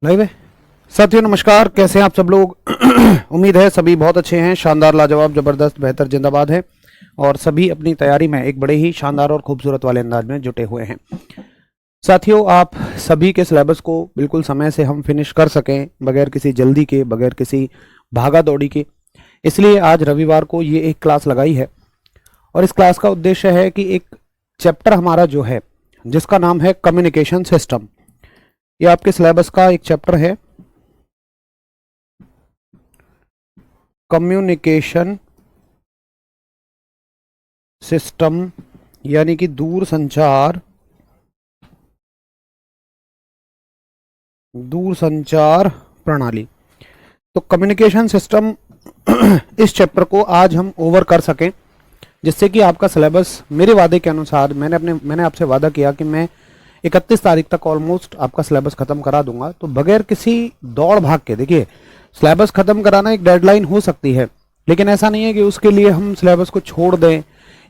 Live है। साथियों नमस्कार, कैसे हैं आप सब लोग। उम्मीद है सभी बहुत अच्छे हैं, शानदार, लाजवाब, जबरदस्त, बेहतर, जिंदाबाद है और सभी अपनी तैयारी में एक बड़े ही शानदार और खूबसूरत वाले अंदाज में जुटे हुए हैं। साथियों, आप सभी के सिलेबस को बिल्कुल समय से हम फिनिश कर सकें, बगैर किसी जल्दी के, बगैर किसी भागा दौड़ी के, इसलिए आज रविवार को ये एक क्लास लगाई है। और इस क्लास का उद्देश्य है कि एक चैप्टर हमारा जो है, जिसका नाम है कम्युनिकेशन सिस्टम, ये आपके सिलेबस का एक चैप्टर है, कम्युनिकेशन सिस्टम, यानी कि दूरसंचार प्रणाली। तो कम्युनिकेशन सिस्टम इस चैप्टर को आज हम ओवर कर सकें, जिससे कि आपका सिलेबस मेरे वादे के अनुसार, मैंने आपसे वादा किया कि मैं 31 तारीख तक ऑलमोस्ट आपका सिलेबस खत्म करा दूंगा। तो बगैर किसी दौड़ भाग के, देखिए सिलेबस खत्म कराना एक डेडलाइन हो सकती है, लेकिन ऐसा नहीं है कि उसके लिए हम सिलेबस को छोड़ दें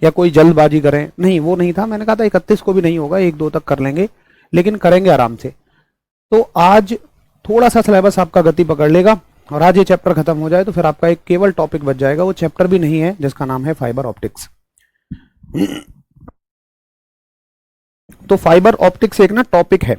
या कोई जल्दबाजी करें। नहीं, वो नहीं था। मैंने कहा था 31 को भी नहीं होगा, 1-2 तक कर लेंगे, लेकिन करेंगे आराम से। तो आज थोड़ा सा सिलेबस आपका गति पकड़ लेगा और आज ये चैप्टर खत्म हो जाए तो फिर आपका एक केवल टॉपिक बच जाएगा। वो चैप्टर भी नहीं है, जिसका नाम है फाइबर ऑप्टिक्स। तो फाइबर ऑप्टिक्स एक ना टॉपिक है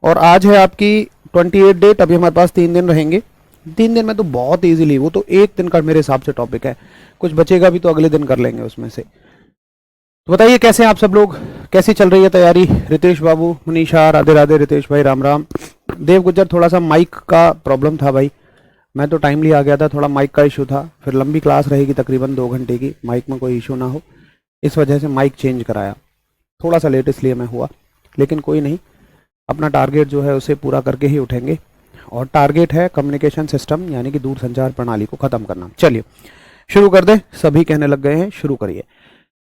और आज है आपकी 28 डेट। अभी हमारे पास 3 दिन रहेंगे। 3 दिन में तो बहुत इजीली, वो तो एक दिन का मेरे हिसाब से टॉपिक है, कुछ बचेगा भी तो अगले दिन कर लेंगे उसमें से। तो बताइए कैसे हैं आप सब लोग, कैसी चल रही है तैयारी। रितेश बाबू, मनीषा, राधे राधे, रितेश भाई राम राम। देव गुज्जर, थोड़ा सा माइक का प्रॉब्लम था भाई, मैं तो टाइमली आ गया था, थोड़ा माइक का इशू था, फिर लंबी क्लास रहेगी तकरीबन 2 घंटे की, माइक में कोई इशू ना हो, इस वजह से माइक चेंज कराया। थोड़ा सा लेट इसलिए मैं हुआ, लेकिन कोई नहीं, अपना टारगेट जो है उसे पूरा करके ही उठेंगे। और टारगेट है कम्युनिकेशन सिस्टम, यानी कि दूरसंचार प्रणाली को खत्म करना। चलिए शुरू कर दें, सभी कहने लग गए हैं, शुरू करिए।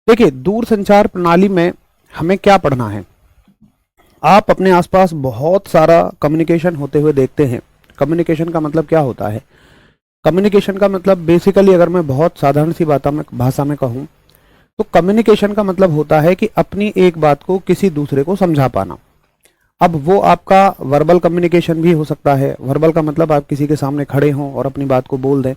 देखिए, दूरसंचार प्रणाली में हमें क्या पढ़ना है। आप अपने आसपास बहुत सारा कम्युनिकेशन होते हुए देखते हैं। कम्युनिकेशन का मतलब क्या होता है? कम्युनिकेशन का मतलब बेसिकली, अगर मैं बहुत साधारण सी भाषा में कहूँ तो कम्युनिकेशन का मतलब होता है कि अपनी एक बात को किसी दूसरे को समझा पाना। अब वो आपका वर्बल कम्युनिकेशन भी हो सकता है। वर्बल का मतलब आप किसी के सामने खड़े हों और अपनी बात को बोल दें।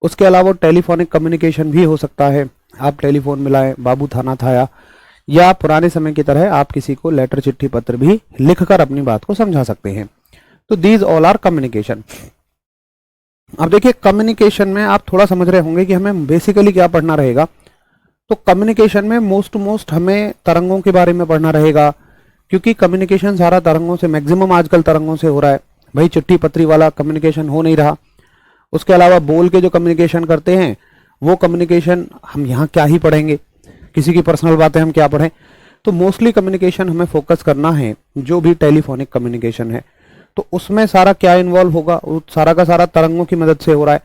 उसके अलावा टेलीफोनिक कम्युनिकेशन भी हो सकता है, आप टेलीफोन मिलाएं, बाबू थाना थाया, या पुराने समय की तरह आप किसी को लेटर, चिट्ठी, पत्र भी लिखकर अपनी बात को समझा सकते हैं। तो दीज ऑल आर कम्युनिकेशन। अब देखिए, कम्युनिकेशन में आप थोड़ा समझ रहे होंगे कि हमें बेसिकली क्या पढ़ना रहेगा। तो कम्युनिकेशन में मोस्ट हमें तरंगों के बारे में पढ़ना रहेगा, क्योंकि कम्युनिकेशन सारा तरंगों से, मैक्सिमम आजकल तरंगों से हो रहा है भाई। चिट्ठी पत्री वाला कम्युनिकेशन हो नहीं रहा। उसके अलावा बोल के जो कम्युनिकेशन करते हैं वो कम्युनिकेशन हम यहाँ क्या ही पढ़ेंगे, किसी की पर्सनल बातें हम क्या पढ़ें। तो मोस्टली कम्युनिकेशन हमें फोकस करना है जो भी टेलीफोनिक कम्युनिकेशन है। तो उसमें सारा क्या इन्वॉल्व होगा, सारा का सारा तरंगों की मदद से हो रहा है।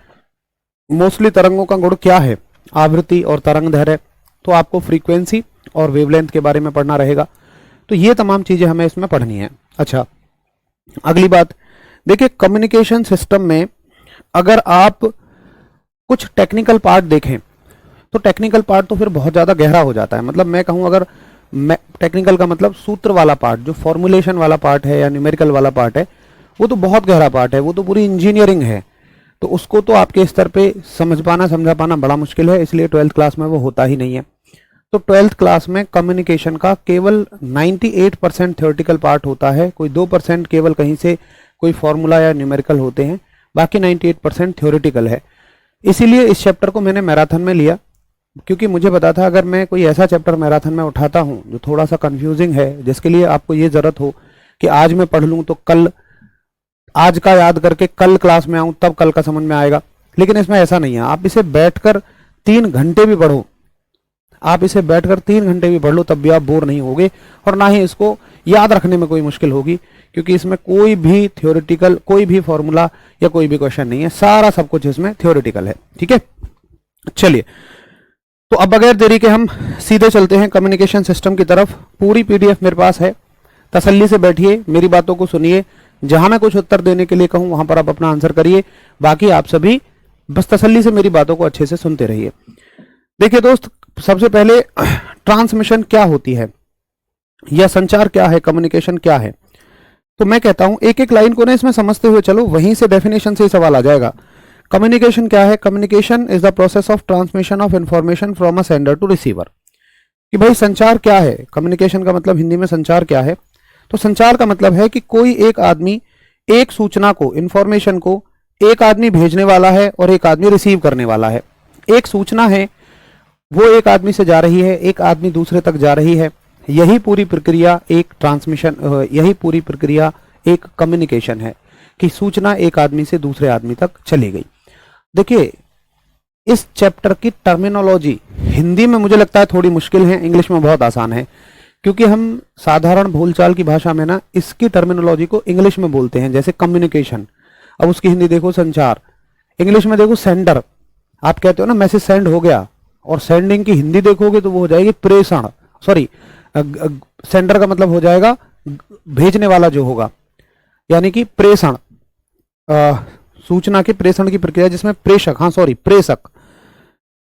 मोस्टली तरंगों का गुण क्या है? आवृत्ति और तरंग दैर्ध्य। तो आपको फ्रीक्वेंसी और वेवलेंथ के बारे में पढ़ना रहेगा। तो ये तमाम चीजें हमें इसमें पढ़नी है। अच्छा, अगली बात देखिए, कम्युनिकेशन सिस्टम में अगर आप कुछ टेक्निकल पार्ट देखें तो टेक्निकल पार्ट तो फिर बहुत ज्यादा गहरा हो जाता है। मतलब मैं कहूं, अगर टेक्निकल का मतलब सूत्र वाला पार्ट, जो फॉर्मुलेशन वाला पार्ट है या न्यूमेरिकल वाला पार्ट है, वो तो बहुत गहरा पार्ट है, वो तो पूरी इंजीनियरिंग है। तो उसको तो आपके स्तर पे समझा पाना बड़ा मुश्किल है, इसलिए 12th क्लास में वो होता ही नहीं है। तो 12th क्लास में कम्युनिकेशन का केवल 98% थ्योरेटिकल पार्ट होता है, कोई 2% केवल कहीं से कोई फॉर्मूला या न्यूमेरिकल होते हैं, बाकी 98% थ्योरेटिकल है। इसीलिए इस चैप्टर को मैंने मैराथन में लिया, क्योंकि मुझे पता था अगर मैं कोई ऐसा चैप्टर मैराथन में उठाता हूं जो थोड़ा सा कंफ्यूजिंग है, जिसके लिए आपको ये जरूरत हो कि आज मैं पढ़ लूं तो कल, आज का याद करके कल क्लास में आऊं तब कल का समझ में आएगा, लेकिन इसमें ऐसा नहीं है। आप इसे बैठकर 3 घंटे भी पढ़ो, आप इसे बैठकर 3 घंटे भी पढ़ लो, तब भी आप बोर नहीं होगे और ना ही इसको याद रखने में कोई मुश्किल होगी, क्योंकि इसमें कोई भी थ्योरेटिकल, कोई भी फॉर्मूला या कोई भी क्वेश्चन नहीं है, सारा सब कुछ इसमें थ्योरेटिकल है। ठीक है, चलिए, तो अब बगैर देरी के हम सीधे चलते हैं कम्युनिकेशन सिस्टम की तरफ। पूरी पीडीएफ मेरे पास है, तसल्ली से बैठिए, मेरी बातों को सुनिए, जहां मैं कुछ उत्तर देने के लिए कहूं वहां पर आप अपना आंसर करिए, बाकी आप सभी बस तसल्ली से मेरी बातों को अच्छे से सुनते रहिए। देखिए दोस्त, सबसे पहले ट्रांसमिशन क्या होती है या संचार क्या है, कम्युनिकेशन क्या है। तो मैं कहता हूं एक एक लाइन को ना इसमें समझते हुए चलो, वहीं से डेफिनेशन से ही सवाल आ जाएगा। कम्युनिकेशन क्या है? Communication is the process of transmission of information from a sender to receiver. कि भाई संचार क्या है? कम्युनिकेशन का मतलब हिंदी में संचार क्या है? तो संचार का मतलब है कि कोई एक आदमी एक सूचना को, इंफॉर्मेशन को, एक आदमी भेजने वाला है और एक आदमी रिसीव करने वाला है। एक सूचना है, वो एक आदमी से जा रही है, एक आदमी दूसरे तक जा रही है। यही पूरी प्रक्रिया एक ट्रांसमिशन, यही पूरी प्रक्रिया एक कम्युनिकेशन है कि सूचना एक आदमी से दूसरे आदमी तक चली गई। देखिए, इस चैप्टर की टर्मिनोलॉजी हिंदी में मुझे लगता है थोड़ी मुश्किल है, इंग्लिश में बहुत आसान है, क्योंकि हम साधारण बोलचाल की भाषा में ना इसकी टर्मिनोलॉजी को इंग्लिश में बोलते हैं। जैसे कम्युनिकेशन, अब उसकी हिंदी देखो संचार, इंग्लिश में देखो सेंडर। आप कहते हो ना मैसेज सेंड हो गया, और सेंडिंग की हिंदी देखोगे तो वो हो जाएगी प्रेषण। सॉरी, सेंडर का मतलब हो जाएगा भेजने वाला जो होगा, यानी कि प्रेषण, सूचना के प्रेषण की प्रक्रिया जिसमें प्रेषक, हाँ सॉरी प्रेषक।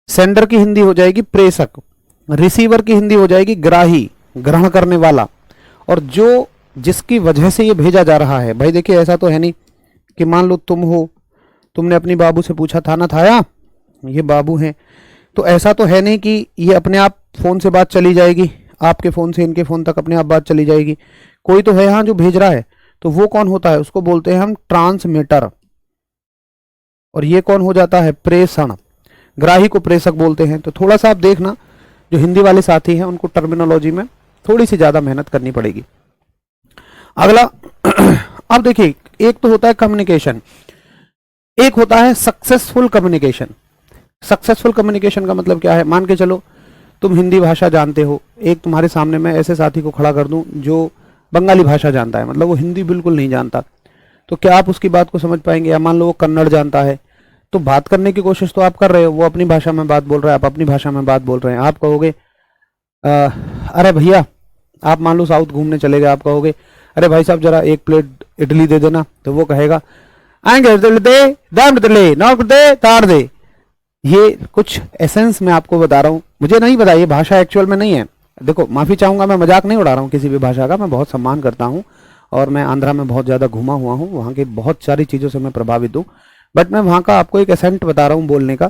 सेंडर की हिंदी हो जाएगी प्रेषक, रिसीवर की हिंदी हो जाएगी ग्राही, ग्रहण करने वाला, और जो जिसकी वजह से ये भेजा जा रहा है। भाई देखिए, ऐसा तो है नहीं कि मान लो तुम हो, तुमने अपनी बाबू से पूछा था ना थाया, ये बाबू हैं, तो ऐसा तो है नहीं कि ये अपने आप फोन से बात चली जाएगी, आपके फोन से इनके फोन तक अपने आप बात चली जाएगी। कोई तो है यहाँ जो भेज रहा है, तो वो कौन होता है? उसको बोलते हैं हम ट्रांसमीटर, और ये कौन हो जाता है? प्रेषण। ग्राही को प्रेषक बोलते हैं। तो थोड़ा सा आप देखना, जो हिंदी वाले साथी हैं उनको टर्मिनोलॉजी में थोड़ी सी ज्यादा मेहनत करनी पड़ेगी। अगला अब देखिए, एक तो होता है कम्युनिकेशन, एक होता है सक्सेसफुल कम्युनिकेशन। सक्सेसफुल कम्युनिकेशन का मतलब क्या है? मान के चलो तुम हिंदी भाषा जानते हो, एक तुम्हारे सामने मैं ऐसे साथी को खड़ा कर दूं जो बंगाली भाषा जानता है, मतलब वो हिंदी बिल्कुल नहीं जानता, तो क्या आप उसकी बात को समझ पाएंगे? या मान लो वो कन्नड़ जानता है, तो बात करने की कोशिश तो आप कर रहे हो, वो अपनी भाषा में बात बोल रहा है, आप अपनी भाषा में बात बोल रहे हैं। आप कहोगे अरे भैया, आप मान लो साउथ घूमने चले गए, आप कहोगे अरे भाई साहब जरा एक प्लेट इडली दे देना, तो वो कहेगा आएंगे दे दाम दे नौक दे तार दे। ये कुछ एसेंस मैं आपको बता रहा हूँ, मुझे नहीं पता, ये भाषा एक्चुअल में नहीं है। देखो, माफी चाहूंगा, मैं मजाक नहीं उड़ा रहा हूँ किसी भी भाषा का, मैं बहुत सम्मान करता हूँ, और मैं आंध्रा में बहुत ज्यादा घुमा हुआ हूँ, वहाँ की बहुत सारी चीजों से मैं प्रभावित हूँ, बट मैं वहाँ का आपको एक एसेंट बता रहा हूँ बोलने का,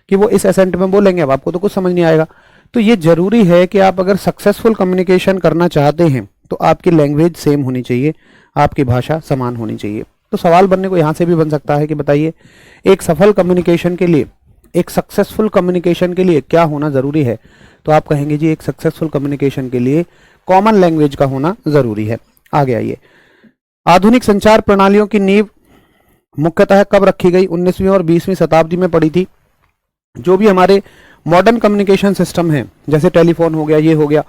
कि वो इस एसेंट में बोलेंगे, अब आपको तो कुछ समझ नहीं आएगा। तो ये जरूरी है कि आप अगर सक्सेसफुल कम्युनिकेशन करना चाहते हैं तो आपकी लैंग्वेज सेम होनी चाहिए, आपकी भाषा समान होनी चाहिए। तो सवाल बनने को यहाँ से भी बन सकता है कि बताइए, एक सफल कम्युनिकेशन के लिए, एक सक्सेसफुल कम्युनिकेशन के लिए क्या होना जरूरी है? तो आप कहेंगे जी एक सक्सेसफुल कम्युनिकेशन के लिए कॉमन लैंग्वेज का होना जरूरी है। आगे आइए, आधुनिक संचार प्रणालियों की नींव मुख्यतः कब रखी गई? 19वीं और 20वीं शताब्दी में पड़ी थी। जो भी हमारे मॉडर्न कम्युनिकेशन सिस्टम है, जैसे टेलीफोन हो गया, ये हो गया,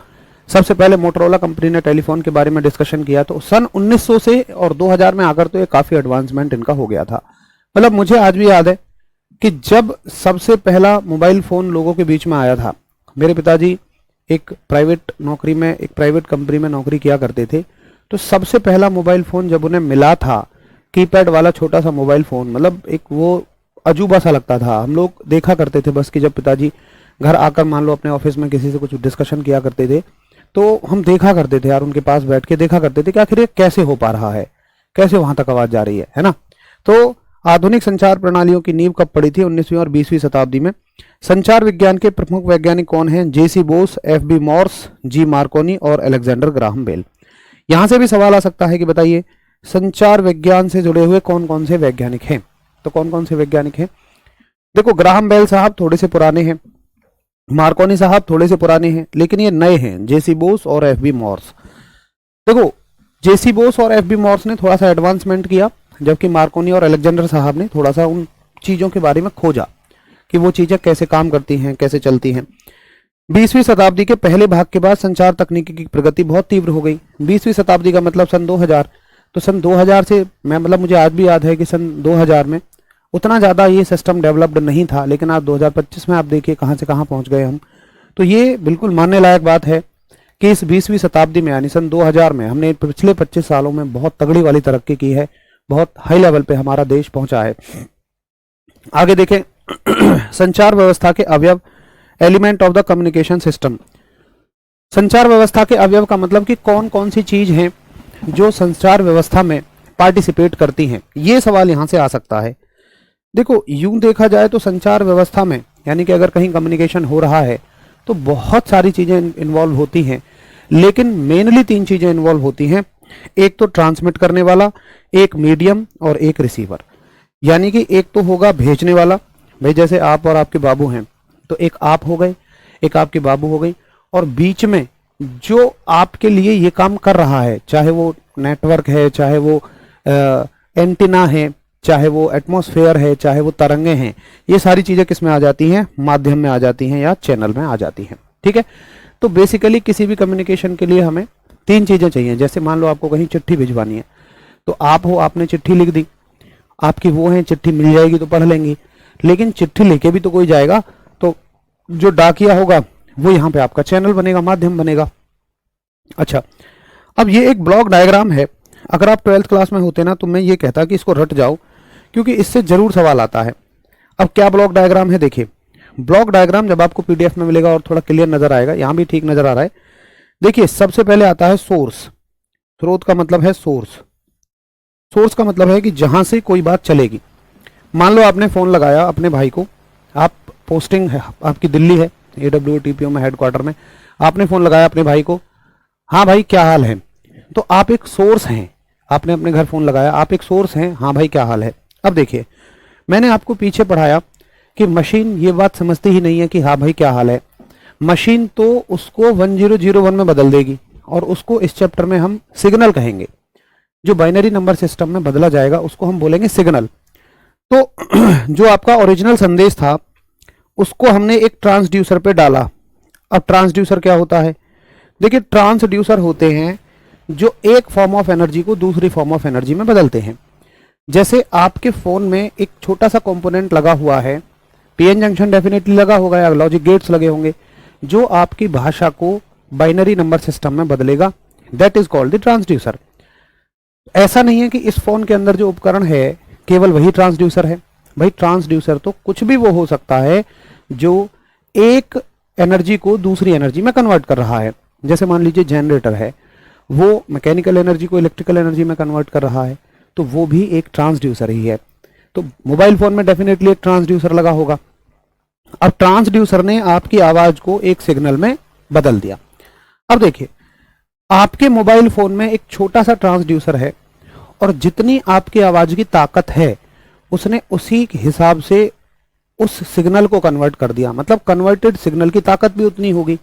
सबसे पहले मोटरोला कंपनी ने टेलीफोन के बारे में डिस्कशन किया, तो सन 1900 से और 2000 में आकर तो ये काफी एडवांसमेंट इनका हो गया था। मतलब मुझे आज भी याद है कि जब सबसे पहला मोबाइल फोन लोगों के बीच में आया था, मेरे पिताजी एक प्राइवेट नौकरी में, एक प्राइवेट कंपनी में नौकरी किया करते थे, तो सबसे पहला मोबाइल फोन जब उन्हें मिला था, कीपैड वाला छोटा सा मोबाइल फोन, मतलब एक वो अजूबा सा लगता था। हम लोग देखा करते थे बस कि जब पिताजी घर आकर मान लो अपने ऑफिस में किसी से कुछ डिस्कशन किया करते थे, तो हम देखा करते थे यार, उनके पास बैठ के देखा करते थे कि आखिर ये कैसे हो पा रहा है, कैसे वहां तक आवाज जा रही है ना। तो आधुनिक संचार प्रणालियों की नींव कब पड़ी थी? 19वीं और 20वीं शताब्दी में। संचार विज्ञान के प्रमुख वैज्ञानिक कौन हैं? J C Bose, F B Morse, G Marconi और अलेक्जेंडर ग्राहम बेल। यहां से भी सवाल आ सकता है कि बताइए संचार विज्ञान से जुड़े हुए कौन कौन से वैज्ञानिक हैं? तो कौन कौन से वैज्ञानिक हैं? देखो, ग्राहम बेल साहब थोड़े से पुराने हैं, मार्कोनी साहब थोड़े से पुराने हैं, लेकिन ये नए हैं, जेसी बोस और एफ बी मॉर्स। देखो, जेसी बोस और एफ बी मॉर्स ने थोड़ा सा एडवांसमेंट किया, जबकि मार्कोनी और अलेक्जेंडर साहब ने थोड़ा सा उन चीजों के बारे में खोजा कि वो चीजें कैसे काम करती हैं, कैसे चलती हैं। 20वीं शताब्दी के पहले भाग के बाद संचार तकनीकी की प्रगति बहुत तीव्र हो गई। 20वीं शताब्दी का मतलब सन 2000, तो सन 2000 से मैं मतलब मुझे आज भी याद है कि सन 2000 में उतना ज़्यादा ये सिस्टम डेवलप्ड नहीं था, लेकिन आज 2025 में आप देखिए कहाँ से कहाँ पहुँच गए हम। तो ये बिल्कुल मानने लायक बात है कि इस 20वीं शताब्दी में यानी सन 2000 में हमने पिछले 25 सालों में बहुत तगड़ी वाली तरक्की की है, बहुत हाई लेवल पे हमारा देश पहुंचा है। आगे देखें, संचार व्यवस्था के अवयव, element of the communication system. संचार व्यवस्था के अवयव का मतलब कि कौन कौन सी चीज हैं जो संचार व्यवस्था में पार्टिसिपेट करती हैं? ये सवाल यहाँ से आ सकता है। देखो, यूं देखा जाए तो संचार व्यवस्था में, यानी कि अगर कहीं कम्युनिकेशन हो रहा है तो बहुत सारी चीजें इन्वॉल्व होती हैं, लेकिन मेनली 3 चीजें इन्वॉल्व होती हैं। एक तो ट्रांसमिट करने वाला, एक मीडियम और एक रिसीवर। यानी कि एक तो होगा भेजने वाला, भाई जैसे आप और आपके बाबू हैं तो एक आप हो गए, एक आपके बाबू हो गई, और बीच में जो आपके लिए ये काम कर रहा है, चाहे वो नेटवर्क है, चाहे वो एंटीना है, चाहे वो एटमॉस्फेयर है, चाहे वो तरंगे हैं, ये सारी चीजें किस में आ जाती हैं? माध्यम में आ जाती हैं या चैनल में आ जाती हैं। ठीक है, तो बेसिकली किसी भी कम्युनिकेशन के लिए हमें 3 चीजें चाहिए। जैसे मान लो आपको कहीं चिट्ठी भिजवानी है, तो आप हो, आपने चिट्ठी लिख दी, आपकी वो है, चिट्ठी मिल जाएगी तो पढ़ लेंगी, लेकिन चिट्ठी लेके भी तो कोई जाएगा, तो जो डाकिया होगा वो यहाँ पे आपका चैनल बनेगा, माध्यम बनेगा। अच्छा, अब ये एक ब्लॉक डायग्राम है। अगर आप 12th क्लास में होते ना तो मैं ये कहता कि इसको रट जाओ, क्योंकि इससे जरूर सवाल आता है। अब क्या ब्लॉक डायग्राम है? देखिए, ब्लॉक डायग्राम जब आपको पीडीएफ में मिलेगा और थोड़ा क्लियर नजर आएगा, यहां भी ठीक नजर आ रहा है। देखिए, सबसे पहले आता है सोर्स। स्रोत का मतलब है सोर्स। सोर्स का मतलब है कि जहां से कोई बात चलेगी। मान लो आपने फोन लगाया अपने भाई को, आप पोस्टिंग है आपकी दिल्ली है, AWTPO में हेडक्वार्टर में, आपने फोन लगाया अपने भाई को, हाँ भाई क्या हाल है। तो आप एक सोर्स हैं, आपने अपने घर फोन लगाया, आप एक सोर्स हैं, हाँ भाई क्या हाल है। अब देखिए, मैंने आपको पीछे पढ़ाया कि मशीन ये बात समझती ही नहीं है कि हाँ भाई क्या हाल है। मशीन तो उसको 1001 में बदल देगी, और उसको इस चैप्टर में हम सिग्नल कहेंगे। जो बाइनरी नंबर सिस्टम में बदला जाएगा उसको हम बोलेंगे सिग्नल। तो जो आपका ओरिजिनल संदेश था उसको हमने एक ट्रांसड्यूसर पे डाला। अब ट्रांसड्यूसर क्या होता है? देखिए, ट्रांसड्यूसर होते हैं जो एक फॉर्म ऑफ एनर्जी को दूसरी फॉर्म ऑफ एनर्जी में बदलते हैं। जैसे आपके फोन में एक छोटा सा कंपोनेंट लगा हुआ है, पीएन जंक्शन डेफिनेटली लगा होगा या लॉजिक गेट्स लगे होंगे, जो आपकी भाषा को बाइनरी नंबर सिस्टम में बदलेगा। That is called the transducer. ऐसा नहीं है कि इस फोन के अंदर जो उपकरण है केवल वही ट्रांसड्यूसर है। भाई ट्रांसड्यूसर तो कुछ भी वो हो सकता है जो एक एनर्जी को दूसरी एनर्जी में कन्वर्ट कर रहा है। जैसे मान लीजिए जनरेटर है, वो मैकेनिकल एनर्जी को इलेक्ट्रिकल एनर्जी में कन्वर्ट कर रहा है, तो वो भी एक ट्रांसड्यूसर ही है। तो मोबाइल फोन में डेफिनेटली एक ट्रांसड्यूसर लगा होगा। अब ट्रांसड्यूसर ने आपकी आवाज को एक सिग्नल में बदल दिया। अब देखिए, आपके मोबाइल फोन में एक छोटा सा ट्रांसड्यूसर है, और जितनी आपकी आवाज की ताकत है उसने उसी हिसाब से उस सिग्नल को कन्वर्ट कर दिया। मतलब कन्वर्टेड सिग्नल की ताकत भी उतनी होगी।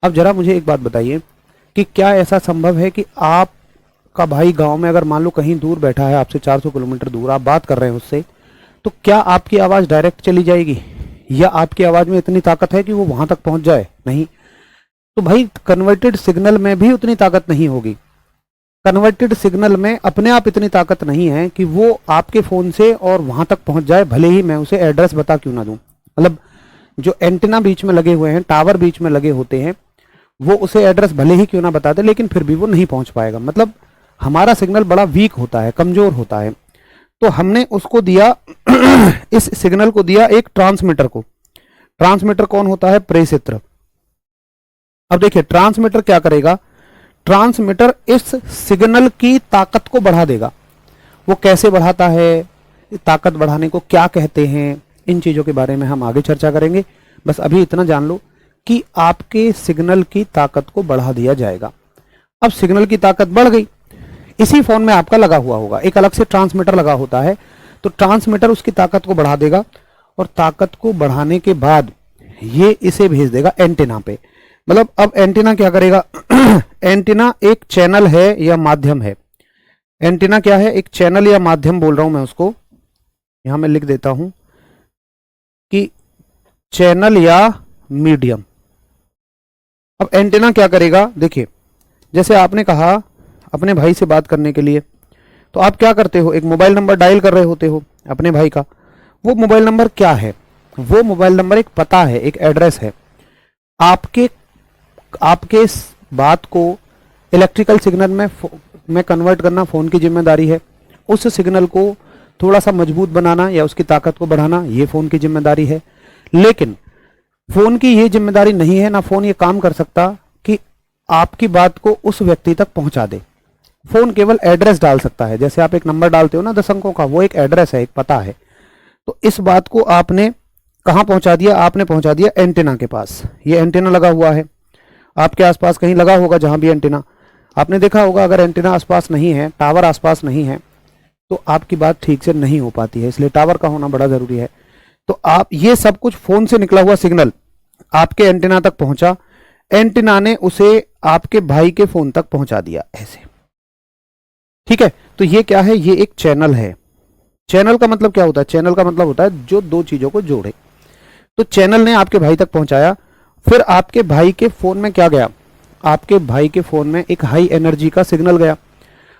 अब जरा मुझे एक बात बताइए कि क्या ऐसा संभव है कि आपका भाई गांव में अगर मान लो कहीं दूर बैठा है, आपसे 400 किलोमीटर दूर, आप बात कर रहे हैं उससे, तो क्या आपकी आवाज डायरेक्ट चली जाएगी, या आपकी आवाज में इतनी ताकत है कि वो वहां तक पहुंच जाए? नहीं। तो भाई कन्वर्टेड सिग्नल में भी उतनी ताकत नहीं होगी। कन्वर्टेड सिग्नल में अपने आप इतनी ताकत नहीं है कि वो आपके फोन से और वहां तक पहुंच जाए, भले ही मैं उसे एड्रेस बता क्यों ना दूं। मतलब जो एंटीना बीच में लगे हुए हैं, टावर बीच में लगे होते हैं, वो उसे एड्रेस भले ही क्यों ना बता दे, लेकिन फिर भी वो नहीं पहुंच पाएगा। मतलब हमारा सिग्नल बड़ा वीक होता है, कमजोर होता है। तो हमने उसको दिया इस सिग्नल को दिया एक ट्रांसमीटर को। ट्रांसमीटर कौन होता है? प्रेषित्र। अब देखिए, ट्रांसमीटर क्या करेगा? ट्रांसमीटर इस सिग्नल की ताकत को बढ़ा देगा। वो कैसे बढ़ाता है, ताकत बढ़ाने को क्या कहते हैं, इन चीजों के बारे में हम आगे चर्चा करेंगे। बस अभी इतना जान लो कि आपके सिग्नल की ताकत को बढ़ा दिया जाएगा। अब सिग्नल की ताकत बढ़ गई, इसी फोन में आपका लगा हुआ होगा, एक अलग से ट्रांसमीटर लगा होता है, तो ट्रांसमीटर उसकी ताकत को बढ़ा देगा, और ताकत को बढ़ाने के बाद ये इसे भेज देगा एंटीना पे। मतलब अब एंटीना क्या करेगा? एंटीना एक चैनल है या माध्यम है। एंटीना क्या है? एक चैनल या माध्यम बोल रहा हूं मैं उसको, यहां मैं लिख देता हूं कि चैनल या मीडियम। अब एंटीना क्या करेगा? देखिए, जैसे आपने कहा अपने भाई से बात करने के लिए, तो आप क्या करते हो? एक मोबाइल नंबर डायल कर रहे होते हो अपने भाई का। वो मोबाइल नंबर क्या है? वो मोबाइल नंबर एक पता है, एक एड्रेस है। आपके इस बात को इलेक्ट्रिकल सिग्नल में कन्वर्ट करना फोन की जिम्मेदारी है। उस सिग्नल को थोड़ा सा मजबूत बनाना या उसकी ताकत को बढ़ाना ये फोन की जिम्मेदारी है। लेकिन फोन की ये जिम्मेदारी नहीं है, ना फोन ये काम कर सकता कि आपकी बात को उस व्यक्ति तक पहुंचा दे। फोन केवल एड्रेस डाल सकता है। जैसे आप एक नंबर डालते हो ना 10 अंकों का, वो एक एड्रेस है, एक पता है। तो इस बात को आपने कहां पहुंचा दिया? आपने पहुंचा दिया एंटेना के पास। ये एंटेना लगा हुआ है, आपके आसपास कहीं लगा होगा जहां भी एंटेना, आपने देखा होगा अगर एंटेना आसपास नहीं है, टावर आसपास नहीं है, तो आपकी बात ठीक से नहीं हो पाती है। इसलिए टावर का होना बड़ा जरूरी है। तो आप ये सब कुछ फोन से निकला हुआ सिग्नल आपके एंटेना तक पहुंचा, एंटेना ने उसे आपके भाई के फोन तक पहुंचा दिया ऐसे, ठीक है। तो ये क्या है? ये एक चैनल है। चैनल का मतलब क्या होता है? चैनल का मतलब होता है जो दो चीजों को जोड़े। तो चैनल ने आपके भाई तक पहुंचाया, फिर आपके भाई के फोन में क्या गया? आपके भाई के फोन में एक हाई एनर्जी का सिग्नल गया।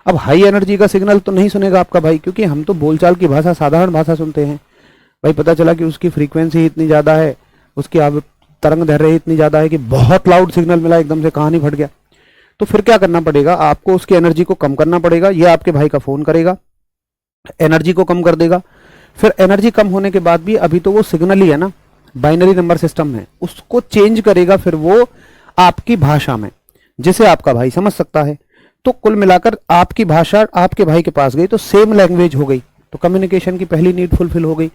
अब हाई एनर्जी का सिग्नल तो नहीं सुनेगा आपका भाई, क्योंकि हम तो बोलचाल की भाषा, साधारण भाषा सुनते हैं। भाई पता चला कि उसकी फ्रीक्वेंसी इतनी ज्यादा है, उसकी तरंग दैर्घ्य इतनी ज्यादा है कि बहुत लाउड सिग्नल मिला, एकदम से कहानी फट गया। तो फिर क्या करना पड़ेगा? आपको उसकी एनर्जी को कम करना पड़ेगा। ये आपके भाई का फोन करेगा, एनर्जी को कम कर देगा। फिर एनर्जी कम होने के बाद भी अभी तो वो सिग्नल ही है ना, बाइनरी नंबर सिस्टम है, उसको चेंज करेगा फिर वो आपकी भाषा में, जिसे आपका भाई समझ सकता है। तो कुल मिलाकर आपकी भाषा आपके भाई के पास गई तो सेम लैंग्वेज हो गई, तो कम्युनिकेशन की पहली नीड फुलफिल हो गई।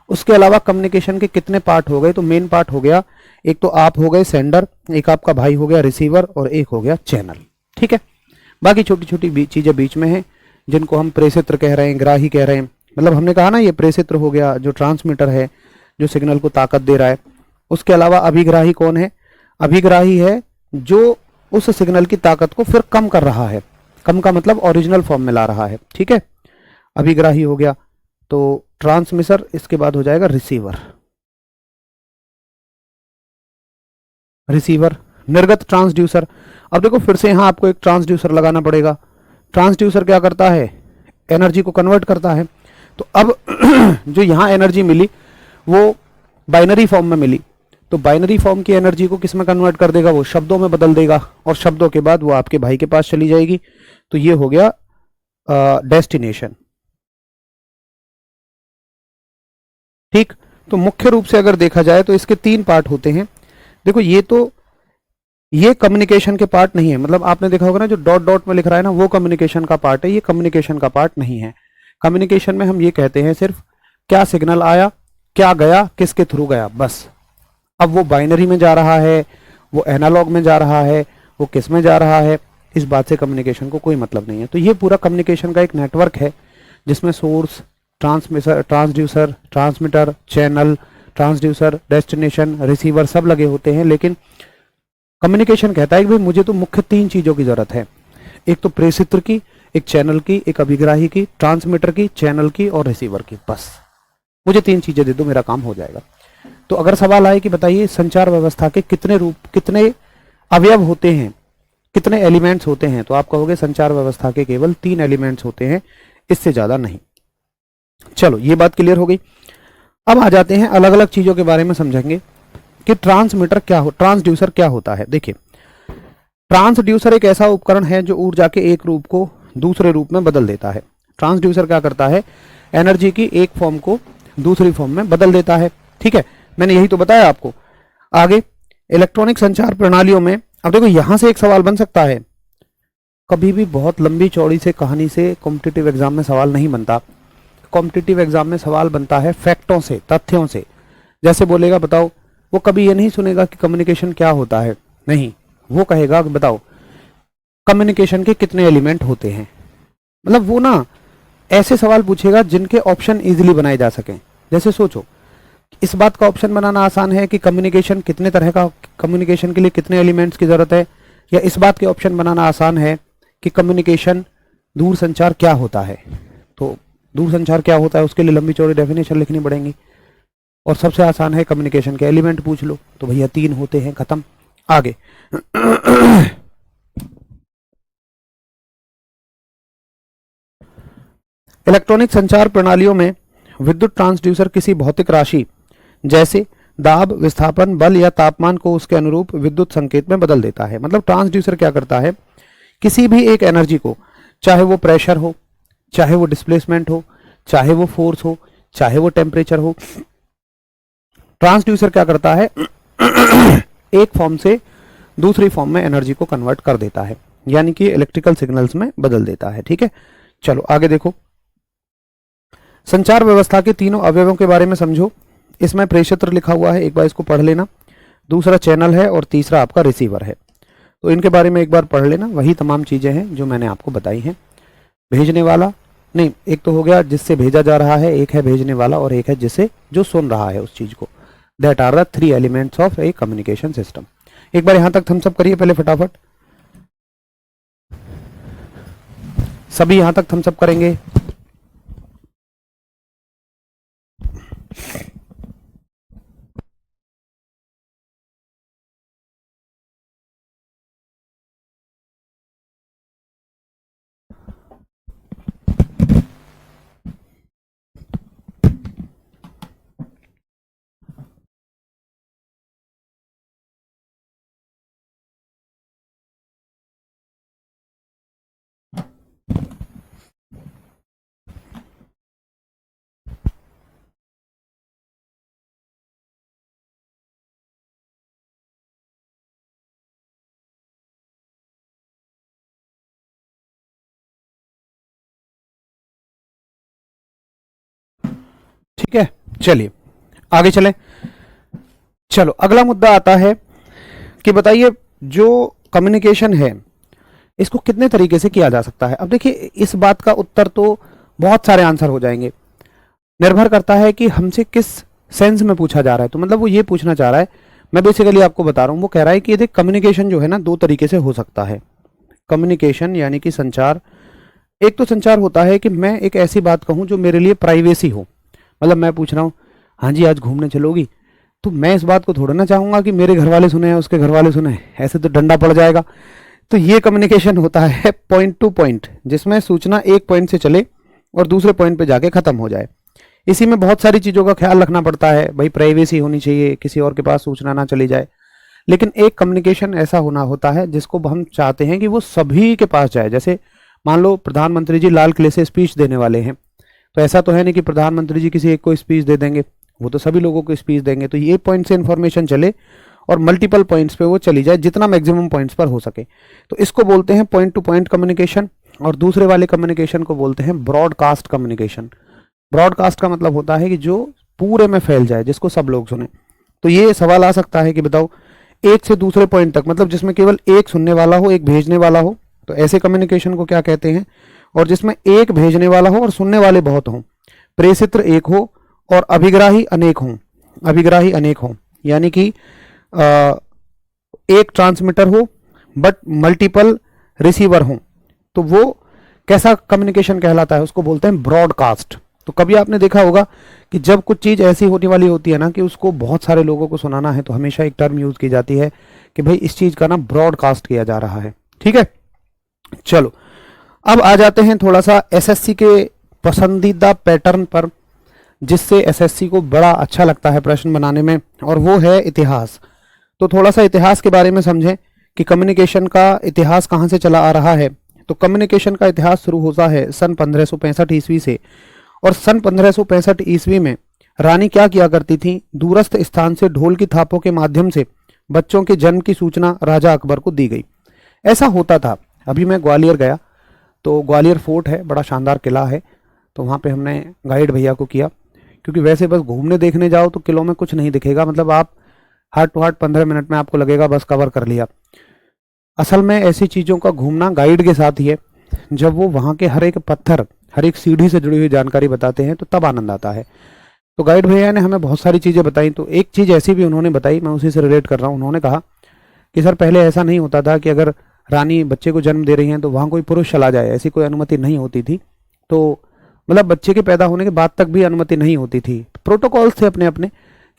उसके अलावा कम्युनिकेशन के कितने पार्ट हो गए? तो मेन पार्ट हो गया, एक तो आप हो गए सेंडर, एक आपका भाई हो गया रिसीवर, और एक हो गया चैनल, ठीक है। बाकी छोटी छोटी चीजें बीच में हैं, जिनको हम प्रेषित्र कह रहे हैं, ग्राही कह रहे हैं। मतलब हमने कहा ना, ये प्रेषित्र हो गया जो ट्रांसमीटर है, जो सिग्नल को ताकत दे रहा है। उसके अलावा अभिग्राही कौन है? अभिग्राही है जो उस सिग्नल की ताकत को फिर कम कर रहा है। कम का मतलब ओरिजिनल फॉर्म में ला रहा है, ठीक है। अभिग्राही हो गया। तो ट्रांसमीटर, इसके बाद हो जाएगा रिसीवर। रिसीवर, निर्गत ट्रांसड्यूसर। अब देखो फिर से यहां आपको एक ट्रांसड्यूसर लगाना पड़ेगा। ट्रांसड्यूसर क्या करता है? एनर्जी को कन्वर्ट करता है। तो अब जो यहां एनर्जी मिली वो बाइनरी फॉर्म में मिली, तो बाइनरी फॉर्म की एनर्जी को किस में कन्वर्ट कर देगा? वो शब्दों में बदल देगा, और शब्दों के बाद वो आपके भाई के पास चली जाएगी। तो ये हो गया डेस्टिनेशन, ठीक। तो मुख्य रूप से अगर देखा जाए तो इसके 3 पार्ट होते हैं। देखो ये कम्युनिकेशन के पार्ट नहीं है। मतलब आपने देखा होगा ना, जो डॉट डॉट में लिख रहा है ना, वो कम्युनिकेशन का पार्ट है, ये कम्युनिकेशन का पार्ट नहीं है। कम्युनिकेशन में हम ये कहते हैं सिर्फ क्या सिग्नल आया, क्या गया, किसके थ्रू गया, बस। अब वो बाइनरी में जा रहा है, वो एनालॉग में जा रहा है, वो किस में जा रहा है, इस बात से कम्युनिकेशन को कोई मतलब नहीं है। तो ये पूरा कम्युनिकेशन का एक नेटवर्क है, जिसमें source, transducer, transmitter, channel, transducer, destination, receiver सब लगे होते हैं। लेकिन कम्युनिकेशन कहता है कि भाई मुझे तो मुख्य 3 चीजों की जरूरत है, एक तो प्रेषित्र की, एक चैनल की, एक अभिग्राही की, ट्रांसमीटर की, चैनल की और रिसीवर की, बस मुझे 3 चीजें दे दो, मेरा काम हो जाएगा। तो अगर सवाल आए कि बताइए संचार व्यवस्था के कितने रूप, कितने अवयव होते हैं, कितने एलिमेंट्स होते हैं, तो आप कहोगे संचार व्यवस्था के केवल 3 एलिमेंट्स होते हैं, इससे ज्यादा नहीं। चलो ये बात क्लियर हो गई। अब आ जाते हैं अलग अलग चीजों के बारे में समझेंगे कि ट्रांसमीटर क्या हो, ट्रांसड्यूसर क्या होता है। देखिए, ट्रांसड्यूसर एक ऐसा उपकरण है जो ऊर्जा के एक रूप को दूसरे रूप में बदल देता है। ट्रांसड्यूसर क्या करता है? एनर्जी की एक फॉर्म को दूसरी फॉर्म में बदल देता है, ठीक है। मैंने यही तो बताया आपको। आगे इलेक्ट्रॉनिक संचार प्रणालियों में, अब देखो यहां से एक सवाल बन सकता है, कभी भी बहुत लंबी चौड़ी से कहानी से कॉम्पिटिटिव एग्जाम में सवाल नहीं बनता। कॉम्पिटिटिव एग्जाम में सवाल बनता है फैक्टों से, तथ्यों से। जैसे बोलेगा बताओ, वो कभी ये नहीं सुनेगा कि कम्युनिकेशन क्या होता है, नहीं, वो कहेगा कि बताओ कम्युनिकेशन के कितने एलिमेंट होते हैं। मतलब वो ना ऐसे सवाल पूछेगा जिनके ऑप्शन इजीली बनाए जा सकें। जैसे सोचो, इस बात का ऑप्शन बनाना आसान है कि कम्युनिकेशन कितने तरह का, कम्युनिकेशन के लिए कितने एलिमेंट्स की जरूरत है, या इस बात के ऑप्शन बनाना आसान है कि कम्युनिकेशन, दूर संचार क्या होता है। तो दूर संचार क्या होता है उसके लिए लंबी चौड़ी डेफिनेशन लिखनी पड़ेगी। और सबसे आसान है कम्युनिकेशन के एलिमेंट पूछ लो, तो भैया 3 होते हैं, खत्म। आगे इलेक्ट्रॉनिक संचार प्रणालियों में विद्युत ट्रांसड्यूसर किसी भौतिक राशि जैसे दाब, विस्थापन, बल या तापमान को उसके अनुरूप विद्युत संकेत में बदल देता है। मतलब ट्रांसड्यूसर क्या करता है? किसी भी एक एनर्जी को, चाहे वो प्रेशर हो, चाहे वो डिस्प्लेसमेंट हो, चाहे वो फोर्स हो, चाहे वो टेम्परेचर हो, ट्रांसड्यूसर क्या करता है? एक फॉर्म से दूसरी फॉर्म में एनर्जी को कन्वर्ट कर देता है। यानी कि इलेक्ट्रिकल सिग्नल्स में बदल देता है। ठीक है, चलो आगे देखो। संचार व्यवस्था के तीनों अवयवों के बारे में समझो। इसमें प्रेषत्र लिखा हुआ है, एक बार इसको पढ़ लेना। दूसरा चैनल है और तीसरा आपका रिसीवर है। तो इनके बारे में एक बार पढ़ लेना। वही तमाम चीजें हैं जो मैंने आपको बताई हैं। भेजने वाला नहीं, एक तो हो गया जिससे भेजा जा रहा है, एक है भेजने वाला और एक है जिसे जो सुन रहा है उस चीज को। That are the three elements of a communication system. एक बार यहां तक थम्स अप करिए पहले फटाफट, सभी यहां तक थम्स अप करेंगे। ठीक है, चलिए आगे चलें। चलो अगला मुद्दा आता है कि बताइए जो कम्युनिकेशन है इसको कितने तरीके से किया जा सकता है। अब देखिए इस बात का उत्तर तो बहुत सारे आंसर हो जाएंगे, निर्भर करता है कि हमसे किस सेंस में पूछा जा रहा है। तो मतलब वो ये पूछना चाह रहा है, मैं बेसिकली आपको बता रहा हूं, वो कह रहा है कि देख कम्युनिकेशन जो है ना दो तरीके से हो सकता है। कम्युनिकेशन यानी कि संचार, एक तो संचार होता है कि मैं एक ऐसी बात कहूं जो मेरे लिए प्राइवेसी हो। मतलब मैं पूछ रहा हूं हाँ जी आज घूमने चलोगी, तो मैं इस बात को थोड़ा ना चाहूंगा कि मेरे घर वाले सुने उसके घर वाले सुने, ऐसे तो डंडा पड़ जाएगा। तो ये कम्युनिकेशन होता है पॉइंट टू पॉइंट, जिसमें सूचना एक पॉइंट से चले और दूसरे पॉइंट पे जाके खत्म हो जाए। इसी में बहुत सारी चीजों का ख्याल रखना पड़ता है, भाई प्राइवेसी होनी चाहिए, किसी और के पास सूचना ना चली जाए। लेकिन एक कम्युनिकेशन ऐसा होना होता है जिसको हम चाहते हैं कि वो सभी के पास जाए। जैसे मान लो प्रधानमंत्री जी लाल किले से स्पीच देने वाले हैं, तो ऐसा तो है नहीं कि प्रधानमंत्री जी किसी एक को स्पीच दे देंगे, वो तो सभी लोगों को स्पीच देंगे। तो ये पॉइंट से इंफॉर्मेशन चले और मल्टीपल पॉइंट्स पे वो चली जाए, जितना मैक्सिमम पॉइंट्स पर हो सके। तो इसको बोलते हैं पॉइंट टू पॉइंट कम्युनिकेशन। और दूसरे वाले कम्युनिकेशन को बोलते हैं ब्रॉडकास्ट कम्युनिकेशन। ब्रॉडकास्ट का मतलब होता है कि जो पूरे में फैल जाए, जिसको सब लोग सुने। तो ये सवाल आ सकता है कि बताओ एक से दूसरे पॉइंट तक, मतलब जिसमें केवल एक सुनने वाला हो एक भेजने वाला हो, तो ऐसे कम्युनिकेशन को क्या कहते हैं। और जिसमें एक भेजने वाला हो और सुनने वाले बहुत हों, प्रेषित्र एक हो और अभिग्राही अनेक हों। अभिग्राही अनेक हों यानी कि एक ट्रांसमीटर हो बट मल्टीपल रिसीवर हों, तो वो कैसा कम्युनिकेशन कहलाता है, उसको बोलते हैं ब्रॉडकास्ट। तो कभी आपने देखा होगा कि जब कुछ चीज ऐसी होने वाली होती है ना कि उसको बहुत सारे लोगों को सुनाना है, तो हमेशा एक टर्म यूज की जाती है कि भाई इस चीज का ना ब्रॉडकास्ट किया जा रहा है। ठीक है, चलो अब आ जाते हैं थोड़ा सा एसएससी के पसंदीदा पैटर्न पर, जिससे एसएससी को बड़ा अच्छा लगता है प्रश्न बनाने में, और वो है इतिहास। तो थोड़ा सा इतिहास के बारे में समझें कि कम्युनिकेशन का इतिहास कहाँ से चला आ रहा है। तो कम्युनिकेशन का इतिहास शुरू होता है सन 1565 ईस्वी से। और सन 1565 ईस्वी में रानी क्या किया करती थी, दूरस्थ स्थान से ढोल की थापों के माध्यम से बच्चों के जन्म की सूचना राजा अकबर को दी गई। ऐसा होता था। अभी मैं ग्वालियर गया, तो ग्वालियर फोर्ट है, बड़ा शानदार किला है, तो वहाँ पे हमने गाइड भैया को किया, क्योंकि वैसे बस घूमने देखने जाओ तो किलों में कुछ नहीं दिखेगा, मतलब आप हार्ट टू हार्ट 15 मिनट में आपको लगेगा बस कवर कर लिया। असल में ऐसी चीज़ों का घूमना गाइड के साथ ही है। जब वो वहाँ के हर एक पत्थर, हर एक सीढ़ी से जुड़ी हुई जानकारी बताते हैं तो तब आनंद आता है। तो गाइड भैया ने हमें बहुत सारी चीज़ें बताई, तो एक चीज़ ऐसी भी उन्होंने बताई, मैं उसी से रिलेट कर रहा हूँ। उन्होंने कहा कि सर पहले ऐसा नहीं होता था कि अगर रानी बच्चे को जन्म दे रही हैं तो वहाँ कोई पुरुष चला जाए, ऐसी कोई अनुमति नहीं होती थी। तो मतलब बच्चे के पैदा होने के बाद तक भी अनुमति नहीं होती थी, प्रोटोकॉल्स थे अपने अपने।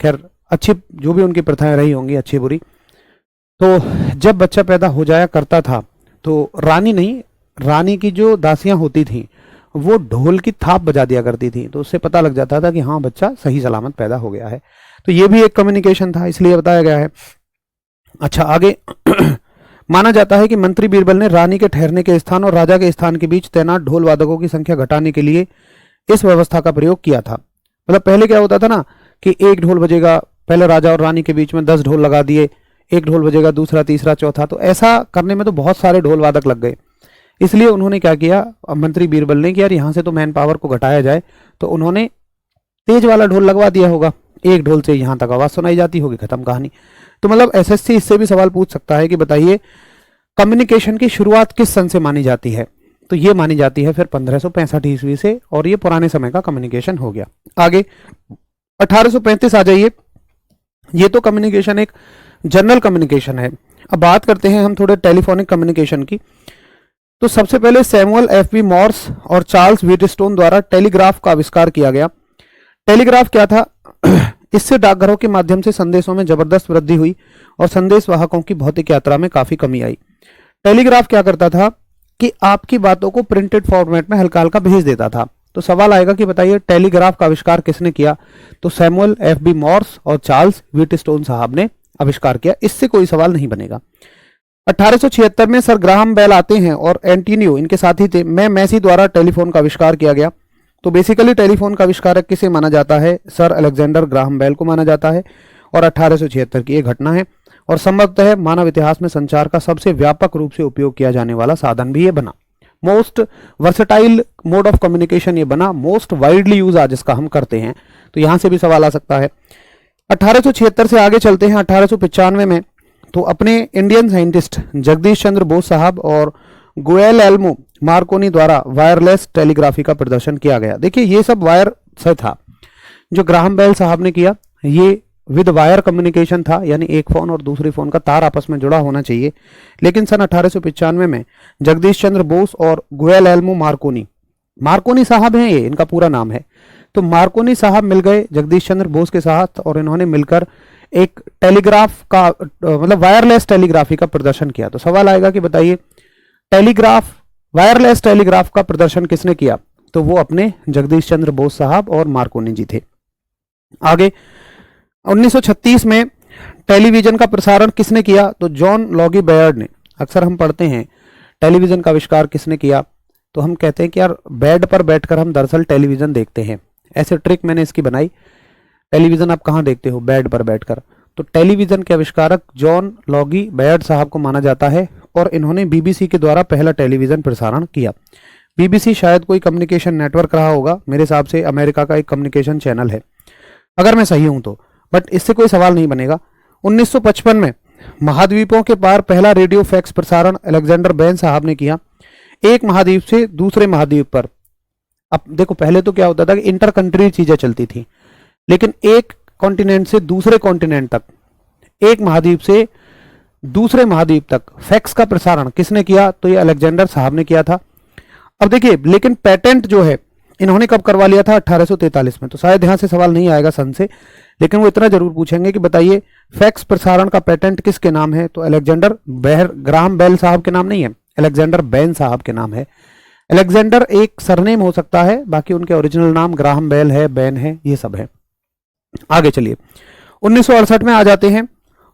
खैर अच्छी जो भी उनकी प्रथाएं रही होंगी, अच्छी बुरी। तो जब बच्चा पैदा हो जाया करता था तो रानी नहीं, रानी की जो दासियां होती थी वो ढोल की थाप बजा दिया करती थी, तो उससे पता लग जाता था कि हाँ बच्चा सही सलामत पैदा हो गया है। तो ये भी एक कम्युनिकेशन था, इसलिए बताया गया है। अच्छा आगे माना जाता है कि मंत्री बीरबल ने रानी के ठहरने के स्थान और राजा के स्थान के बीच तैनात ढोल वादकों की संख्या घटाने के लिए इस व्यवस्था का प्रयोग किया था। मतलब पहले क्या होता था ना कि एक ढोल बजेगा, पहले राजा और रानी के बीच में 10 ढोल लगा दिए, एक ढोल बजेगा, दूसरा, तीसरा, चौथा। तो ऐसा करने में तो बहुत सारे ढोल वादक लग गए। इसलिए उन्होंने क्या किया, मंत्री बीरबल ने कि यार यहाँ से तो मैन पावर को घटाया जाए, तो उन्होंने तेज वाला ढोल लगवा दिया होगा, एक ढोल से यहाँ तक आवाज सुनाई जाती होगी, खत्म कहानी। तो मतलब एसएससी इससे भी सवाल पूछ सकता है कि बताइए कम्युनिकेशन की शुरुआत किस सन से मानी जाती है, तो ये मानी जाती है फिर 1565 ईस्वी से, और ये पुराने समय का कम्युनिकेशन हो गया। आगे 1835 आ जाइए। ये तो कम्युनिकेशन एक जनरल कम्युनिकेशन है। अब बात करते हैं हम थोड़े टेलीफोनिक कम्युनिकेशन की। तो सबसे पहले सैमुअल एफ.बी. मॉर्स और चार्ल्स व्हीटस्टोन द्वारा टेलीग्राफ का आविष्कार किया गया। टेलीग्राफ क्या था? इससे डाकघरों के माध्यम से संदेशों में जबरदस्त वृद्धि हुई और संदेश वाहकों की भौतिक यात्रा में काफी कमी आई। टेलीग्राफ क्या करता था कि आपकी बातों को प्रिंटेड फॉर्मेट में हल्का हल्का भेज देता था। तो सवाल आएगा कि बताइए टेलीग्राफ का आविष्कार किसने किया? तो सैमुअल एफ.बी. मॉर्स और चार्ल्स व्हीटस्टोन साहब ने आविष्कार किया। इससे कोई सवाल नहीं बनेगा। 1876 में सर ग्राहम बेल आते हैं और एंटीनियो इनके साथी थे। मैसी द्वारा टेलीफोन का आविष्कार किया गया। तो बेसिकली टेलीफोन का आविष्कारक किसे माना जाता है? सर अलेक्जेंडर ग्राहम बेल को माना जाता है, और 1876 की यह घटना है। और संभवतः मानव इतिहास में संचार का सबसे व्यापक रूप से उपयोग किया जाने वाला साधन भी ये बना। Most versatile mode of communication ये बना, मोस्ट वाइडली यूज आज इसका हम करते हैं। तो यहां से भी सवाल आ सकता है। 1876 से आगे चलते हैं 1895 में। तो अपने इंडियन साइंटिस्ट जगदीश चंद्र बोस साहब और गुएलेल्मो मार्कोनी द्वारा वायरलेस टेलीग्राफी का प्रदर्शन किया गया। देखिए ये सब वायर से था। जो ग्राहम बेल साहब ने किया ये विद वायर कम्युनिकेशन था, यानी एक फोन और दूसरी फोन का तार आपस में जुड़ा होना चाहिए। लेकिन सन 1895 में जगदीश चंद्र बोस और गुएलेल्मो मार्कोनी साहब हैं, ये इनका पूरा नाम है। तो मार्कोनी साहब मिल गए जगदीश चंद्र बोस के साथ और इन्होंने मिलकर एक टेलीग्राफ का मतलब वायरलेस टेलीग्राफी का प्रदर्शन किया। तो सवाल आएगा कि बताइए टेलीग्राफ वायरलेस टेलीग्राफ का प्रदर्शन किसने किया? तो वो अपने जगदीश चंद्र बोस साहब और मार्कोनी जी थे। आगे 1936 में टेलीविजन का प्रसारण किसने किया? तो जॉन लॉगी बेयर्ड ने। अक्सर हम पढ़ते हैं टेलीविजन का आविष्कार किसने किया, तो हम कहते हैं कि यार बेड पर बैठकर हम दरअसल टेलीविजन देखते हैं। ऐसे ट्रिक मैंने इसकी बनाई। टेलीविजन आप कहाँ देखते हो? बेड पर बैठकर। तो टेलीविजन के आविष्कारक जॉन लॉगी बेयर्ड साहब को माना जाता है, और इन्होंने बीबीसी के द्वारा पहला टेलीविजन प्रसारण किया। बीबीसी शायद कोई कम्युनिकेशन नेटवर्क रहा होगा, मेरे हिसाब से अमेरिका का एक कम्युनिकेशन चैनल है, अगर मैं सही हूं तो, बट इससे कोई सवाल नहीं बनेगा। 1955 में महाद्वीपों के पार पहला रेडियो फैक्स प्रसारण अलेक्जेंडर बेन साहब ने किया। एक महाद्वीप से दूसरे महाद्वीप पर। अब देखो पहले तो क्या होता था कि इंटर कंट्री चीजें चलती थी, लेकिन एक कॉन्टिनेंट से दूसरे कॉन्टिनेंट तक, एक महाद्वीप से दूसरे महाद्वीप तक फैक्स का प्रसारण किसने किया? तो ये अलेक्जेंडर साहब ने किया था। अब देखिए लेकिन पेटेंट जो है इन्होंने कब करवा लिया था? 1843 में। तो शायद यहां से सवाल नहीं आएगा सन से, लेकिन वो इतना जरूर पूछेंगे कि बताइए फैक्स प्रसारण का पेटेंट किसके नाम है? तो अलेक्जेंडर ग्राहम बेल साहब के नाम नहीं है, अलेक्जेंडर बेन साहब के नाम है। अलेक्जेंडर एक सरनेम हो सकता है, बाकी उनके ओरिजिनल नाम ग्राहम बेल है, बेन है, ये सब है। आगे चलिए 1968 में आ जाते हैं,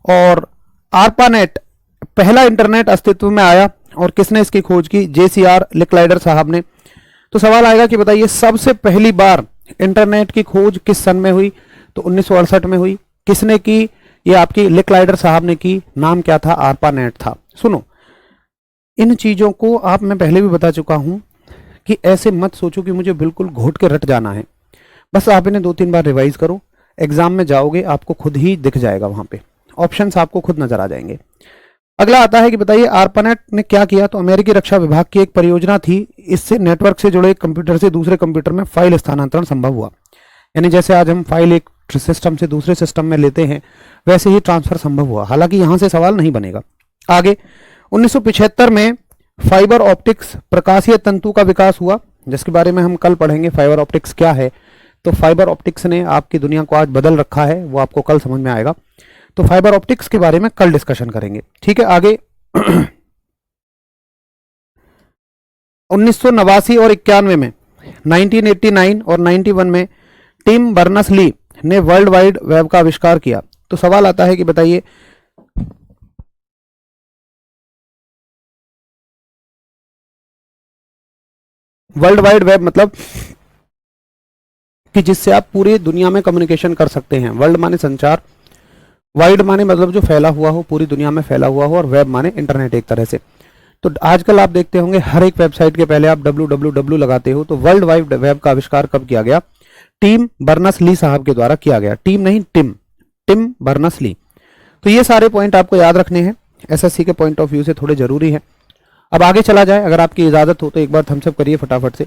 और आरपानेट पहला इंटरनेट अस्तित्व में आया, और किसने इसकी खोज की? जेसीआर लिकलाइडर साहब ने। तो सवाल आएगा कि बताइए सबसे पहली बार इंटरनेट की खोज किस सन में हुई? तो 1968 में हुई। किसने की? ये आपकी लिकलाइडर साहब ने की। नाम क्या था? आरपानेट था। सुनो इन चीजों को आप, मैं पहले भी बता चुका हूं कि ऐसे मत सोचो कि मुझे बिल्कुल घोट के रट जाना है। बस आप इन्हें 2-3 बार रिवाइज करो, एग्जाम में जाओगे आपको खुद ही दिख जाएगा, वहां पे ऑप्शंस आपको खुद नजर आ जाएंगे। अगला आता है कि बताइए आरपानेट ने क्या किया? तो अमेरिकी रक्षा विभाग की एक परियोजना थी। इससे नेटवर्क से जुड़े एक कंप्यूटर से दूसरे कंप्यूटर में फाइल स्थानांतरण संभव हुआ। यानी जैसे आज हम फाइल एक सिस्टम से दूसरे सिस्टम में लेते हैं, वैसे ही ट्रांसफर संभव हुआ। हालांकि यहां से सवाल नहीं बनेगा। आगे 1975 में फाइबर ऑप्टिक्स प्रकाशीय तंतु का विकास हुआ, जिसके बारे में हम कल पढ़ेंगे फाइबर ऑप्टिक्स क्या है। तो फाइबर ऑप्टिक्स ने आपकी दुनिया को आज बदल रखा है, वो आपको कल समझ में आएगा। तो फाइबर ऑप्टिक्स के बारे में कल डिस्कशन करेंगे, ठीक है। आगे 1989 और 91 में, 1989 और 91 में टिम बर्नर्स-ली ने वर्ल्ड वाइड वेब का आविष्कार किया। तो सवाल आता है कि बताइए वर्ल्ड वाइड वेब मतलब कि जिससे आप पूरी दुनिया में कम्युनिकेशन कर सकते हैं। वर्ल्ड माने संचार, वाइड माने मतलब जो फैला हुआ हो, पूरी दुनिया में फैला हुआ हो, और वेब माने इंटरनेट एक तरह से। तो आजकल आप देखते होंगे हर एक वेबसाइट के पहले आप www लगाते हो। तो वर्ल्ड वाइड वेब का आविष्कार कब किया गया? टिम बर्नर्स ली साहब के द्वारा किया गया। टीम नहीं, टिम बर्नर्स ली। तो ये सारे पॉइंट आपको याद रखने हैं, एसएससी के पॉइंट ऑफ व्यू से थोड़े जरूरी है। अब आगे चला जाए, अगर आपकी इजाजत हो तो एक बार थम्स अप करिए फटाफट से।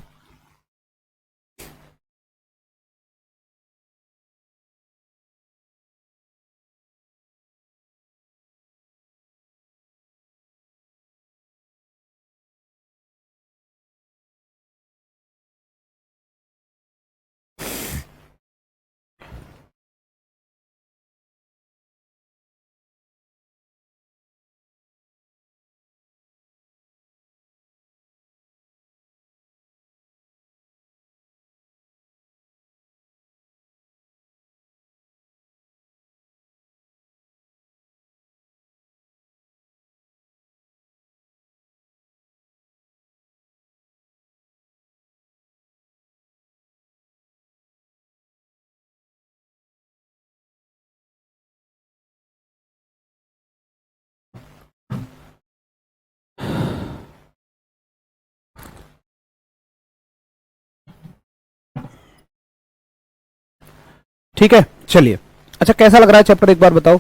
ठीक है, चलिए। अच्छा, कैसा लग रहा है चैप्टर, एक बार बताओ।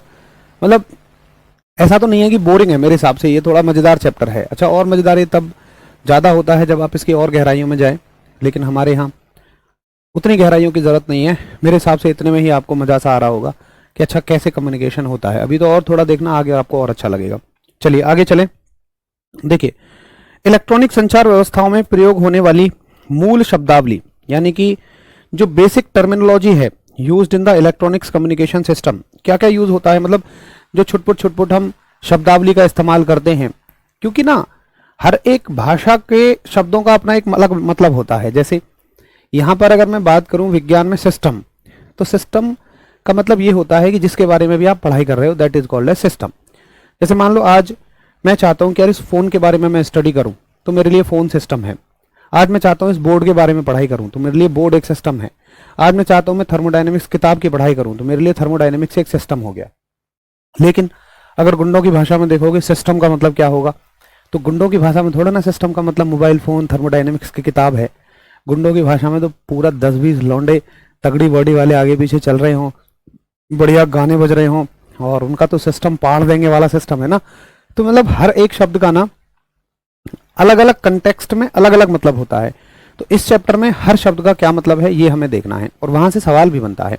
मतलब ऐसा तो नहीं है कि बोरिंग है, मेरे हिसाब से ये थोड़ा मजेदार चैप्टर है। अच्छा, और मजेदार ये तब ज्यादा होता है जब आप इसकी और गहराइयों में जाएं, लेकिन हमारे यहाँ उतनी गहराइयों की जरूरत नहीं है। मेरे हिसाब से इतने में ही आपको मजा सा आ रहा होगा कि अच्छा कैसे कम्युनिकेशन होता है। अभी तो और थोड़ा देखना, आगे आपको और अच्छा लगेगा। चलिए आगे चलें। देखिए, इलेक्ट्रॉनिक संचार व्यवस्थाओं में प्रयोग होने वाली मूल शब्दावली, यानी कि जो बेसिक टर्मिनोलॉजी है used in the electronics communication system, क्या क्या यूज होता है, मतलब जो छुटपुट हम शब्दावली का इस्तेमाल करते हैं। क्योंकि ना हर एक भाषा के शब्दों का अपना एक अलग मतलब होता है। जैसे यहां पर अगर मैं बात करूं विज्ञान में सिस्टम, तो सिस्टम का मतलब ये होता है कि जिसके बारे में भी आप पढ़ाई कर रहे हो, that is called as system. जैसे मान लो आज मैं चाहता हूं कि यार इस फोन के बारे में मैं स्टडी करूं, तो मेरे लिए फोन सिस्टम है। आज मैं चाहता हूं इस बोर्ड के बारे में पढ़ाई करूं, तो मेरे लिए बोर्ड एक सिस्टम है। आज मैं चाहता हूं मैं थर्मोडायनेमिक्स किताब की पढ़ाई करूं, तो मेरे लिए थर्मोडायनेमिक्स एक सिस्टम हो गया। लेकिन अगर गुंडों की भाषा में देखोगे सिस्टम का मतलब क्या होगा, तो गुंडों की भाषा में थोड़ा ना सिस्टम का मतलब मोबाइल फोन थर्मोडायनेमिक्स की किताब है। गुंडों की भाषा में तो पूरा 10-20 लौंडे तगड़ी बॉडी वाले आगे पीछे चल रहे हों, बढ़िया गाने बज रहे हों, और उनका तो सिस्टम पाड़ देंगे वाला सिस्टम है ना। तो मतलब हर एक शब्द का ना अलग अलग कंटेक्स्ट में अलग अलग मतलब होता है। तो इस चैप्टर में हर शब्द का क्या मतलब है ये हमें देखना है, और वहां से सवाल भी बनता है।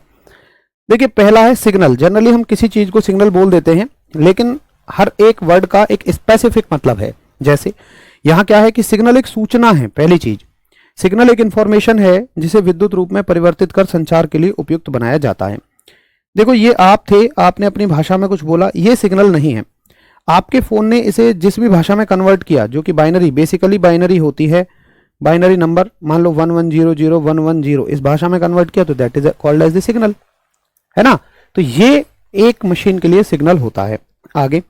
देखिए, पहला है सिग्नल। जनरली हम किसी चीज को सिग्नल बोल देते हैं, लेकिन हर एक वर्ड का एक स्पेसिफिक मतलब है। जैसे यहां क्या है कि सिग्नल एक सूचना है। पहली चीज, सिग्नल एक इंफॉर्मेशन है जिसे विद्युत रूप में परिवर्तित कर संचार के लिए उपयुक्त बनाया जाता है। देखो, ये आप थे, आपने अपनी भाषा में कुछ बोला, ये सिग्नल नहीं है। आपके फोन ने इसे जिस भी भाषा में कन्वर्ट किया, जो कि बाइनरी, बेसिकली बाइनरी होती है, बाइनरी नंबर, मान लो 11000110, इस भाषा में कन्वर्ट किया, तो that is called as the signal, है ना। तो ये एक मशीन के लिए सिग्नल होता है। आगे,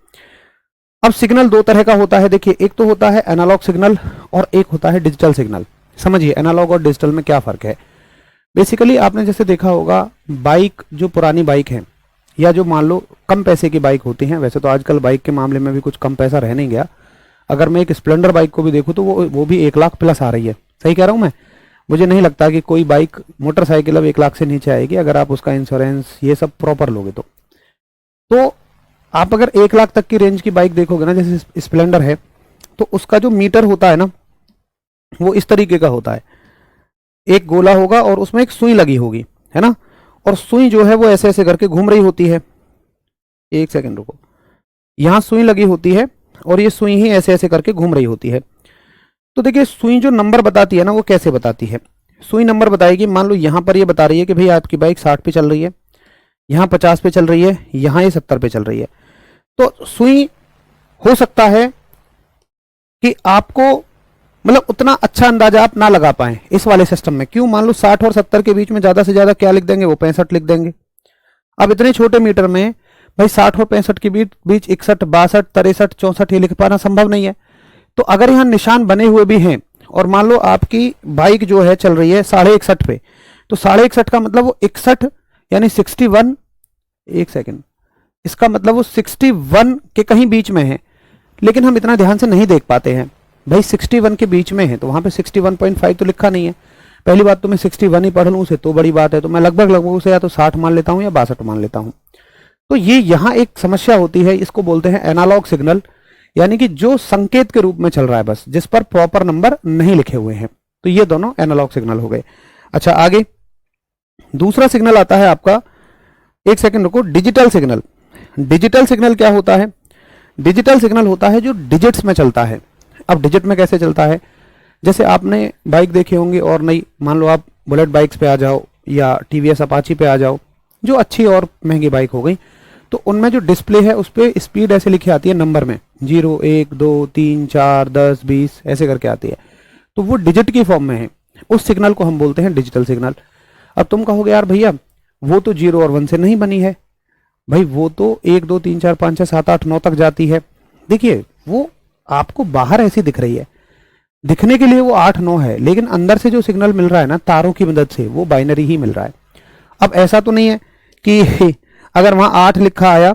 अब सिग्नल दो तरह का होता है। देखिए, एक तो होता है एनालॉग सिग्नल और एक होता है डिजिटल सिग्नल। समझिए एनालॉग और डिजिटल में क्या फर्क है। बेसिकली आपने जैसे देखा होगा, बाइक, जो पुरानी बाइक है, या जो मान लो कम पैसे की बाइक होती हैं, वैसे तो आजकल बाइक के मामले में भी कुछ कम पैसा रह नहीं गया। अगर मैं एक स्प्लेंडर बाइक को भी देखूं तो वो भी 1 लाख प्लस आ रही है। सही कह रहा हूं मैं? मुझे नहीं लगता कि कोई बाइक, मोटरसाइकिल अब 1 लाख से नीचे आएगी, अगर आप उसका इंश्योरेंस ये सब प्रॉपर लोगे तो आप अगर 1 लाख तक की रेंज की बाइक देखोगे ना, जैसे स्प्लेंडर है, तो उसका जो मीटर होता है ना, वो इस तरीके का होता है। एक गोला होगा और उसमें एक सुई लगी होगी, है ना, और सुई जो है वो ऐसे ऐसे करके घूम रही होती है। एक सेकंड रुको, यहां सुई लगी होती है और ये सुई ही ऐसे ऐसे करके घूम रही होती है। तो देखिए, सुई जो नंबर बताती है ना, वो कैसे बताती है। सुई नंबर बताएगी, मान लो यहां पर ये बता रही है कि भाई आपकी बाइक 60 पे चल रही है, यहां 50 पे चल रही है, यहां ये 70 पे चल रही है। तो सुई, हो सकता है कि आपको मतलब उतना अच्छा अंदाजा आप ना लगा पाए इस वाले सिस्टम में। क्यों? मान लो 60 और 70 के बीच में ज्यादा से ज्यादा क्या लिख देंगे, वो 65 लिख देंगे। अब इतने छोटे मीटर में भाई 60 और 65 के बीच 61, 62, 63, 64 ये लिख पाना संभव नहीं है। तो अगर यहाँ निशान बने हुए भी हैं, और मान लो आपकी बाइक जो है चल रही है 61.5 पे, तो 61.5 का मतलब वो 61 यानी 61, एक सेकेंड, इसका मतलब वो 61 के कहीं बीच में है, लेकिन हम इतना ध्यान से नहीं देख पाते हैं। भाई 61 के बीच में है तो वहां पे 61.5 तो लिखा नहीं है। पहली बात तो मैं 61 ही पढ़ लूँ उसे तो बड़ी बात है, तो मैं लगभग उसे या तो 60 मान लेता हूँ या 62 मान लेता हूँ। तो ये यहाँ एक समस्या होती है, इसको बोलते हैं एनालॉग सिग्नल, यानी कि जो संकेत के रूप में चल रहा है बस, जिस पर प्रॉपर नंबर नहीं लिखे हुए हैं। तो ये दोनों एनालॉग सिग्नल हो गए। अच्छा आगे दूसरा सिग्नल आता है आपका, एक सेकंड रुको, डिजिटल सिग्नल। डिजिटल सिग्नल क्या होता है? डिजिटल सिग्नल होता है जो डिजिट्स में चलता है। अब डिजिट में कैसे चलता है? जैसे आपने बाइक देखी होंगी और नई, मान लो आप बुलेट बाइक्स पे आ जाओ या टीवीएस अपाची पे आ जाओ, जो अच्छी और महंगी बाइक हो गई, तो उनमें जो डिस्प्ले है उस पर स्पीड ऐसे लिखी आती है नंबर में, 0 1 2 3 4 10 20 ऐसे करके आती है। तो वो डिजिट की फॉर्म में है, उस सिग्नल को हम बोलते हैं डिजिटल सिग्नल। अब तुम कहोगे यार भैया वो तो 0 और 1 से नहीं बनी है। भाई वो तो 1 2 3 4 5 6 7 8 9 तक जाती है। देखिए वो आपको बाहर ऐसी दिख रही है, दिखने के लिए वो 8 9 है, लेकिन अंदर से जो सिग्नल मिल रहा है ना तारों की मदद से, वो बाइनरी ही मिल रहा है। अब ऐसा तो नहीं है कि अगर वहां 8 लिखा आया,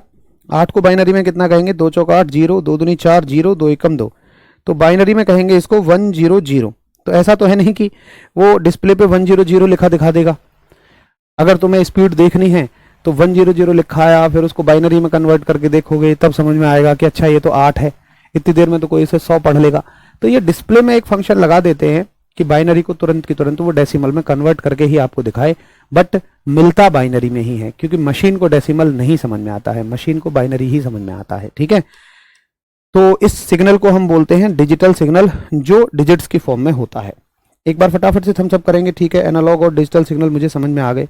8 को बाइनरी में कितना कहेंगे? 2 चौका 8 0 2 दूनी 4 0 2 एकम 2, तो बाइनरी में कहेंगे इसको 1 0 0। तो ऐसा तो है नहीं कि वो डिस्प्ले पे 1 0 0 लिखा दिखा देगा। अगर तुम्हें स्पीड देखनी है तो 1 0 0 लिखा आया, फिर उसको बाइनरी में कन्वर्ट करके देखोगे तब समझ में आएगा कि अच्छा ये तो 8 है। इतनी देर में तो कोई इसे 100 पढ़ लेगा। तो ये डिस्प्ले में एक फंक्शन लगा देते हैं कि बाइनरी को तुरंत की तुरंत वो डेसिमल में कन्वर्ट करके ही आपको दिखाए, बट मिलता बाइनरी में ही है, क्योंकि मशीन को डेसिमल नहीं समझ में आता है, मशीन को बाइनरी ही समझ में आता है। ठीक है, तो इस सिग्नल को हम बोलते हैं डिजिटल सिग्नल, जो डिजिट्स की फॉर्म में होता है। एक बार फटाफट से थम्स अप करेंगे। ठीक है, एनालॉग और डिजिटल सिग्नल मुझे समझ में आ गए।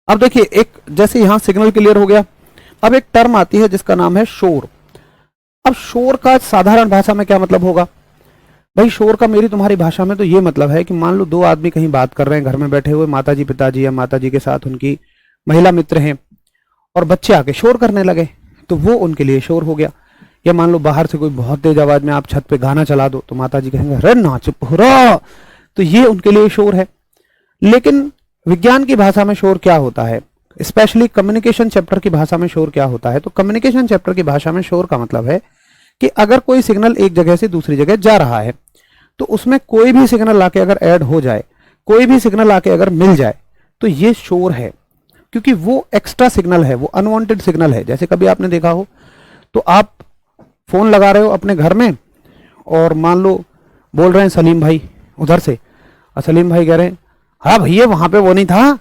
अब देखिए, एक जैसे यहां सिग्नल क्लियर हो गया, अब एक टर्म आती है जिसका नाम है शोर। अब शोर का साधारण भाषा में क्या मतलब होगा? भाई शोर का मेरी तुम्हारी भाषा में तो ये मतलब है कि मान लो दो आदमी कहीं बात कर रहे हैं, घर में बैठे हुए, माताजी पिताजी या माताजी के साथ उनकी महिला मित्र हैं, और बच्चे आके शोर करने लगे, तो वो उनके लिए शोर हो गया। या मान लो बाहर से कोई बहुत तेज आवाज में आप छत पे गाना चला दो, तो माताजी कहेंगे अरे ना चुप हो रहा, तो ये उनके लिए शोर है। लेकिन विज्ञान की भाषा में शोर क्या होता है, स्पेशली कम्युनिकेशन चैप्टर की भाषा में शोर क्या होता है? तो कम्युनिकेशन चैप्टर की भाषा में शोर का मतलब है कि अगर कोई सिग्नल एक जगह से दूसरी जगह जा रहा है, तो उसमें कोई भी सिग्नल आके अगर ऐड हो जाए, कोई भी सिग्नल आके अगर मिल जाए, तो ये शोर है, क्योंकि वो एक्स्ट्रा सिग्नल है, वो अनवांटेड सिग्नल है। जैसे कभी आपने देखा हो, तो आप फोन लगा रहे हो अपने घर में, और मान लो बोल रहे हैं सलीम भाई उधर से, और सलीम भाई कह रहे हैं हाँ भैया वहां पे वो नहीं था।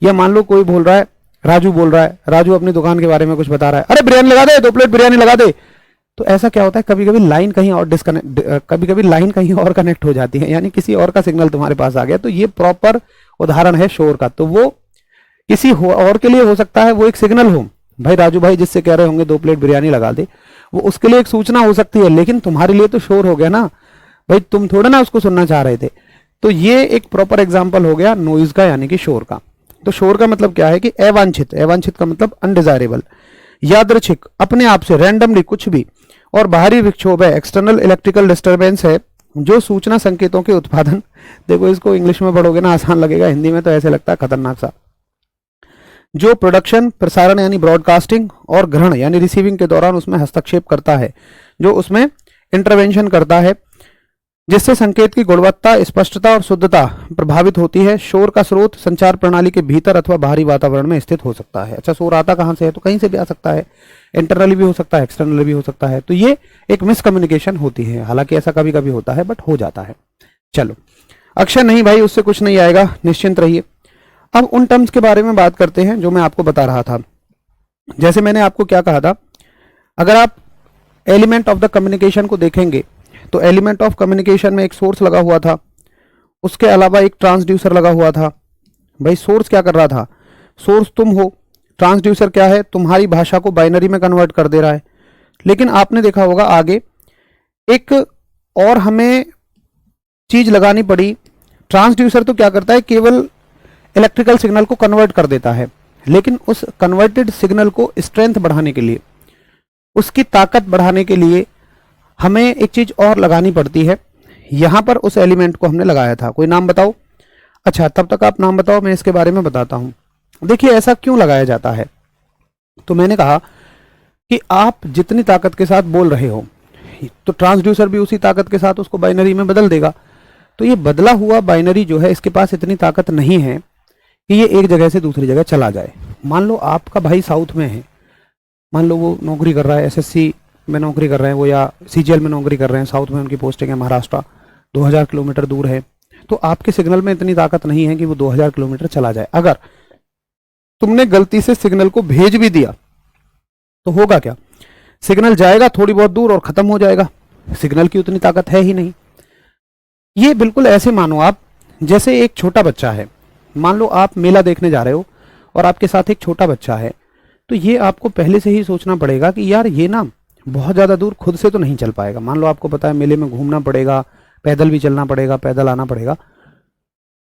या मान लो कोई बोल रहा है, राजू बोल रहा है, राजू अपनी दुकान के बारे में कुछ बता रहा है, अरे बिरयानी लगा दे, 2 प्लेट बिरयानी लगा दे। तो ऐसा क्या होता है, कभी कभी लाइन कहीं और कभी कभी लाइन कहीं और कनेक्ट हो जाती है, यानी किसी और का सिग्नल तुम्हारे पास आ गया। तो ये प्रॉपर उदाहरण है शोर का। तो वो किसी और के लिए हो सकता है, वो एक सिग्नल हो, भाई राजू भाई जिससे कह रहे होंगे 2 प्लेट बिरयानी लगा दे, वो उसके लिए एक सूचना हो सकती है, लेकिन तुम्हारे लिए तो शोर हो गया ना भाई, तुम थोड़ा ना उसको सुनना चाह रहे थे। तो ये एक प्रॉपर एग्जाम्पल हो गया नॉइज का, यानी कि शोर का। तो शोर का मतलब क्या है कि अवांछित, अवांछित का मतलब अनडिजायरेबल, यादृच्छिक, अपने आप से, रैंडमली, कुछ भी, और बाहरी विक्षोभ है, एक्सटर्नल इलेक्ट्रिकल डिस्टर्बेंस है, जो सूचना संकेतों के उत्पादन, देखो इसको इंग्लिश में पढ़ोगे ना आसान लगेगा, हिंदी में तो ऐसे लगता है खतरनाक सा, जो प्रोडक्शन, प्रसारण यानी ब्रॉडकास्टिंग, और ग्रहण यानी रिसीविंग के दौरान उसमें हस्तक्षेप करता है, जो उसमें इंटरवेंशन करता है, जिससे संकेत की गुणवत्ता, स्पष्टता और शुद्धता प्रभावित होती है। शोर का स्रोत संचार प्रणाली के भीतर अथवा बाहरी वातावरण में स्थित हो सकता है। अच्छा, शोर आता कहां से है? तो कहीं से भी आ सकता है, इंटरनली भी हो सकता है, एक्सटर्नली भी हो सकता है। तो ये एक मिसकम्युनिकेशन होती है, हालांकि ऐसा कभी कभी होता है, बट हो जाता है। चलो अक्षय नहीं भाई, उससे कुछ नहीं आएगा, निश्चिंत रहिए। अब उन टर्म्स के बारे में बात करते हैं जो मैं आपको बता रहा था। जैसे मैंने आपको क्या कहा था, अगर आप एलिमेंट ऑफ द कम्युनिकेशन को देखेंगे, तो एलिमेंट ऑफ कम्युनिकेशन में एक सोर्स लगा हुआ था, उसके अलावा एक ट्रांसड्यूसर लगा हुआ था। भाई सोर्स क्या कर रहा था? सोर्स तुम हो, ट्रांसड्यूसर क्या है? तुम्हारी भाषा को बाइनरी में कन्वर्ट कर दे रहा है। लेकिन आपने देखा होगा आगे एक और हमें चीज लगानी पड़ी। ट्रांसड्यूसर तो क्या करता है, केवल इलेक्ट्रिकल सिग्नल को कन्वर्ट कर देता है, लेकिन उस कन्वर्टेड सिग्नल को स्ट्रेंथ बढ़ाने के लिए, उसकी ताकत बढ़ाने के लिए हमें एक चीज और लगानी पड़ती है। यहां पर उस एलिमेंट को हमने लगाया था, कोई नाम बताओ। अच्छा, तब तक आप नाम बताओ, मैं इसके बारे में बताता हूं। देखिए ऐसा क्यों लगाया जाता है, तो मैंने कहा कि आप जितनी ताकत के साथ बोल रहे हो तो ट्रांसड्यूसर भी उसी ताकत के साथ उसको बाइनरी में बदल देगा। तो ये बदला हुआ बाइनरी जो है इसके पास इतनी ताकत नहीं है कि ये एक जगह से दूसरी जगह चला जाए। मान लो आपका भाई साउथ में है, मान लो वो नौकरी कर रहा है, एसएससी में नौकरी कर रहे हैं वो, या सीजीएल में नौकरी कर रहे हैं, साउथ में उनकी पोस्टिंग है, महाराष्ट्र 2000 किलोमीटर दूर है। तो आपके सिग्नल में इतनी ताकत नहीं है कि वो 2000 किलोमीटर चला जाए। अगर तुमने गलती से सिग्नल को भेज भी दिया तो होगा क्या, सिग्नल जाएगा थोड़ी बहुत दूर और खत्म हो जाएगा, सिग्नल की उतनी ताकत है ही नहीं। ये बिल्कुल ऐसे मानो आप जैसे एक छोटा बच्चा है, मान लो आप मेला देखने जा रहे हो और आपके साथ एक छोटा बच्चा है, तो ये आपको पहले से ही सोचना पड़ेगा कि यार ये ना बहुत ज़्यादा दूर खुद से तो नहीं चल पाएगा। मान लो आपको पता है मेले में घूमना पड़ेगा, पैदल भी चलना पड़ेगा, पैदल आना पड़ेगा,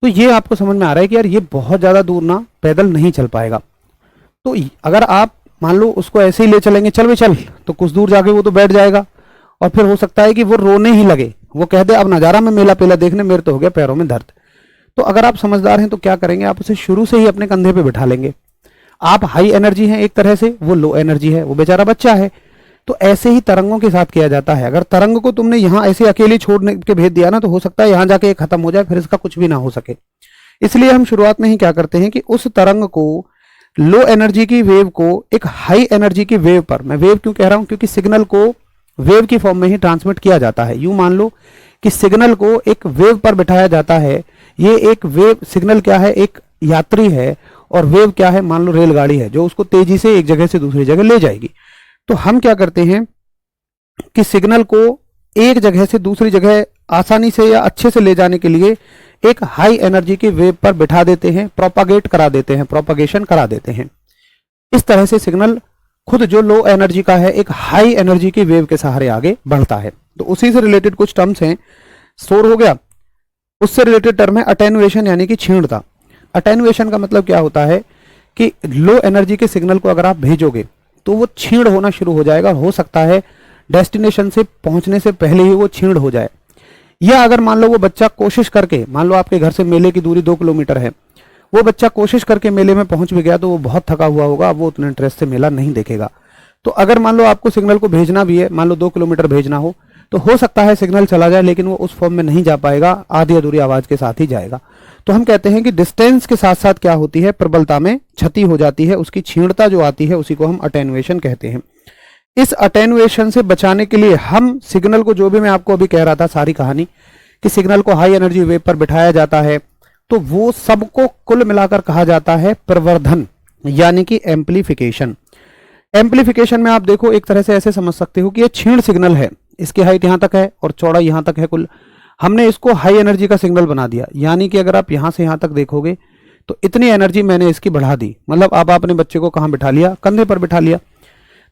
तो ये आपको समझ में आ रहा है कि यार ये बहुत ज़्यादा दूर ना पैदल नहीं चल पाएगा। तो अगर आप मान लो उसको ऐसे ही ले चलेंगे, चल भी चल, तो कुछ दूर जाके वो तो बैठ जाएगा और फिर हो सकता है कि वो रोने ही लगे, वो कह दे अब ना जा रहा मैं मेला पेला देखने, मेरे तो हो गया पैरों में दर्द। तो अगर आप समझदार हैं तो क्या करेंगे, आप उसे शुरू से ही अपने कंधे पे बिठा लेंगे। आप हाई एनर्जी हैं एक तरह से, वो लो एनर्जी है, वो बेचारा बच्चा है। तो ऐसे ही तरंगों के साथ किया जाता है। अगर तरंग को तुमने यहां ऐसे अकेले छोड़ के भेज दिया ना, तो हो सकता है यहां जाके ये खत्म हो जाए, फिर इसका कुछ भी ना हो सके। इसलिए हम शुरुआत में ही क्या करते हैं कि उस तरंग को, लो एनर्जी की वेव को एक हाई एनर्जी की वेव पर, मैं वेव क्यों कह रहा हूं, क्योंकि सिग्नल को वेव की फॉर्म में ही ट्रांसमिट किया जाता है। यूं मान लो कि सिग्नल को एक वेव पर बिठाया जाता है। ये एक वेव, सिग्नल क्या है, एक यात्री है, और वेव क्या है, मान लो रेलगाड़ी है जो उसको तेजी से एक जगह से दूसरी जगह ले जाएगी। तो हम क्या करते हैं कि सिग्नल को एक जगह से दूसरी जगह आसानी से या अच्छे से ले जाने के लिए एक हाई एनर्जी की वेव पर बिठा देते हैं, प्रोपागेट करा देते हैं, प्रोपागेशन करा देते हैं। इस तरह से सिग्नल खुद जो लो एनर्जी का है एक हाई एनर्जी की वेव के सहारे आगे बढ़ता है। तो उसी से रिलेटेड कुछ टर्म्स हैं, स्टोर हो गया, उससे रिलेटेड टर्म है अटेनुएशन यानी कि क्षीणता। अटेनुएशन का मतलब क्या होता है कि लो एनर्जी के सिग्नल को अगर आप भेजोगे तो वो क्षीण होना शुरू हो जाएगा, हो सकता है डेस्टिनेशन से पहुंचने से पहले ही वो क्षीण हो जाए। या अगर मान लो वो बच्चा कोशिश करके, मान लो आपके घर से मेले की दूरी 2 किलोमीटर है, वो बच्चा कोशिश करके मेले में पहुंच भी गया तो वो बहुत थका हुआ होगा, वो उतने इंटरेस्ट से मेला नहीं देखेगा। तो अगर मान लो आपको सिग्नल को भेजना भी है, मान लो 2 किलोमीटर भेजना हो, तो हो सकता है सिग्नल चला जाए लेकिन वो उस फॉर्म में नहीं जा पाएगा, आधी अधूरी आवाज के साथ ही जाएगा। तो हम कहते हैं कि डिस्टेंस के साथ साथ क्या होती है, प्रबलता में क्षति हो जाती है, उसकी क्षीणता जो आती है उसी को हम अटेनुएशन कहते हैं। इस अटेनुएशन से बचाने के लिए हम सिग्नल को, जो भी मैं आपको अभी कह रहा था सारी कहानी, कि सिग्नल को हाई एनर्जी वेव पर बिठाया जाता है, तो वो सबको कुल मिलाकर कहा जाता है प्रवर्धन यानी कि एम्पलीफिकेशन। एम्पलीफिकेशन में आप देखो एक तरह से ऐसे समझ सकते हो कि ये क्षीण सिग्नल है, इसकी हाइट यहां तक है और चौड़ा यहां तक है, कुल हमने इसको हाई एनर्जी का सिग्नल बना दिया। यानी कि अगर आप यहां से यहां तक देखोगे तो इतनी एनर्जी मैंने इसकी बढ़ा दी, मतलब आप अपने बच्चे को कहां बिठा लिया, कंधे पर बिठा लिया।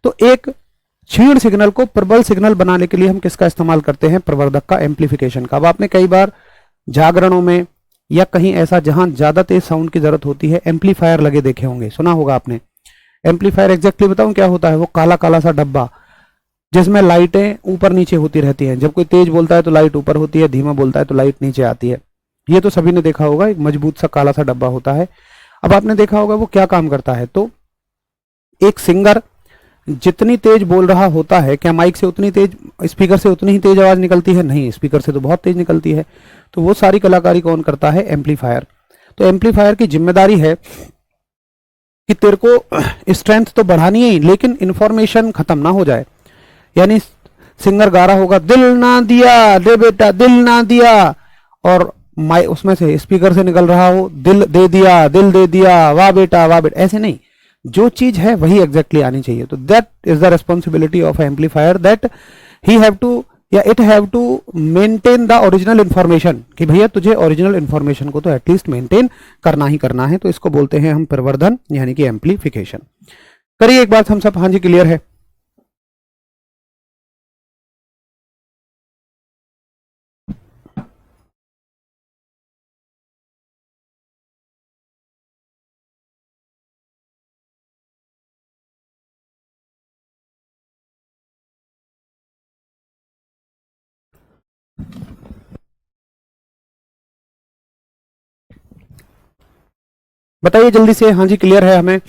तो एक क्षीण सिग्नल को प्रबल सिग्नल बनाने के लिए हम किसका इस्तेमाल करते हैं, प्रवर्धक का, एम्पलीफिकेशन का। अब आपने कई बार जागरणों में या कहीं ऐसा जहां ज्यादा तेज साउंड की जरूरत होती है एम्पलीफायर लगे देखे होंगे, सुना होगा आपने। एम्पलीफायर एग्जैक्टली बताऊं क्या होता है, वो काला काला सा डब्बा जिसमें लाइटें ऊपर नीचे होती रहती हैं। जब कोई तेज बोलता है तो लाइट ऊपर होती है, धीमा बोलता है तो लाइट नीचे आती है। ये तो सभी ने देखा होगा, एक मजबूत सा काला सा डब्बा होता है। अब आपने देखा होगा वो क्या काम करता है। तो एक सिंगर जितनी तेज बोल रहा होता है, क्या माइक से उतनी तेज, स्पीकर से उतनी ही तेज आवाज निकलती है? नहीं, स्पीकर से तो बहुत तेज निकलती है। तो वो सारी कलाकारी कौन करता है, एम्पलीफायर। तो एम्पलीफायर की जिम्मेदारी है कि तेरे को स्ट्रेंथ तो बढ़ानी है लेकिन इंफॉर्मेशन खत्म ना हो जाए। यानी सिंगर गा रहा होगा, दिल ना दिया दे बेटा दिल ना दिया, और माइक उसमें से स्पीकर से निकल रहा हो, दिल दे दिया दिल दे दिया, वाह बेटा वाह बेटा, ऐसे नहीं, जो चीज है वही एग्जैक्टली आनी चाहिए। तो that is the responsibility of amplifier, that he have to या it have to maintain the original information, कि भैया तुझे ओरिजिनल इंफॉर्मेशन को तो एटलीस्ट मेंटेन करना ही करना है। तो इसको बोलते हैं हम प्रवर्धन यानी कि एम्पलीफिकेशन। करिए एक बात हम सब, हाँ जी क्लियर है। बताइए जल्दी से, हाँ जी क्लियर है हमें।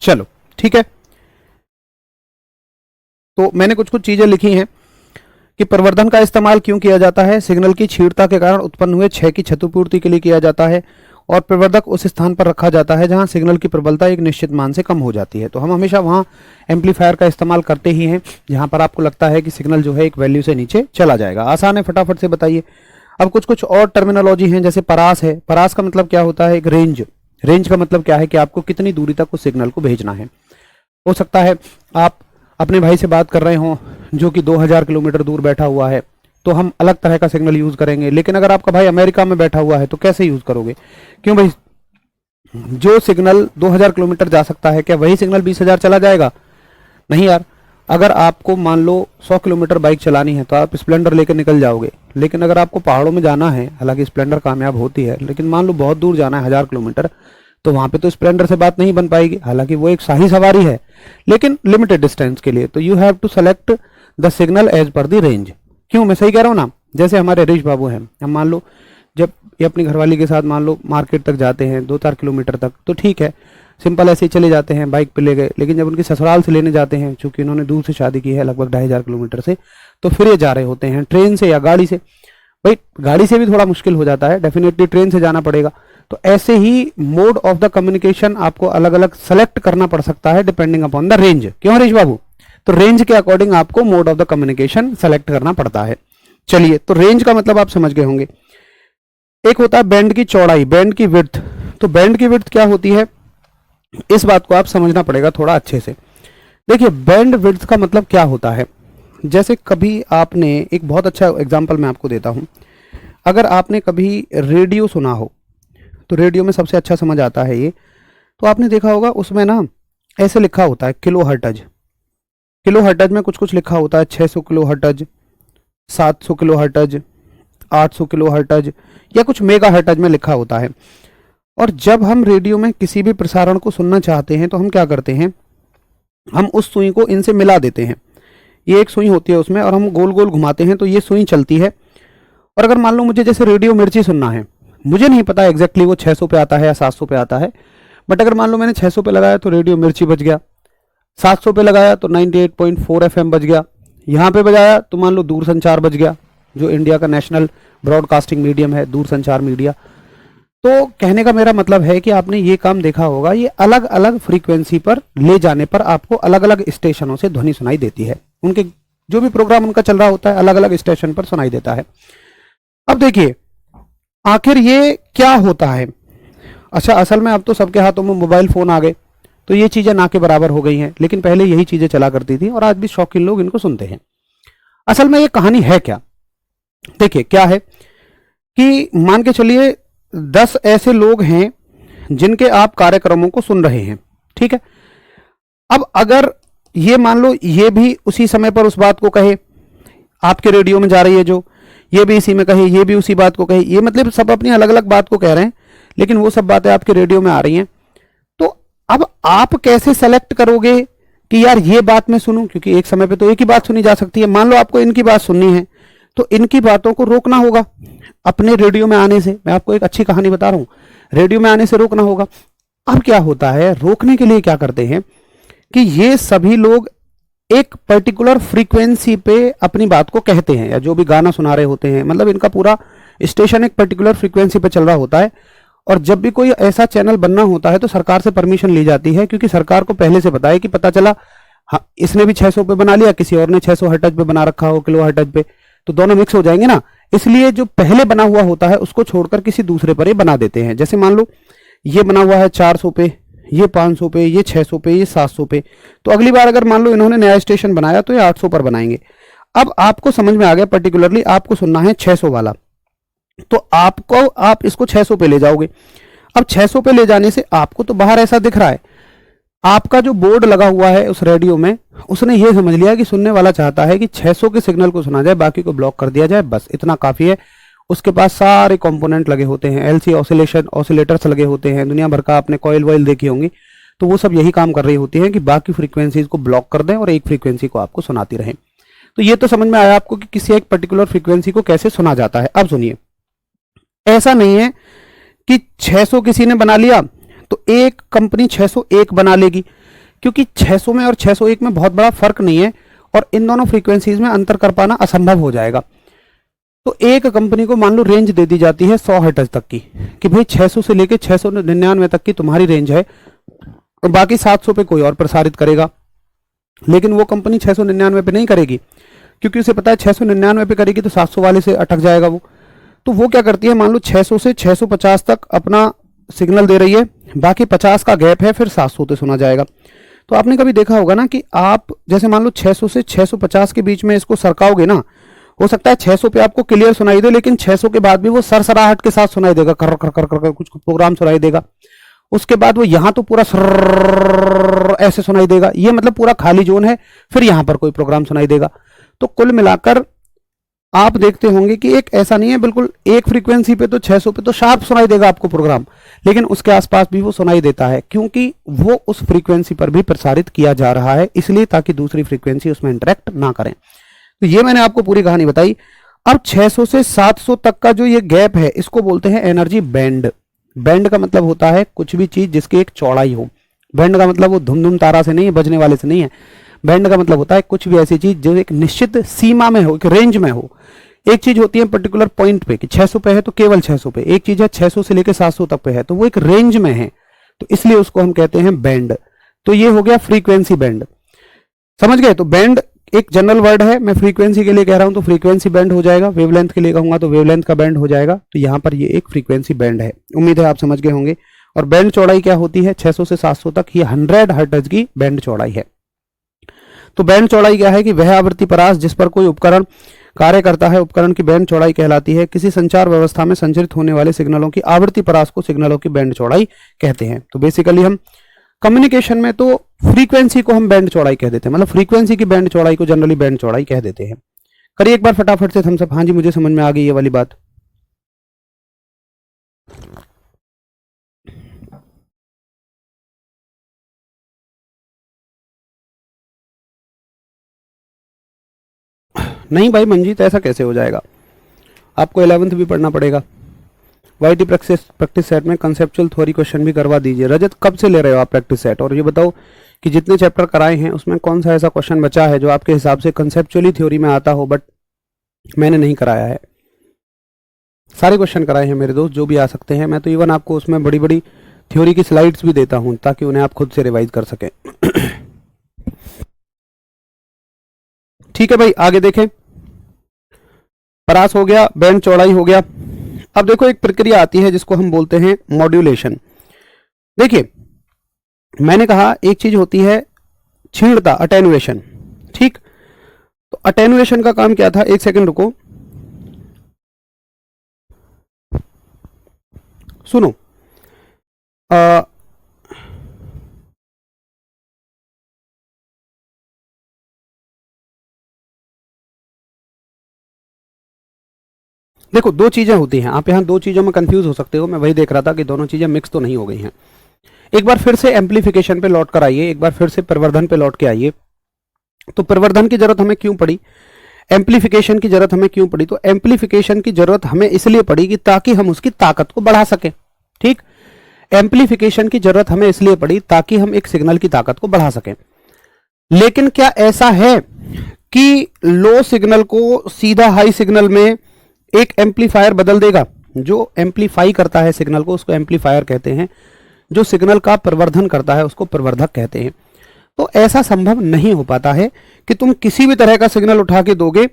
चलो ठीक है, तो मैंने कुछ कुछ चीजें लिखी हैं कि प्रवर्धन का इस्तेमाल क्यों किया जाता है। सिग्नल की क्षीणता के कारण उत्पन्न हुए क्षय की क्षतिपूर्ति के लिए किया जाता है, और प्रवर्धक उस स्थान पर रखा जाता है जहां सिग्नल की प्रबलता एक निश्चित मान से कम हो जाती है। तो हम हमेशा वहां एम्पलीफायर का इस्तेमाल करते ही हैं जहां पर आपको लगता है कि सिग्नल जो है एक वैल्यू से नीचे चला जाएगा। आसान है, फटाफट से बताइए। अब कुछ कुछ और टर्मिनोलॉजी हैं, जैसे परास है। परास का मतलब क्या होता है? एक रेंज। रेंज का मतलब क्या है कि आपको कितनी दूरी तक उस सिग्नल को भेजना है। हो सकता है आप अपने भाई से बात कर रहे हो जो कि 2000 किलोमीटर दूर बैठा हुआ है, तो हम अलग तरह का सिग्नल यूज करेंगे। लेकिन अगर आपका भाई अमेरिका में बैठा हुआ है तो कैसे यूज करोगे? क्यों भाई, जो सिग्नल 2000 किलोमीटर जा सकता है, क्या वही सिग्नल 20,000 चला जाएगा? नहीं यार। अगर आपको मान लो 100 किलोमीटर बाइक चलानी है तो आप स्प्लेंडर लेकर निकल जाओगे, लेकिन अगर आपको पहाड़ों में जाना है, हालांकि स्प्लेंडर कामयाब होती है, लेकिन मान लो बहुत दूर जाना है 1000 किलोमीटर, तो वहां पे तो स्प्लेंडर से बात नहीं बन पाएगी। हालांकि वो एक शाही सवारी है, लेकिन लिमिटेड डिस्टेंस के लिए। तो you have to select the signal as per the range. क्यों, मैं सही कह रहा हूं ना? जैसे हमारे हरीश बाबू हैं, हम मान लो जब ये अपनी घरवाली के साथ मान लो मार्केट तक जाते हैं 2-4 किलोमीटर तक, तो ठीक है, सिंपल ऐसे ही चले जाते हैं, बाइक पे ले गए। लेकिन जब उनके ससुराल से लेने जाते हैं, चूंकि इन्होंने दूर से शादी की है, लगभग 2500 किलोमीटर से, तो फिर ये जा रहे होते हैं ट्रेन से या गाड़ी से। भाई गाड़ी से भी थोड़ा मुश्किल हो जाता है, डेफिनेटली ट्रेन से जाना पड़ेगा। तो ऐसे ही मोड ऑफ द कम्युनिकेशन आपको अलग अलग सेलेक्ट करना पड़ सकता है डिपेंडिंग अपॉन द रेंज। क्यों हरीश बाबू? तो रेंज के अकॉर्डिंग आपको mode of the communication select करना पड़ता है। चलिए, तो रेंज का मतलब आप समझ गए होंगे। एक होता है बैंड की चौड़ाई, बैंड की विड्थ। तो बैंड की विड्थ क्या होती है, इस बात को आप समझना पड़ेगा थोड़ा अच्छे से। देखिए, बैंड विड्थ का मतलब क्या होता है। जैसे कभी आपने, एक बहुत अच्छा एग्जांपल मैं आपको देता हूं, अगर आपने कभी रेडियो सुना हो तो रेडियो में सबसे अच्छा समझ आता है ये। तो आपने देखा होगा उसमें ना ऐसे लिखा होता है किलो हर्टज। किलो हर्टज में कुछ कुछ लिखा होता है, 600 kilo hertz, 700 kilo hertz, 800 kilo hertz, या कुछ मेगा हर्टज में लिखा होता है। और जब हम रेडियो में किसी भी प्रसारण को सुनना चाहते हैं तो हम क्या करते हैं, हम उस सुई को इनसे मिला देते हैं। ये एक सुई होती है उसमें, और हम गोल गोल घुमाते हैं तो ये सुई चलती है। और अगर मान लो मुझे जैसे रेडियो मिर्ची सुनना है, मुझे नहीं पता एग्जैक्टली वो 600 पे आता है या 700 पे आता है, बट अगर मान लो मैंने 600 पे लगाया तो रेडियो मिर्ची बज गया, 700 पे लगाया तो 98.4 FM बज गया, यहाँ पे बजाया तो मान लो दूरसंचार बज गया, जो इंडिया का नेशनल ब्रॉडकास्टिंग मीडियम है, दूरसंचार मीडिया। तो कहने का मेरा मतलब है कि आपने ये काम देखा होगा, ये अलग अलग फ्रीक्वेंसी पर ले जाने पर आपको अलग अलग स्टेशनों से ध्वनि सुनाई देती है। उनके जो भी प्रोग्राम उनका चल रहा होता है अलग अलग स्टेशन पर सुनाई देता है। अब देखिए आखिर ये क्या होता है। अच्छा, असल में अब तो सबके हाथों में मोबाइल फोन आ गए, तो ये चीजें ना के बराबर हो गई हैं, लेकिन पहले यही चीजें चला करती थी और आज भी शौकीन लोग इनको सुनते हैं। असल में ये कहानी है क्या? देखिए क्या है कि मान के चलिए 10 ऐसे लोग हैं जिनके आप कार्यक्रमों को सुन रहे हैं, ठीक है। अब अगर ये मान लो ये भी उसी समय पर उस बात को कहे, आपके रेडियो में जा रही है जो, ये भी इसी में कहे, ये भी उसी बात को कहे, ये मतलब सब अपनी अलग अलग बात को कह रहे हैं, लेकिन वो सब बातें आपके रेडियो में आ रही हैं। तो अब आप कैसे सेलेक्ट करोगे कि यार ये बात मैं सुनूं, क्योंकि एक समय पे तो एक ही बात सुनी जा सकती है। मान लो आपको इनकी बात सुननी है तो इनकी बातों को रोकना होगा अपने रेडियो में आने से। मैं आपको एक अच्छी कहानी बता रहा हूं, रेडियो में आने से रोकना होगा। अब क्या होता है, रोकने के लिए क्या करते हैं कि ये सभी लोग एक पर्टिकुलर फ्रीक्वेंसी पे अपनी बात को कहते हैं, या जो भी गाना सुना रहे होते हैं, मतलब इनका पूरा स्टेशन एक पर्टिकुलर फ्रीक्वेंसी पे चल रहा होता है। और जब भी कोई ऐसा चैनल बनना होता है तो सरकार से परमिशन ली जाती है, क्योंकि सरकार को पहले से पता है कि पता चला हाँ इसने भी 600 पे बना लिया, किसी और ने 600 हर्ट्ज पे बना रखा हो, किलो हर्ट्ज पे, तो दोनों मिक्स हो जाएंगे ना। इसलिए जो पहले बना हुआ होता है उसको छोड़कर किसी दूसरे पर ये बना देते हैं। जैसे मान लो ये बना हुआ है 400 पे, ये 500 पे, ये 600 पे, ये 700 पे, तो अगली बार अगर मान लो इन्होंने नया स्टेशन बनाया तो ये 800 पर बनाएंगे। अब आपको समझ में आ गया, पर्टिकुलरली आपको सुनना है 600 वाला, तो आप इसको 600 पे ले जाओगे। अब 600 पे ले जाने से आपको तो बाहर ऐसा दिख रहा है, आपका जो बोर्ड लगा हुआ है उस रेडियो में, उसने ये समझ लिया कि सुनने वाला चाहता है कि 600 के सिग्नल को सुना जाए, बाकी को ब्लॉक कर दिया जाए, बस इतना काफी है। उसके पास सारे कंपोनेंट लगे होते हैं, एलसी ऑसिलेटर्स लगे होते हैं, दुनिया भर का आपने कॉइल वॉइल देखी होंगी, तो वो सब यही काम कर रही होती हैं कि बाकी फ्रीक्वेंसीज को ब्लॉक कर दें और एक फ्रीक्वेंसी को आपको सुनाती रहें। तो ये तो समझ में आया आपको कि किसी एक पर्टिकुलर फ्रीक्वेंसी को कैसे सुना जाता है। अब सुनिए, ऐसा नहीं है कि 600 किसी ने बना लिया तो एक कंपनी 601 बना लेगी, क्योंकि 600 में और 601 में बहुत बड़ा फर्क नहीं है और इन दोनों फ्रीक्वेंसीज में अंतर कर पाना असंभव हो जाएगा। तो एक कंपनी को मान लो रेंज दे दी जाती है 100 हर्ट्ज तक की, कि भाई 600 से लेके 699 तक की तुम्हारी रेंज है और बाकी 700 पे कोई और प्रसारित करेगा। लेकिन वो कंपनी 699 पे नहीं करेगी, क्योंकि उसे पता है 699 पे करेगी तो 700 वाले से अटक जाएगा वो। तो वो क्या करती है, मान लो 600 से 650 तक अपना सिग्नल दे रही है, बाकी 50 का गैप है, फिर 700 पे सुना जाएगा। तो आपने कभी देखा होगा ना कि आप जैसे मान लो 600 से 650 के बीच में इसको सरकाओगे ना, हो सकता है 600 पे आपको क्लियर सुनाई दे, लेकिन 600 के बाद भी वो सरसराहट के साथ सुनाई देगा, कर कर कर कर, कर कुछ प्रोग्राम सुनाई देगा। उसके बाद वो यहां तो पूरा सर ऐसे सुनाई देगा, ये मतलब पूरा खाली जोन है, फिर यहां पर कोई प्रोग्राम सुनाई देगा। तो कुल मिलाकर आप देखते होंगे कि एक ऐसा नहीं है बिल्कुल एक फ्रीक्वेंसी पे तो 600 पे तो शार्प सुनाई देगा आपको प्रोग्राम, लेकिन उसके आसपास भी वो सुनाई देता है, क्योंकि वो उस फ्रीक्वेंसी पर भी प्रसारित किया जा रहा है, इसलिए ताकि दूसरी फ्रीक्वेंसी उसमें इंटरेक्ट ना करें। तो ये मैंने आपको पूरी कहानी बताई। अब 600 से 700 तक का जो ये गैप है, इसको बोलते हैं एनर्जी बैंड। बैंड का मतलब होता है कुछ भी चीज जिसकी एक चौड़ाई हो। बैंड का मतलब वो धुम धुम तारा से नहीं है, बजने वाले से नहीं है। बैंड का मतलब होता है कुछ भी ऐसी चीज जो एक निश्चित सीमा में हो, एक रेंज में हो। एक चीज होती है पर्टिकुलर पॉइंट पे कि 600 पे है तो केवल 600 पे, एक चीज है 600 से लेकर 700 तक पे है तो वो एक रेंज में है, तो इसलिए उसको हम कहते हैं बैंड। तो ये हो गया फ्रीक्वेंसी बैंड, समझ गए। तो बैंड एक जनरल वर्ड है, मैं फ्रीक्वेंसी के लिए कह रहा हूं तो फ्रीक्वेंसी बैंड हो जाएगा, वेवलेंथ के लिए कहूंगा तो वेवलेंथ का बैंड हो जाएगा। तो यहां पर ये एक फ्रीक्वेंसी बैंड है, उम्मीद है आप समझ गए होंगे। और बैंड चौड़ाई क्या होती है, 600 से 700 तक ये 100 हर्ट्ज की बैंड चौड़ाई है। तो बैंड चौड़ाई क्या है कि वह आवृत्ति परास जिस पर कोई उपकरण कार्य करता है, उपकरण की बैंड चौड़ाई कहलाती है। किसी संचार व्यवस्था में संचरित होने वाले सिग्नलों की आवृत्ति परास को सिग्नलों की बैंड चौड़ाई कहते हैं। तो बेसिकली हम कम्युनिकेशन में तो फ्रीक्वेंसी को हम बैंड चौड़ाई कह देते हैं, मतलब फ्रीक्वेंसी की बैंड चौड़ाई को जनरली बैंड चौड़ाई कह देते हैं। करिए एक बार फटाफट से थम्स अप। हाँ जी, मुझे समझ में आ गई ये वाली बात। नहीं भाई मंजीत, ऐसा कैसे हो जाएगा, आपको 11th भी पढ़ना पड़ेगा। वाईटी प्रैक्टिस सेट में कंसेप्चुअल थ्योरी क्वेश्चन भी करवा दीजिए। रजत कब से ले रहे हो आप प्रैक्टिस सेट, और ये बताओ कि जितने चैप्टर कराए हैं उसमें कौन सा ऐसा क्वेश्चन बचा है जो आपके हिसाब से कंसेप्चुअली थ्योरी में आता हो बट मैंने नहीं कराया है। सारे क्वेश्चन कराए हैं मेरे दोस्त, जो भी आ सकते हैं। मैं तो इवन आपको उसमें बड़ी बड़ी थ्योरी की स्लाइड्स भी देता हूं ताकि उन्हें आप खुद से रिवाइज कर सकें। ठीक है भाई, आगे देखें। परास हो गया, बैंड चौड़ाई हो गया। अब देखो एक प्रक्रिया आती है जिसको हम बोलते हैं मॉड्यूलेशन। देखिए मैंने कहा एक चीज होती है क्षीणता, अटेनुएशन, ठीक। तो अटेनुएशन का काम क्या था, एक सेकंड रुको, सुनो। देखो दो चीजें होती हैं, आप यहां दो चीजों में कंफ्यूज हो सकते हो। मैं वही देख रहा था कि दोनों चीजें मिक्स तो नहीं हो गई हैं। एक बार फिर से एम्पलीफिकेशन पे लौट कर आइए, एक बार फिर से प्रवर्धन पे लौट के आइए। तो प्रवर्धन की जरूरत हमें क्यों पड़ी, एम्पलीफिकेशन की जरूरत हमें क्यों पड़ी? तो एम्पलीफिकेशन की जरूरत हमें इसलिए पड़ी कि ताकि हम उसकी ताकत को बढ़ा सकें, ठीक। एम्पलीफिकेशन की जरूरत हमें इसलिए पड़ी ताकि हम एक सिग्नल की ताकत को बढ़ा सकें। लेकिन क्या ऐसा है कि लो सिग्नल को सीधा हाई सिग्नल में एक एम्पलीफायर बदल देगा? जो एम्पलीफाई करता है सिग्नल को उसको एम्पलीफायर कहते हैं, जो सिग्नल का प्रवर्धन करता है उसको प्रवर्धक कहते हैं। तो ऐसा संभव नहीं हो पाता है कि तुम किसी भी तरह का सिग्नल उठा के दोगे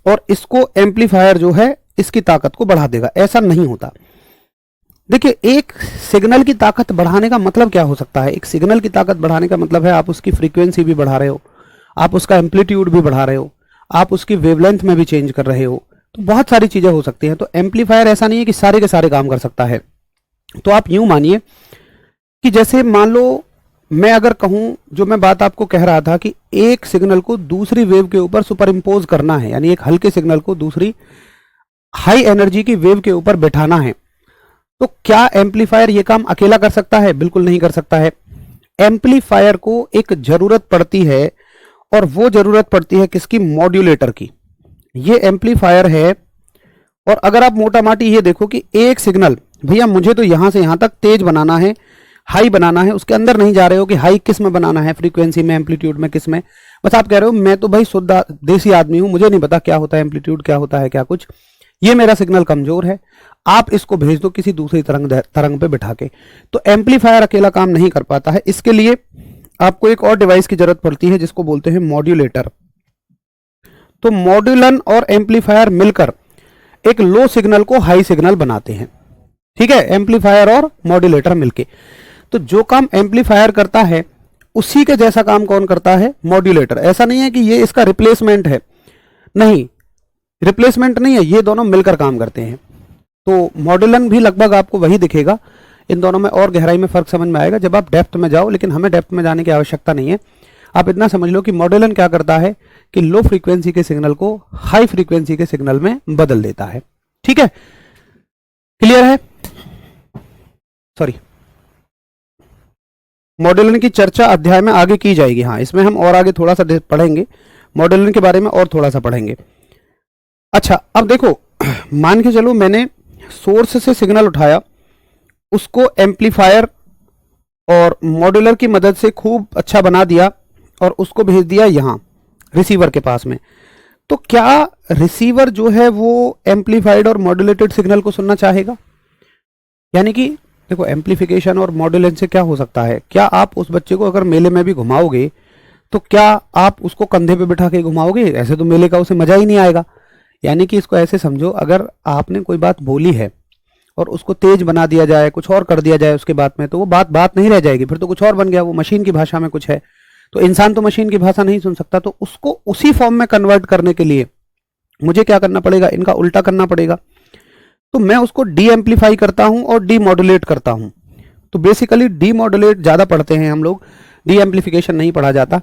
और इसको एम्पलीफायर जो है इसकी ताकत को बढ़ा देगा, ऐसा नहीं होता। देखिए एक सिग्नल की ताकत बढ़ाने का मतलब क्या हो सकता है? एक सिग्नल की ताकत बढ़ाने का मतलब है आप उसकी फ्रीक्वेंसी भी बढ़ा रहे हो, आप उसका एम्पलीट्यूड भी बढ़ा रहे हो, आप उसकी वेवलेंथ में भी चेंज कर रहे हो, तो बहुत सारी चीजें हो सकती हैं। तो एम्पलीफायर ऐसा नहीं है कि सारे के सारे काम कर सकता है। तो आप यूं मानिए कि जैसे मान लो मैं अगर कहूं, जो मैं बात आपको कह रहा था कि एक सिग्नल को दूसरी वेव के ऊपर सुपर इंपोज करना है, यानी एक हल्के सिग्नल को दूसरी हाई एनर्जी की वेव के ऊपर बैठाना है, तो क्या एम्पलीफायर ये काम अकेला कर सकता है? बिल्कुल नहीं कर सकता है। एम्पलीफायर को एक जरूरत पड़ती है, और वो जरूरत पड़ती है किसकी? मॉड्यूलेटर की। ये एम्पलीफायर है। और अगर आप मोटा माटी ये देखो कि एक सिग्नल, भैया मुझे तो यहां से यहां तक तेज बनाना है, हाई बनाना है, उसके अंदर नहीं जा रहे हो कि हाई किस में बनाना है, फ्रीक्वेंसी में, एम्पलीट्यूड में, किस में। बस आप कह रहे हो मैं तो भाई शुद्ध देसी आदमी हूं, मुझे नहीं पता क्या होता है एम्पलीट्यूड, क्या होता है क्या कुछ, ये मेरा सिग्नल कमजोर है, आप इसको भेज दो किसी दूसरी तरंग पे बिठा के। तो एम्पलीफायर अकेला काम नहीं कर पाता है, इसके लिए आपको एक और डिवाइस की जरूरत पड़ती है जिसको बोलते हैं मॉड्यूलेटर। तो मॉड्यूलन और एम्पलीफायर मिलकर एक लो सिग्नल को हाई सिग्नल बनाते हैं, ठीक है, एम्पलीफायर और मॉड्यूलेटर मिलके। तो जो काम एम्पलीफायर करता है उसी के जैसा काम कौन करता है, मॉड्यूलेटर। ऐसा नहीं है कि ये इसका रिप्लेसमेंट है, नहीं, रिप्लेसमेंट नहीं है, ये दोनों मिलकर काम करते हैं। तो मॉड्यूलन भी लगभग आपको वही दिखेगा, इन दोनों में और गहराई में फर्क समझ में आएगा जब आप डेप्थ में जाओ, लेकिन हमें डेप्थ में जाने की आवश्यकता नहीं है। आप इतना समझ लो कि मॉड्यूलन क्या करता है कि लो फ्रीक्वेंसी के सिग्नल को हाई फ्रीक्वेंसी के सिग्नल में बदल देता है, ठीक है, क्लियर है। सॉरी, मॉड्यूलन की चर्चा अध्याय में आगे की जाएगी, हाँ इसमें हम और आगे थोड़ा सा पढ़ेंगे, मॉड्यूलन के बारे में और थोड़ा सा पढ़ेंगे। अच्छा, अब देखो, मान के चलो मैंने सोर्स से सिग्नल उठाया, उसको एम्पलीफायर और मॉड्यूलर की मदद से खूब अच्छा बना दिया और उसको भेज दिया यहां रिसीवर के पास में। तो क्या रिसीवर जो है वो एम्पलीफाइड और मॉड्यूलेटेड सिग्नल को सुनना चाहेगा? यानी कि देखो, एम्पलीफिकेशन और मॉड्यूलेशन से क्या हो सकता है, क्या आप उस बच्चे को अगर मेले में भी घुमाओगे तो क्या आप उसको कंधे पे बिठा के घुमाओगे? ऐसे तो मेले का उसे मजा ही नहीं आएगा। यानी कि इसको ऐसे समझो, अगर आपने कोई बात बोली है और उसको तेज बना दिया जाए, कुछ और कर दिया जाए उसके बाद में, तो वो बात नहीं रह जाएगी, फिर तो कुछ और बन गया, वो मशीन की भाषा में कुछ है। तो इंसान तो मशीन की भाषा नहीं सुन सकता, तो उसको उसी फॉर्म में कन्वर्ट करने के लिए मुझे क्या करना पड़ेगा, इनका उल्टा करना पड़ेगा। तो मैं उसको डी एम्पलीफाई करता हूं और डी मॉड्यूलेट करता हूं। तो बेसिकली डी मॉड्यूलेट ज्यादा पढ़ते हैं हम लोग, डी एम्पलीफिकेशन नहीं पढ़ा जाता,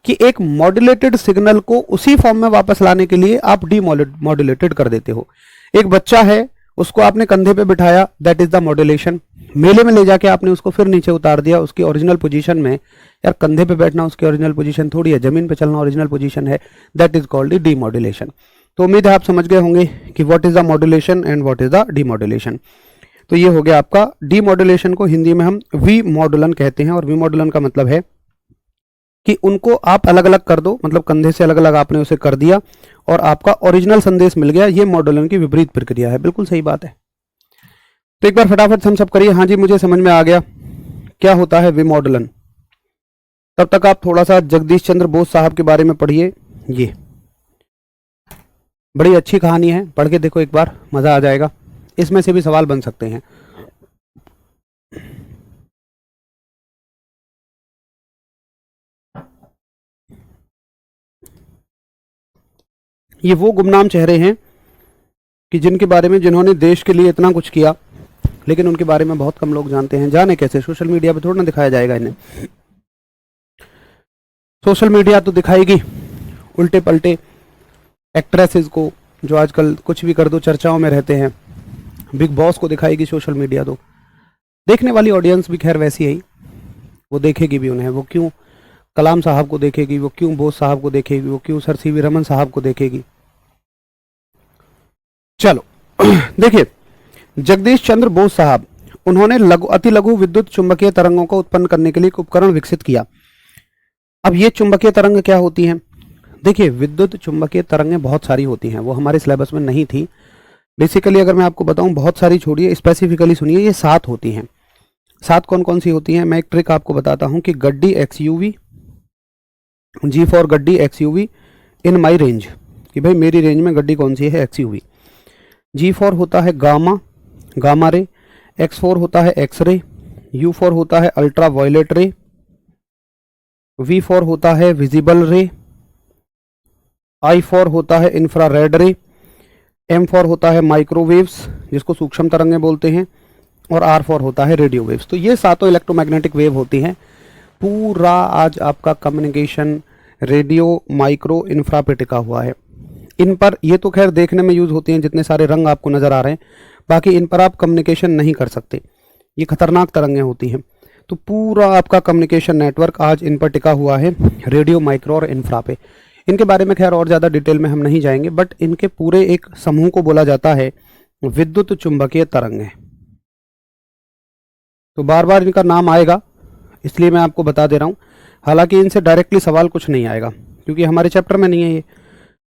कि एक मॉड्यूलेटेड सिग्नल को उसी फॉर्म में वापस लाने के लिए आप डी मॉड्यूलेटेड कर देते हो। एक बच्चा है, उसको आपने कंधे पे बिठाया, दैट इज द मॉड्यूलेशन। मेले में ले जाके आपने उसको फिर नीचे उतार दिया उसकी ओरिजिनल पोजीशन में। यार कंधे पे बैठना उसकी ओरिजिनल पोजीशन थोड़ी है, जमीन पे चलना ओरिजिनल पोजीशन है, that is called D modulation. तो उम्मीद है आप समझ गए होंगे कि what is the modulation and what is the D modulation. तो ये हो गया आपका डी मॉड्यूलेशन, को हिंदी में हम वी मॉड्यूलन कहते हैं। और वी मॉड्यूलन का मतलब है कि उनको आप अलग अलग कर दो, मतलब कंधे से अलग अलग आपने उसे कर दिया और आपका ओरिजिनल संदेश मिल गया। ये मॉड्यूलन की विपरीत प्रक्रिया है, बिल्कुल सही बात है। तो एक बार फटाफट हम सब करिए, हाँ जी मुझे समझ में आ गया क्या होता है विमॉड्यूलन। तब तक आप थोड़ा सा जगदीश चंद्र बोस साहब के बारे में पढ़िए, ये बड़ी अच्छी कहानी है, पढ़ के देखो एक बार, मजा आ जाएगा। इसमें से भी सवाल बन सकते हैं। ये वो गुमनाम चेहरे हैं कि जिनके बारे में, जिन्होंने देश के लिए इतना कुछ किया, लेकिन उनके बारे में बहुत कम लोग जानते हैं। जाने कैसे, सोशल मीडिया पे थोड़ा ना दिखाया जाएगा इन्हें। सोशल मीडिया तो दिखाएगी उल्टे पलटे एक्ट्रेसेस को, जो आजकल कुछ भी कर दो चर्चाओं में रहते हैं। बिग बॉस को दिखाएगी सोशल मीडिया, तो देखने वाली ऑडियंस भी खैर वैसी है, वो देखेगी भी उन्हें। वो क्यों कलाम साहब को देखेगी, वो क्यों बोस साहब को देखेगी, वो क्यों सर सीवी रमन साहब को देखेगी। चलो देखिए, जगदीश चंद्र बोस साहब, उन्होंने अति लघु विद्युत चुंबकीय तरंगों को उत्पन्न करने के लिए एक उपकरण विकसित किया। अब ये चुंबकीय तरंग क्या होती हैं? देखिए, विद्युत चुंबकीय तरंगें बहुत सारी होती हैं, वो हमारे सिलेबस में नहीं थी। बेसिकली अगर मैं आपको बताऊं, बहुत सारी छोड़िए, स्पेसिफिकली सुनिए, ये 7 होती हैं। 7 कौन कौन सी होती हैं? मैं एक ट्रिक आपको बताता हूं कि गड्डी एक्सयूवी, जी फॉर गड्डी एक्सयूवी इन माई रेंज, कि भाई मेरी रेंज में गड्डी कौन सी है, एक्सयूवी। जी फॉर होता है gamma, gamma ray. X for होता है एक्स रे। यू फॉर होता है अल्ट्रा वायलेट रे। वी फॉर होता है विजिबल रे। आई फॉर होता है इंफ्रारेड रे। एम फॉर होता है माइक्रोवेव्स, जिसको सूक्ष्म तरंगें बोलते हैं। और आर फॉर होता है रेडियो वेव्स। तो ये 7 इलेक्ट्रोमैग्नेटिक वेव होती हैं। पूरा आज आपका कम्युनिकेशन रेडियो, माइक्रो, इंफ्रा पे टिका हुआ है। इन पर, ये तो खैर देखने में यूज होती हैं, जितने सारे रंग आपको नजर आ रहे हैं, बाकी इन पर आप कम्युनिकेशन नहीं कर सकते, ये खतरनाक तरंगें होती हैं। तो पूरा आपका कम्युनिकेशन नेटवर्क आज इन पर टिका हुआ है, रेडियो, माइक्रो और इंफ्रा पे। इनके बारे में खैर और ज़्यादा डिटेल में हम नहीं जाएंगे, बट इनके पूरे एक समूह को बोला जाता है विद्युत चुंबकीय तरंगें। तो बार बार इनका नाम आएगा, इसलिए मैं आपको बता दे रहा हूँ। हालांकि इनसे डायरेक्टली सवाल कुछ नहीं आएगा क्योंकि हमारे चैप्टर में नहीं है ये।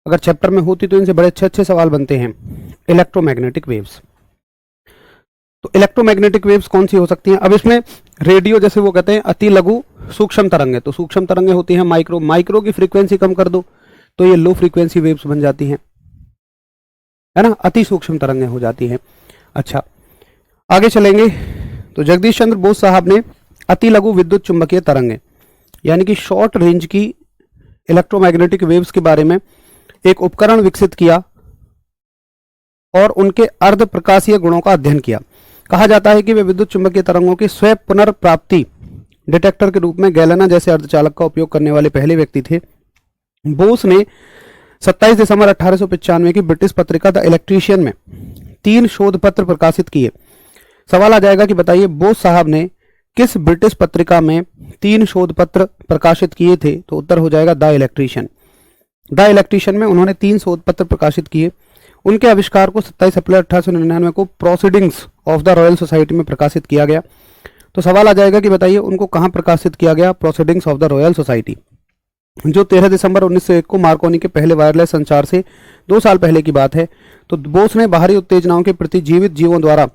अगर चैप्टर में होती तो इनसे बड़े अच्छे अच्छे सवाल बनते हैं। इलेक्ट्रोमैग्नेटिक वेव्स, तो इलेक्ट्रोमैग्नेटिक वेव्स कौन सी हो सकती हैं? अब इसमें रेडियो, जैसे वो कहते हैं अति लघु सूक्ष्म तरंगें, तो सूक्ष्म तरंगें होती हैं माइक्रो, माइक्रो की फ्रीक्वेंसी कम कर दो तो ये लो फ्रीक्वेंसी वेव्स बन जाती हैं, है ना, अति सूक्ष्म तरंगें हो जाती हैं। अच्छा, आगे चलेंगे तो जगदीश चंद्र बोस साहब ने अति लघु विद्युत चुंबकीय तरंगें यानी कि शॉर्ट रेंज की इलेक्ट्रोमैग्नेटिक वेव्स के बारे में एक उपकरण विकसित किया और उनके अर्ध प्रकाशीय गुणों का अध्ययन किया। कहा जाता है कि वे विद्युत चुंबकीय तरंगों की स्वयं पुनर्प्राप्ति डिटेक्टर के रूप में गैलेना जैसे अर्धचालक का उपयोग करने वाले पहले व्यक्ति थे। बोस ने 27 दिसंबर 1895 की ब्रिटिश पत्रिका द इलेक्ट्रीशियन में 3 शोध पत्र प्रकाशित किए। सवाल आ जाएगा कि बताइए बोस साहब ने किस ब्रिटिश पत्रिका में 3 शोध पत्र प्रकाशित किए थे? तो उत्तर हो जाएगा द इलेक्ट्रीशियन। द इलेक्ट्रीशियन में उन्होंने 3 शोध पत्र प्रकाशित किए। उनके आविष्कार को 27 अप्रैल 1899 को proceedings of the royal society में प्रकाशित किया गया। तो सवाल आ जाएगा कि बताइए उनको कहां प्रकाशित किया गया? Proceedings of the royal society, जो 13 दिसंबर 1901 को मार्कोनी के पहले वायरलेस संचार से 2 साल पहले की बात है। तो बोस ने बाहरी उत्तेजनाओं के प्रति जीवित जीवों द्वारा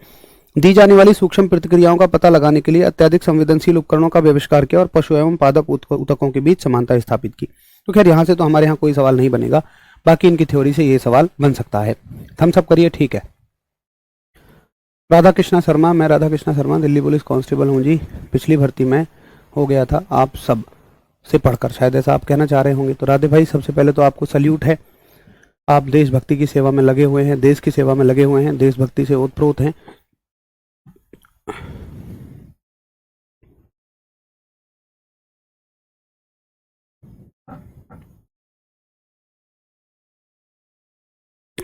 दी जाने वाली सूक्ष्म प्रतिक्रियाओं का पता लगाने के लिए अत्यधिक संवेदनशील उपकरणों का आविष्कार किया और पशु एवं पादप ऊतकों के बीच समानता स्थापित की। तो खैर यहाँ से तो हमारे यहाँ कोई सवाल नहीं बनेगा, बाकी इनकी थ्योरी से ये सवाल बन सकता है। थम्स अप करिए, ठीक है। राधा कृष्णा शर्मा, मैं राधा कृष्णा शर्मा दिल्ली पुलिस कांस्टेबल हूँ जी। पिछली भर्ती में हो गया था आप सब से पढ़कर, शायद ऐसा आप कहना चाह रहे होंगे। तो राधे भाई, सबसे पहले तो आपको सल्यूट है, आप देशभक्ति की सेवा में लगे हुए हैं, देश की सेवा में लगे हुए हैं, देशभक्ति से ओतप्रोत हैं।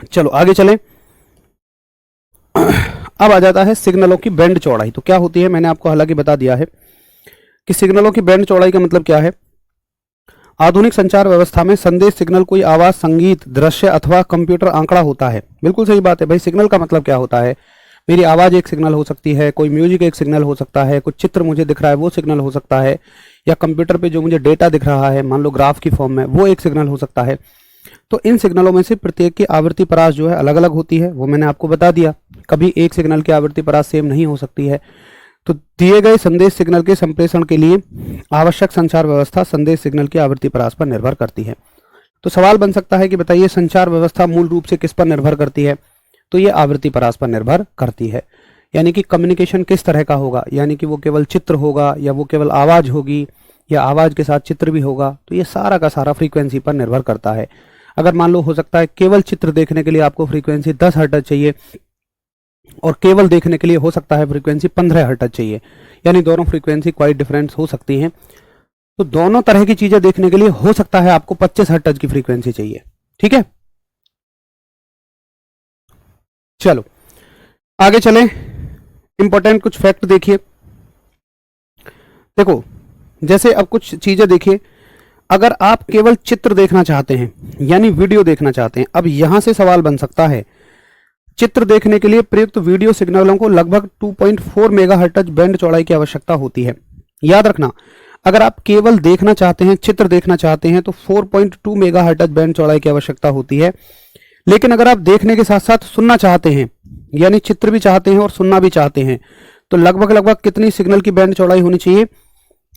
चलो आगे चलें। अब आ जाता है सिग्नलों की बैंड चौड़ाई। तो क्या होती है, मैंने आपको हालांकि बता दिया है कि सिग्नलों की बैंड चौड़ाई का मतलब क्या है। आधुनिक संचार व्यवस्था में संदेश सिग्नल कोई आवाज, संगीत, दृश्य अथवा कंप्यूटर आंकड़ा होता है। बिल्कुल सही बात है भाई। सिग्नल का मतलब क्या होता है? मेरी आवाज एक सिग्नल हो सकती है, कोई म्यूजिक एक सिग्नल हो सकता है, कुछ चित्र मुझे दिख रहा है वो सिग्नल हो सकता है, या कंप्यूटर पे जो मुझे डेटा दिख रहा है मान लो ग्राफ की फॉर्म में, वो एक सिग्नल हो सकता है। तो इन सिग्नलों में से प्रत्येक की आवृत्ति परास जो है अलग अलग होती है, वो मैंने आपको बता दिया। कभी एक सिग्नल की आवृत्ति परास सेम नहीं हो सकती है। तो दिए गए संदेश सिग्नल के संप्रेषण के लिए आवश्यक संचार व्यवस्था संदेश सिग्नल की आवृत्ति परास पर निर्भर करती है। तो सवाल बन सकता है कि बताइए संचार व्यवस्था मूल रूप से किस पर निर्भर करती है? तो ये आवृत्ति परास पर निर्भर करती है। यानी कि कम्युनिकेशन किस तरह का होगा, यानी कि वो केवल चित्र होगा या वो केवल आवाज होगी या आवाज के साथ चित्र भी होगा, तो ये सारा का सारा फ्रीक्वेंसी पर निर्भर करता है। अगर मान लो हो सकता है केवल चित्र देखने के लिए आपको फ्रीक्वेंसी 10 हर्ट्ज चाहिए और केवल देखने के लिए हो सकता है फ्रीक्वेंसी 15 हर्ट्ज चाहिए, यानी दोनों फ्रीक्वेंसी क्वाइट डिफरेंस हो सकती हैं। तो दोनों तरह की चीजें देखने के लिए हो सकता है आपको 25 हर्ट्ज की फ्रीक्वेंसी चाहिए। ठीक है, चलो आगे चलें। इंपॉर्टेंट कुछ फैक्ट देखिए। देखो जैसे अब कुछ चीजें देखिए, अगर आप केवल चित्र देखना चाहते हैं यानी वीडियो देखना चाहते हैं, अब यहां से सवाल बन सकता है चित्र देखने के लिए प्रयुक्त वीडियो सिग्नलों को लगभग 2.4 मेगाहर्ट्ज बैंड चौड़ाई की आवश्यकता होती है। याद रखना, अगर आप केवल देखना चाहते हैं, चित्र देखना चाहते हैं तो 4.2 मेगाहर्ट्ज बैंड चौड़ाई की आवश्यकता होती है। लेकिन अगर आप देखने के साथ साथ सुनना चाहते हैं, यानी चित्र भी चाहते हैं और सुनना भी चाहते हैं, तो लगभग लगभग कितनी सिग्नल की बैंड चौड़ाई होनी चाहिए?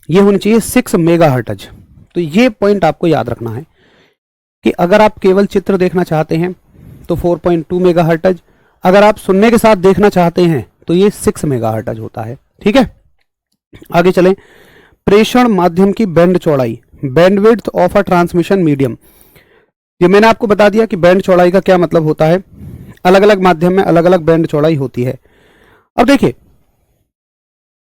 ये होनी चाहिए 6 मेगाहर्ट्ज। तो ये पॉइंट आपको याद रखना है कि अगर आप केवल चित्र देखना चाहते हैं तो 4.2 मेगाहर्ट्ज, अगर आप सुनने के साथ देखना चाहते हैं तो ये 6 मेगाहर्ट्ज होता है। ठीक है, आगे चलें। प्रेषण माध्यम की बैंड चौड़ाई, bandwidth of a transmission medium. ये मैंने आपको बता दिया कि बैंड चौड़ाई का क्या मतलब होता है। अलग अलग माध्यम में अलग अलग बैंड चौड़ाई होती है। अब देखिए,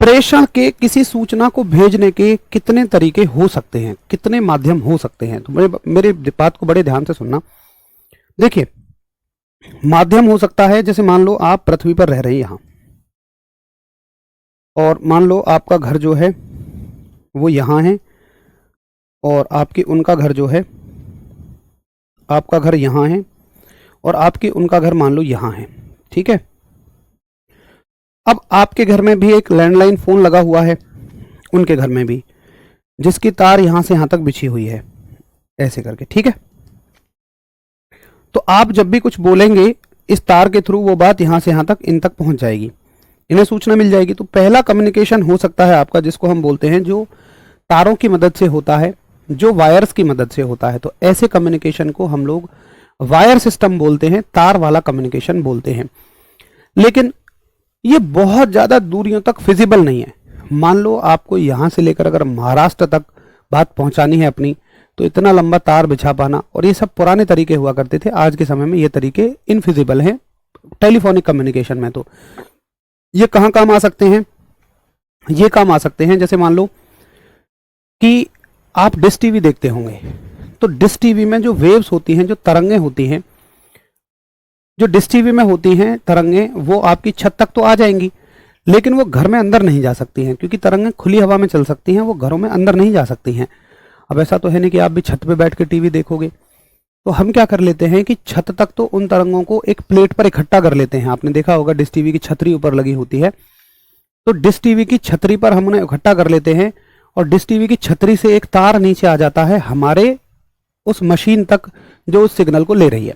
प्रेषण के किसी सूचना को भेजने के कितने तरीके हो सकते हैं, कितने माध्यम हो सकते हैं। तो मेरे बात को बड़े ध्यान से सुनना। देखिए, माध्यम हो सकता है, जैसे मान लो आप पृथ्वी पर रह रहे हैं यहां, और मान लो आपका घर जो है वो यहां है और आपकी उनका घर जो है, आपका घर यहां है और आपकी उनका घर मान लो यहां है। ठीक है, अब आपके घर में भी एक लैंडलाइन फोन लगा हुआ है, उनके घर में भी, जिसकी तार यहां से यहां तक बिछी हुई है ऐसे करके, ठीक है। तो आप जब भी कुछ बोलेंगे इस तार के थ्रू वो बात यहां से यहां तक इन तक पहुंच जाएगी, इन्हें सूचना मिल जाएगी। तो पहला कम्युनिकेशन हो सकता है आपका, जिसको हम बोलते हैं जो तारों की मदद से होता है, जो वायर्स की मदद से होता है। तो ऐसे कम्युनिकेशन को हम लोग वायर सिस्टम बोलते हैं, तार वाला कम्युनिकेशन बोलते हैं। लेकिन ये बहुत ज्यादा दूरियों तक फिजिबल नहीं है। मान लो आपको यहां से लेकर अगर महाराष्ट्र तक बात पहुंचानी है अपनी, तो इतना लंबा तार बिछा पाना, और ये सब पुराने तरीके हुआ करते थे। आज के समय में ये तरीके इनफिजिबल हैं टेलीफोनिक कम्युनिकेशन में। तो ये कहां काम आ सकते हैं? ये काम आ सकते हैं जैसे मान लो कि आप डिश टीवी देखते होंगे, तो डिश टीवी में जो वेव्स होती हैं, जो तरंगें होती हैं, जो डिश टीवी में होती हैं तरंगें, वो आपकी छत तक तो आ जाएंगी, लेकिन वो घर में अंदर नहीं जा सकती हैं, क्योंकि तरंगें खुली हवा में चल सकती हैं, वो घरों में अंदर नहीं जा सकती हैं। अब ऐसा तो है नहीं कि आप भी छत पे बैठ के टीवी देखोगे। तो हम क्या कर लेते हैं कि छत तक तो उन तरंगों को एक प्लेट पर इकट्ठा कर लेते हैं। आपने देखा होगा डिश टीवी की छतरी ऊपर लगी होती है, तो डिश टीवी की छतरी पर हम उन्हें इकट्ठा कर लेते हैं, और डिश टीवी की छतरी से एक तार नीचे आ जाता है हमारे उस मशीन तक जो उस सिग्नल को ले रही है।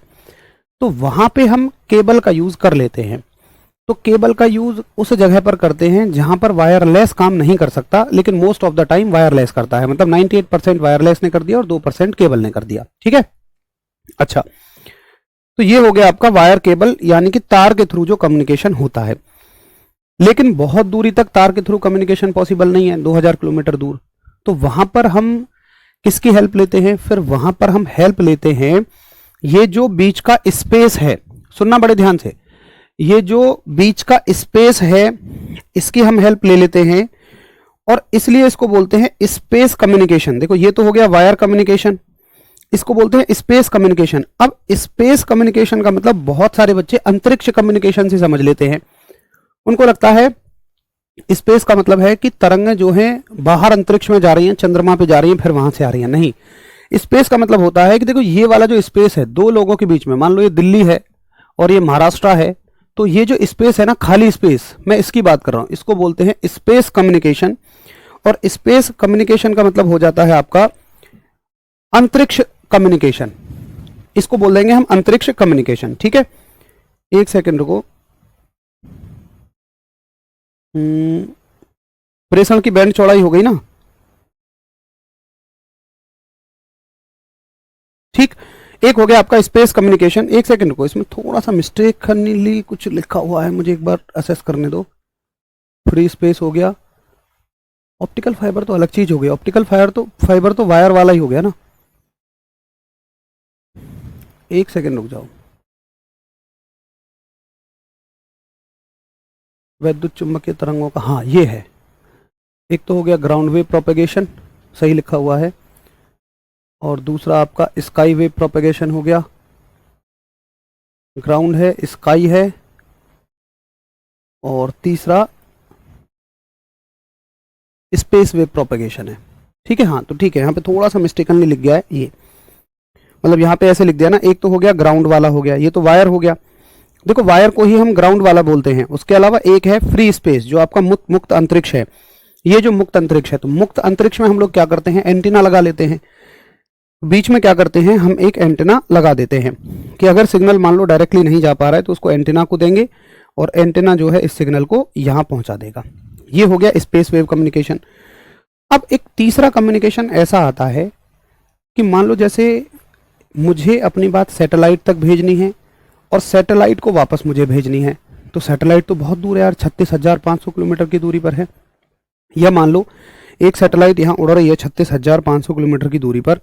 तो वहां पे हम केबल का यूज कर लेते हैं। तो केबल का यूज उस जगह पर करते हैं जहां पर वायरलेस काम नहीं कर सकता, लेकिन most of the time wireless करता है। मतलब 98% वायरलेस ने कर दिया और 2% केबल ने कर दिया, ठीक है। अच्छा, तो ये हो गया आपका वायर केबल, यानी कि तार के थ्रू जो कम्युनिकेशन होता है। लेकिन बहुत दूरी तक तार के थ्रू कम्युनिकेशन पॉसिबल नहीं है, 2000 किलोमीटर दूर। तो वहां पर हम किसकी हेल्प लेते हैं? फिर वहां पर हम हेल्प लेते हैं ये जो बीच का स्पेस है, सुनना बड़े ध्यान से, ये जो बीच का स्पेस है इसकी हम हेल्प ले लेते हैं, और इसलिए इसको बोलते हैं स्पेस कम्युनिकेशन। देखो ये तो हो गया वायर कम्युनिकेशन, इसको बोलते हैं स्पेस कम्युनिकेशन। अब स्पेस कम्युनिकेशन का मतलब बहुत सारे बच्चे अंतरिक्ष कम्युनिकेशन से समझ लेते हैं। उनको लगता है स्पेस का मतलब है कि तरंगें जो हैं बाहर अंतरिक्ष में जा रही हैं, चंद्रमा पे जा रही हैं, फिर वहां से आ रही हैं। नहीं, स्पेस का मतलब होता है कि देखो ये वाला जो स्पेस है दो लोगों के बीच में, मान लो ये दिल्ली है और ये महाराष्ट्र है, तो ये जो स्पेस है ना, खाली स्पेस, मैं इसकी बात कर रहा हूं, इसको बोलते हैं स्पेस कम्युनिकेशन। और स्पेस कम्युनिकेशन का मतलब हो जाता है आपका अंतरिक्ष कम्युनिकेशन, इसको बोल देंगे हम अंतरिक्ष कम्युनिकेशन, ठीक है। एक सेकंड रुको, प्रेषण की बैंड चौड़ाई हो गई ना, ठीक। एक हो गया आपका स्पेस कम्युनिकेशन। एक सेकंड को, इसमें थोड़ा सा मिस्टेकली कुछ लिखा हुआ है, मुझे एक बार असेस करने दो। फ्री स्पेस हो गया, ऑप्टिकल फाइबर तो अलग चीज हो गई, ऑप्टिकल फाइबर तो वायर वाला ही हो गया ना। एक सेकंड रुक जाओ, वैद्युत चुंबकीय तरंगों का, हाँ ये है। एक तो हो गया ग्राउंड वेव प्रोपेगेशन, सही लिखा हुआ है, और दूसरा आपका स्काई वेव प्रोपेगेशन हो गया। ग्राउंड है, स्काई है, और तीसरा स्पेस वेव प्रोपेगेशन है, ठीक है। हाँ तो ठीक है, यहाँ पे थोड़ा सा मिस्टेकनली लिख गया है ये, मतलब यहाँ पे ऐसे लिख दिया ना। एक तो हो गया ग्राउंड वाला हो गया, ये तो वायर हो गया। देखो वायर को ही हम ग्राउंड वाला बोलते हैं। उसके अलावा एक है फ्री स्पेस, जो आपका मुक्त अंतरिक्ष है। ये जो मुक्त अंतरिक्ष है, तो मुक्त अंतरिक्ष में हम लोग क्या करते हैं, एंटीना लगा लेते हैं। बीच में क्या करते हैं, हम एक एंटीना लगा देते हैं कि अगर सिग्नल मान लो डायरेक्टली नहीं जा पा रहा है तो उसको एंटीना को देंगे, और एंटीना जो है इस सिग्नल को यहां पहुंचा देगा। ये हो गया स्पेस वेव कम्युनिकेशन। अब एक तीसरा कम्युनिकेशन ऐसा आता है कि मान लो जैसे मुझे अपनी बात सैटेलाइट तक भेजनी है, और सैटेलाइट को वापस मुझे भेजनी है। तो सैटेलाइट तो बहुत दूर है यार, 36,500 किलोमीटर की दूरी पर है। या मान लो एक सैटेलाइट यहाँ उड़ रही है 36,500 किलोमीटर की दूरी पर,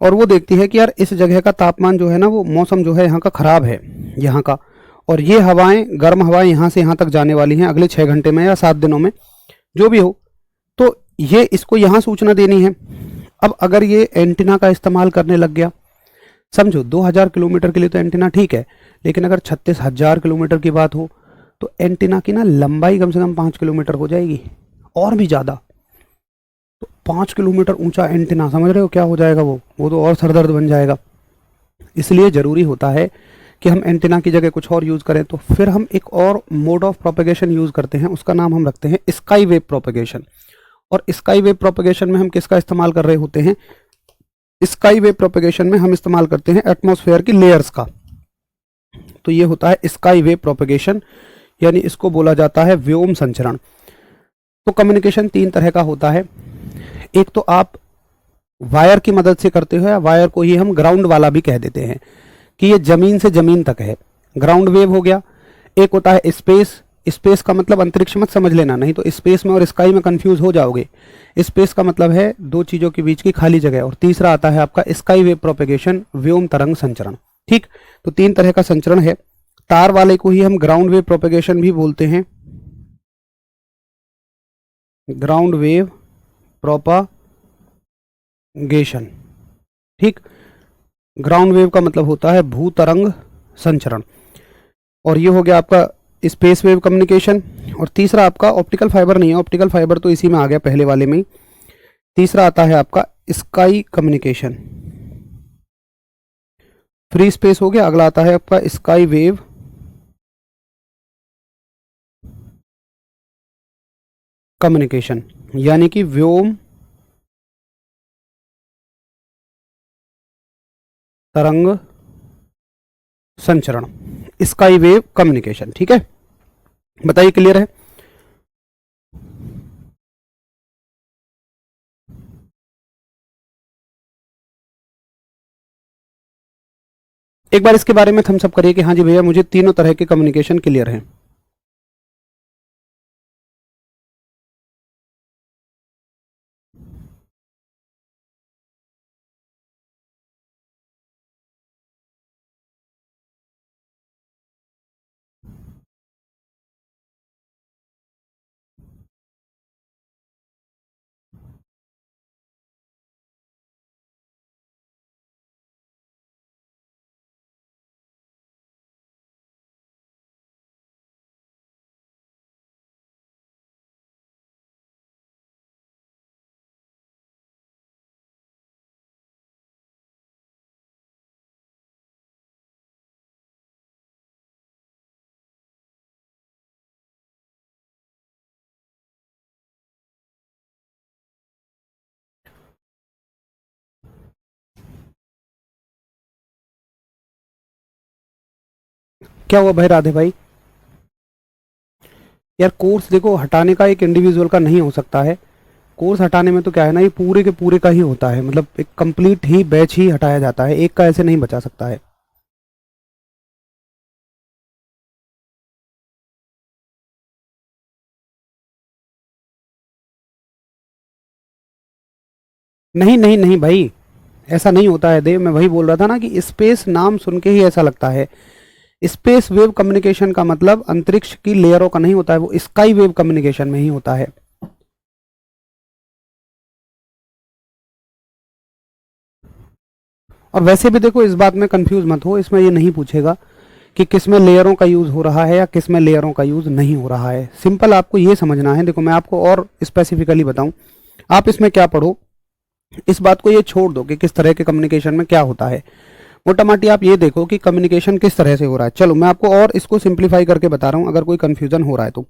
और वो देखती है कि यार इस जगह का तापमान जो है ना, वो मौसम जो है यहाँ का खराब है यहाँ का, और ये हवाएं, गर्म हवाएं यहाँ से यहाँ तक जाने वाली हैं अगले 6 घंटे में या 7 दिनों में, जो भी हो। तो ये इसको यहाँ सूचना देनी है। अब अगर ये एंटीना का इस्तेमाल करने लग गया, समझो 2000 किलोमीटर के लिए तो एंटीना ठीक है, लेकिन अगर 36,000 किलोमीटर की बात हो तो एंटीना की ना लंबाई कम से कम 5 किलोमीटर हो जाएगी, और भी ज़्यादा। तो 5 किलोमीटर ऊंचा एंटीना, समझ रहे हो क्या हो जाएगा वो तो और सरदर्द बन जाएगा। इसलिए ज़रूरी होता है कि हम एंटीना की जगह कुछ और यूज करें, तो फिर हम एक और मोड ऑफ प्रोपेगेशन यूज करते हैं, उसका नाम हम रखते हैं स्काई वेव प्रोपेगेशन। और स्काई वेव प्रोपेगेशन में हम किसका इस्तेमाल कर रहे होते हैं? स्काई वेव प्रोपेगेशन में हम इस्तेमाल करते हैं एटमॉस्फेयर की लेयर्स का। तो ये होता है स्काई वेव प्रोपेगेशन, यानी इसको बोला जाता है व्योम संचरण। तो कम्युनिकेशन तीन तरह का होता है। एक तो आप वायर की मदद से करते हो, या वायर को ही हम ग्राउंड वाला भी कह देते हैं कि ये जमीन से जमीन तक है, ग्राउंड वेव हो गया। एक होता है स्पेस, स्पेस का मतलब अंतरिक्ष मत समझ लेना, नहीं तो स्पेस में और स्काई में कंफ्यूज हो जाओगे। स्पेस का मतलब है दो चीजों के बीच की खाली जगह। और तीसरा आता है आपका स्काई वेव प्रोपेगेशन, व्योम तरंग संचरण। ठीक, तो तीन तरह का संचरण है। तार वाले को ही हम ग्राउंड वेव प्रोपेगेशन भी बोलते हैं, ग्राउंड वेव प्रोपागेशन। ठीक, ग्राउंड वेव का मतलब होता है भूतरंग संचरण। और ये हो गया आपका स्पेस वेव कम्युनिकेशन। और तीसरा आपका ऑप्टिकल फाइबर नहीं है, ऑप्टिकल फाइबर तो इसी में आ गया पहले वाले में ही। तीसरा आता है आपका स्काई कम्युनिकेशन, फ्री स्पेस हो गया। अगला आता है आपका स्काई वेव कम्युनिकेशन, यानी कि व्योम तरंग संचरण, स्काई वेव कम्युनिकेशन। ठीक है, बताइए क्लियर है? एक बार इसके बारे में थम्स अप करिए कि हाँ जी भैया मुझे तीनों तरह के कम्युनिकेशन क्लियर हैं। क्या हुआ भाई राधे भाई? यार कोर्स देखो हटाने का एक इंडिविजुअल का नहीं हो सकता है। कोर्स हटाने में तो क्या है ना, ये पूरे के पूरे का ही होता है, मतलब एक कंप्लीट ही बैच ही हटाया जाता है, एक का ऐसे नहीं बचा सकता है। नहीं नहीं नहीं भाई, ऐसा नहीं होता है देव, मैं वही बोल रहा था ना कि स्पेस नाम सुन के ही ऐसा लगता है। स्पेस वेव कम्युनिकेशन का मतलब अंतरिक्ष की लेयरों का नहीं होता है, वो स्काई वेव कम्युनिकेशन में ही होता है। और वैसे भी देखो इस बात में कंफ्यूज मत हो, इसमें ये नहीं पूछेगा कि किसमें लेयरों का यूज हो रहा है या किसमें लेयरों का यूज नहीं हो रहा है। सिंपल आपको ये समझना है। देखो मैं आपको और स्पेसिफिकली बताऊं, आप इसमें क्या पढ़ो, इस बात को ये छोड़ दो कि किस तरह के कम्युनिकेशन में क्या होता है। मोटा माटी आप ये देखो कि कम्युनिकेशन किस तरह से हो रहा है। चलो मैं आपको और इसको सिंप्लीफाई करके बता रहा हूं, अगर कोई कंफ्यूजन हो रहा है तो।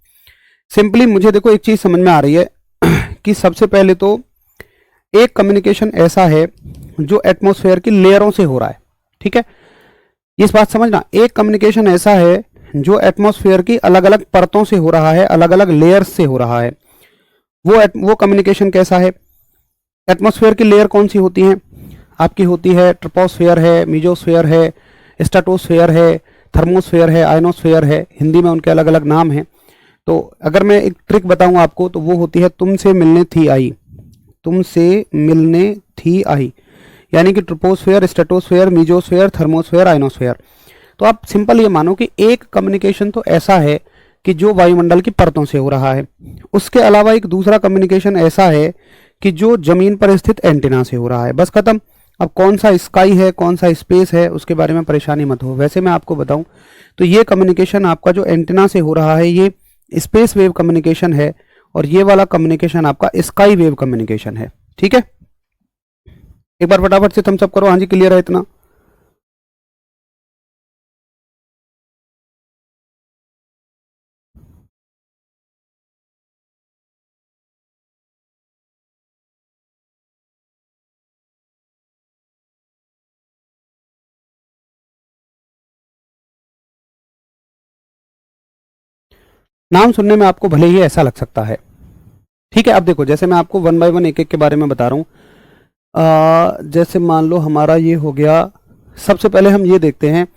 सिंपली मुझे देखो एक चीज समझ में आ रही है कि सबसे पहले तो एक कम्युनिकेशन ऐसा है जो एटमॉस्फेयर की लेयरों से हो रहा है। ठीक है, इस बात समझना, एक कम्युनिकेशन ऐसा है जो एटमॉस्फेयर की अलग अलग परतों से हो रहा है, अलग अलग लेयर्स से हो रहा है। वो कम्युनिकेशन कैसा है? एटमॉस्फेयर की लेयर कौन सी होती है आपकी? होती है ट्रोपोस्फेयर है, मीजोस्फेयर है, स्ट्रेटोस्फेयर है, थर्मोस्फेयर है, आयनोस्फेयर है, हिंदी में उनके अलग अलग नाम हैं। तो अगर मैं एक ट्रिक बताऊं आपको तो वो होती है तुमसे मिलने थी आई, तुमसे मिलने थी आई, यानी कि troposphere, stratosphere, mesosphere, thermosphere, ionosphere. तो आप सिंपल ये मानो कि एक कम्युनिकेशन तो ऐसा है कि जो वायुमंडल की परतों से हो रहा है। उसके अलावा एक दूसरा कम्युनिकेशन ऐसा है कि जो जमीन पर स्थित एंटीना से हो रहा है। बस खत्म। अब कौन सा स्काई है कौन सा स्पेस है उसके बारे में परेशानी मत हो। वैसे मैं आपको बताऊं तो ये कम्युनिकेशन आपका जो एंटीना से हो रहा है ये स्पेस वेव कम्युनिकेशन है, और ये वाला कम्युनिकेशन आपका स्काई वेव कम्युनिकेशन है। ठीक है, एक बार फटाफट से थम्स अप करो, हाँ जी क्लियर है इतना? नाम सुनने में आपको भले ही ऐसा लग सकता है, ठीक है। अब देखो, जैसे मैं आपको वन बाय वन एक एक के बारे में बता रहा हूं। जैसे मान लो हमारा ये हो गया, सबसे पहले हम ये देखते हैं,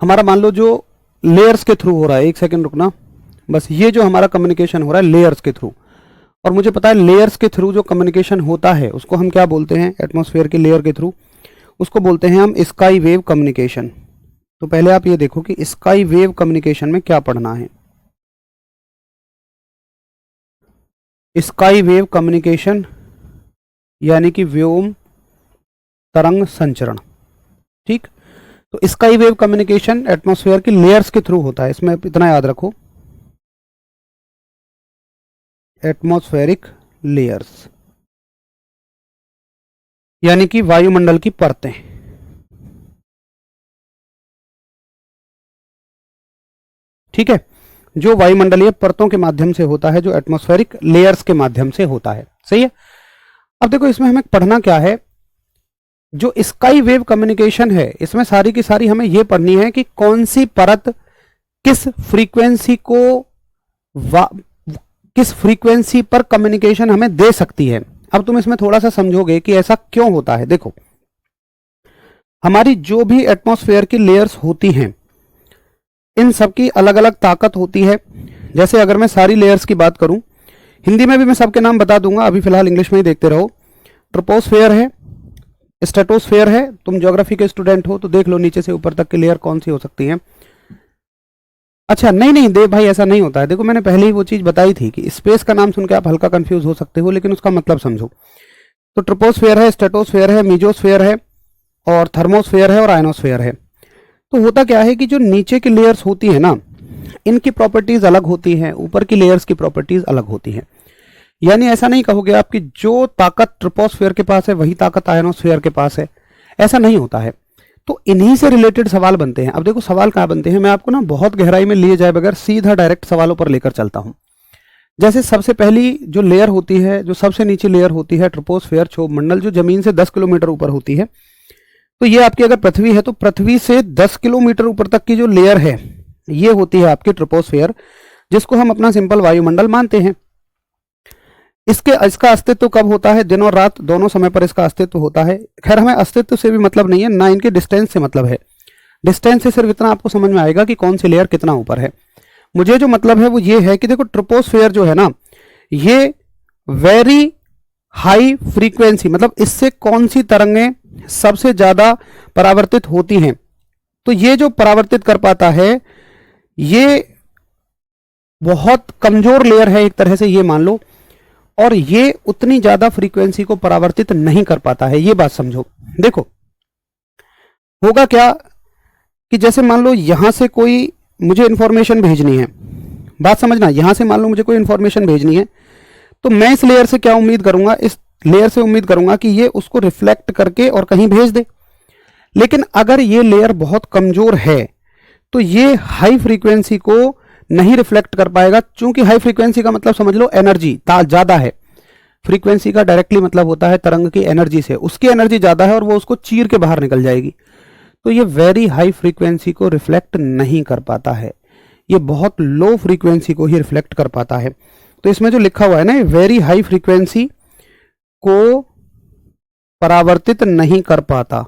हमारा मान लो जो लेयर्स के थ्रू हो रहा है, एक सेकंड रुकना, बस ये जो हमारा कम्युनिकेशन हो रहा है लेयर्स के थ्रू, और मुझे पता है लेयर्स के थ्रू जो कम्युनिकेशन होता है उसको हम क्या बोलते हैं, एटमॉस्फेयर के लेयर के थ्रू, उसको बोलते हैं हम स्काई वेव कम्युनिकेशन। तो पहले आप ये देखो कि स्काई वेव कम्युनिकेशन में क्या पढ़ना है। स्काई वेव कम्युनिकेशन यानी कि व्योम तरंग संचरण, ठीक। तो स्काई वेव कम्युनिकेशन एटमॉस्फेयर की लेयर्स के थ्रू होता है, इसमें इतना याद रखो, एटमॉस्फेरिक लेयर्स यानी कि वायुमंडल की परतें, ठीक है, जो वायुमंडलीय परतों के माध्यम से होता है, जो एटमॉस्फेरिक लेयर्स के माध्यम से होता है, सही है। अब देखो इसमें हमें पढ़ना क्या है, जो स्काई वेव कम्युनिकेशन है इसमें सारी की सारी हमें यह पढ़नी है कि कौन सी परत किस फ्रीक्वेंसी को किस फ्रीक्वेंसी पर कम्युनिकेशन हमें दे सकती है। अब तुम इसमें थोड़ा सा समझोगे कि ऐसा क्यों होता है। देखो, हमारी जो भी एटमॉस्फेयर की लेयर्स होती हैं इन सबकी अलग अलग ताकत होती है। जैसे अगर मैं सारी लेयर्स की बात करूं, हिंदी में भी मैं सबके नाम बता दूंगा, अभी फिलहाल इंग्लिश में ही देखते रहो। ट्रोपोस्फेयर है, स्ट्रेटोस्फेयर है, तुम ज्योग्राफी के स्टूडेंट हो तो देख लो नीचे से ऊपर तक की लेयर कौन सी हो सकती है। अच्छा नहीं देव भाई ऐसा नहीं होता है। देखो मैंने पहले ही वो चीज बताई थी कि स्पेस का नाम सुन के आप हल्का कंफ्यूज हो सकते हो, लेकिन उसका मतलब समझो। तो ट्रोपोस्फेयर है, स्ट्रेटोस्फेयर है, मीजोस्फेयर है, और थर्मोस्फेयर है, और आयनोस्फेयर है। तो होता क्या है कि जो नीचे की लेयर्स होती है ना, इनकी प्रॉपर्टीज अलग होती हैं, ऊपर की लेयर्स की प्रॉपर्टीज अलग होती हैं। यानी ऐसा नहीं कहोगे आप कि जो ताकत ट्रोपोस्फेयर के पास है वही ताकत आयनोस्फेयर के पास है, ऐसा नहीं होता है। तो इन्हीं से रिलेटेड सवाल बनते हैं। अब देखो सवाल कहाँ बनते हैं, मैं आपको ना बहुत गहराई में लिए जाए बगैर सीधा डायरेक्ट सवालों पर लेकर चलता हूं। जैसे सबसे पहली जो लेयर होती है, जो सबसे नीचे लेयर होती है ट्रोपोस्फेयर, क्षोभ मंडल, जो जमीन से 10 किलोमीटर ऊपर होती है। तो ये आपकी अगर पृथ्वी है तो पृथ्वी से 10 किलोमीटर ऊपर तक की जो लेयर है ये होती है आपकी ट्रोपोस्फेयर, जिसको हम अपना सिंपल वायुमंडल मानते हैं। इसका अस्तित्व कब होता है, दिन और रात दोनों समय पर इसका अस्तित्व होता है। खैर हमें अस्तित्व से भी मतलब नहीं है, ना इनके डिस्टेंस से मतलब है। डिस्टेंस से सिर्फ इतना आपको समझ में आएगा कि कौन सी लेयर कितना ऊपर है। मुझे जो मतलब है वो ये है कि देखो ट्रोपोस्फेयर जो है ना, ये वेरी हाई फ्रीक्वेंसी, मतलब इससे कौन सी तरंगें सबसे ज्यादा परावर्तित होती हैं, तो ये जो परावर्तित कर पाता है ये बहुत कमजोर लेयर है एक तरह से, ये मान लो, और ये उतनी ज्यादा फ्रीक्वेंसी को परावर्तित नहीं कर पाता है, ये बात समझो। देखो होगा क्या कि जैसे मान लो यहां से कोई मुझे इंफॉर्मेशन भेजनी है, बात समझना, यहां से मान लो मुझे कोई इंफॉर्मेशन भेजनी है, तो मैं इस लेयर से क्या उम्मीद करूंगा, इस लेयर से उम्मीद करूंगा कि ये उसको रिफ्लेक्ट करके और कहीं भेज दे। लेकिन अगर ये लेयर बहुत कमजोर है तो ये हाई फ्रीक्वेंसी को नहीं रिफ्लेक्ट कर पाएगा, चूंकि हाई फ्रीक्वेंसी का मतलब समझ लो एनर्जी ज्यादा है। फ्रीक्वेंसी का डायरेक्टली मतलब होता है तरंग की एनर्जी से, उसकी एनर्जी ज्यादा है और वो उसको चीर के बाहर निकल जाएगी। तो ये वेरी हाई फ्रीक्वेंसी को रिफ्लेक्ट नहीं कर पाता है, ये बहुत लो फ्रीक्वेंसी को ही रिफ्लेक्ट कर पाता है। तो इसमें जो लिखा हुआ है ना, वेरी हाई फ्रीक्वेंसी को परावर्तित नहीं कर पाता,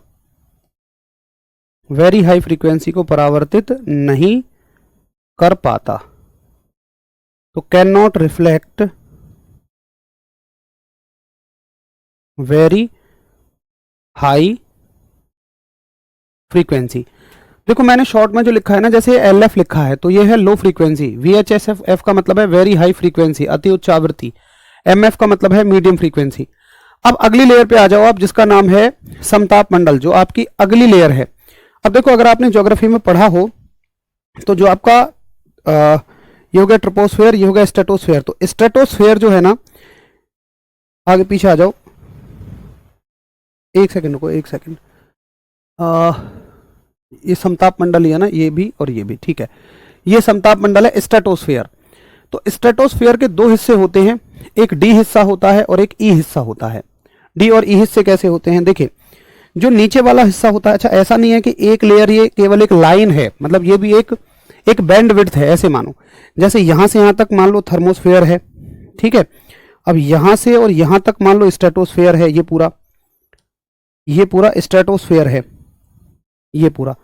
वेरी हाई फ्रीक्वेंसी को परावर्तित नहीं कर पाता, तो can not reflect very high frequency. देखो मैंने शॉर्ट में जो लिखा है ना, जैसे LF लिखा है तो ये है लो फ्रीक्वेंसी, VHSF F का मतलब है वेरी हाई फ्रीक्वेंसी, अति उच्च आवृत्ति, MF का मतलब है मीडियम फ्रीक्वेंसी। अब अगली लेयर पे आ जाओ आप, जिसका नाम है समताप मंडल, जो आपकी अगली लेयर है। अब देखो अगर आपने ज्योग्राफी में पढ़ा हो तो जो आपका ये हो गया ट्रोपोस्फेयर, ये हो गया स्ट्रेटोस्फेयर। तो स्ट्रेटोस्फेयर जो है ना, आगे पीछे आ जाओ, एक सेकंड रुको, एक सेकंड, ये समताप मंडल है ना, ये भी और ये भी, ठीक है, ये समताप मंडल है स्ट्रेटोस्फेयर। तो स्ट्रेटोस्फेयर के दो हिस्से होते हैं, एक डी हिस्सा होता है और एक ई हिस्सा होता है। डी और ई हिस्से कैसे होते हैं, देखिए जो नीचे वाला हिस्सा होता है, अच्छा ऐसा नहीं है कि एक लेयर ये केवल एक लाइन है, मतलब ये भी एक एक बैंड विड्थ है, ऐसे मानो जैसे यहां से यहां तक मान लो थर्मोस्फेयर है, ठीक है। अब यहां से और यहां तक मान लो स्ट्रेटोस्फेयर है, ये पूरा स्ट्रेटोस्फेयर है, ये पूरा,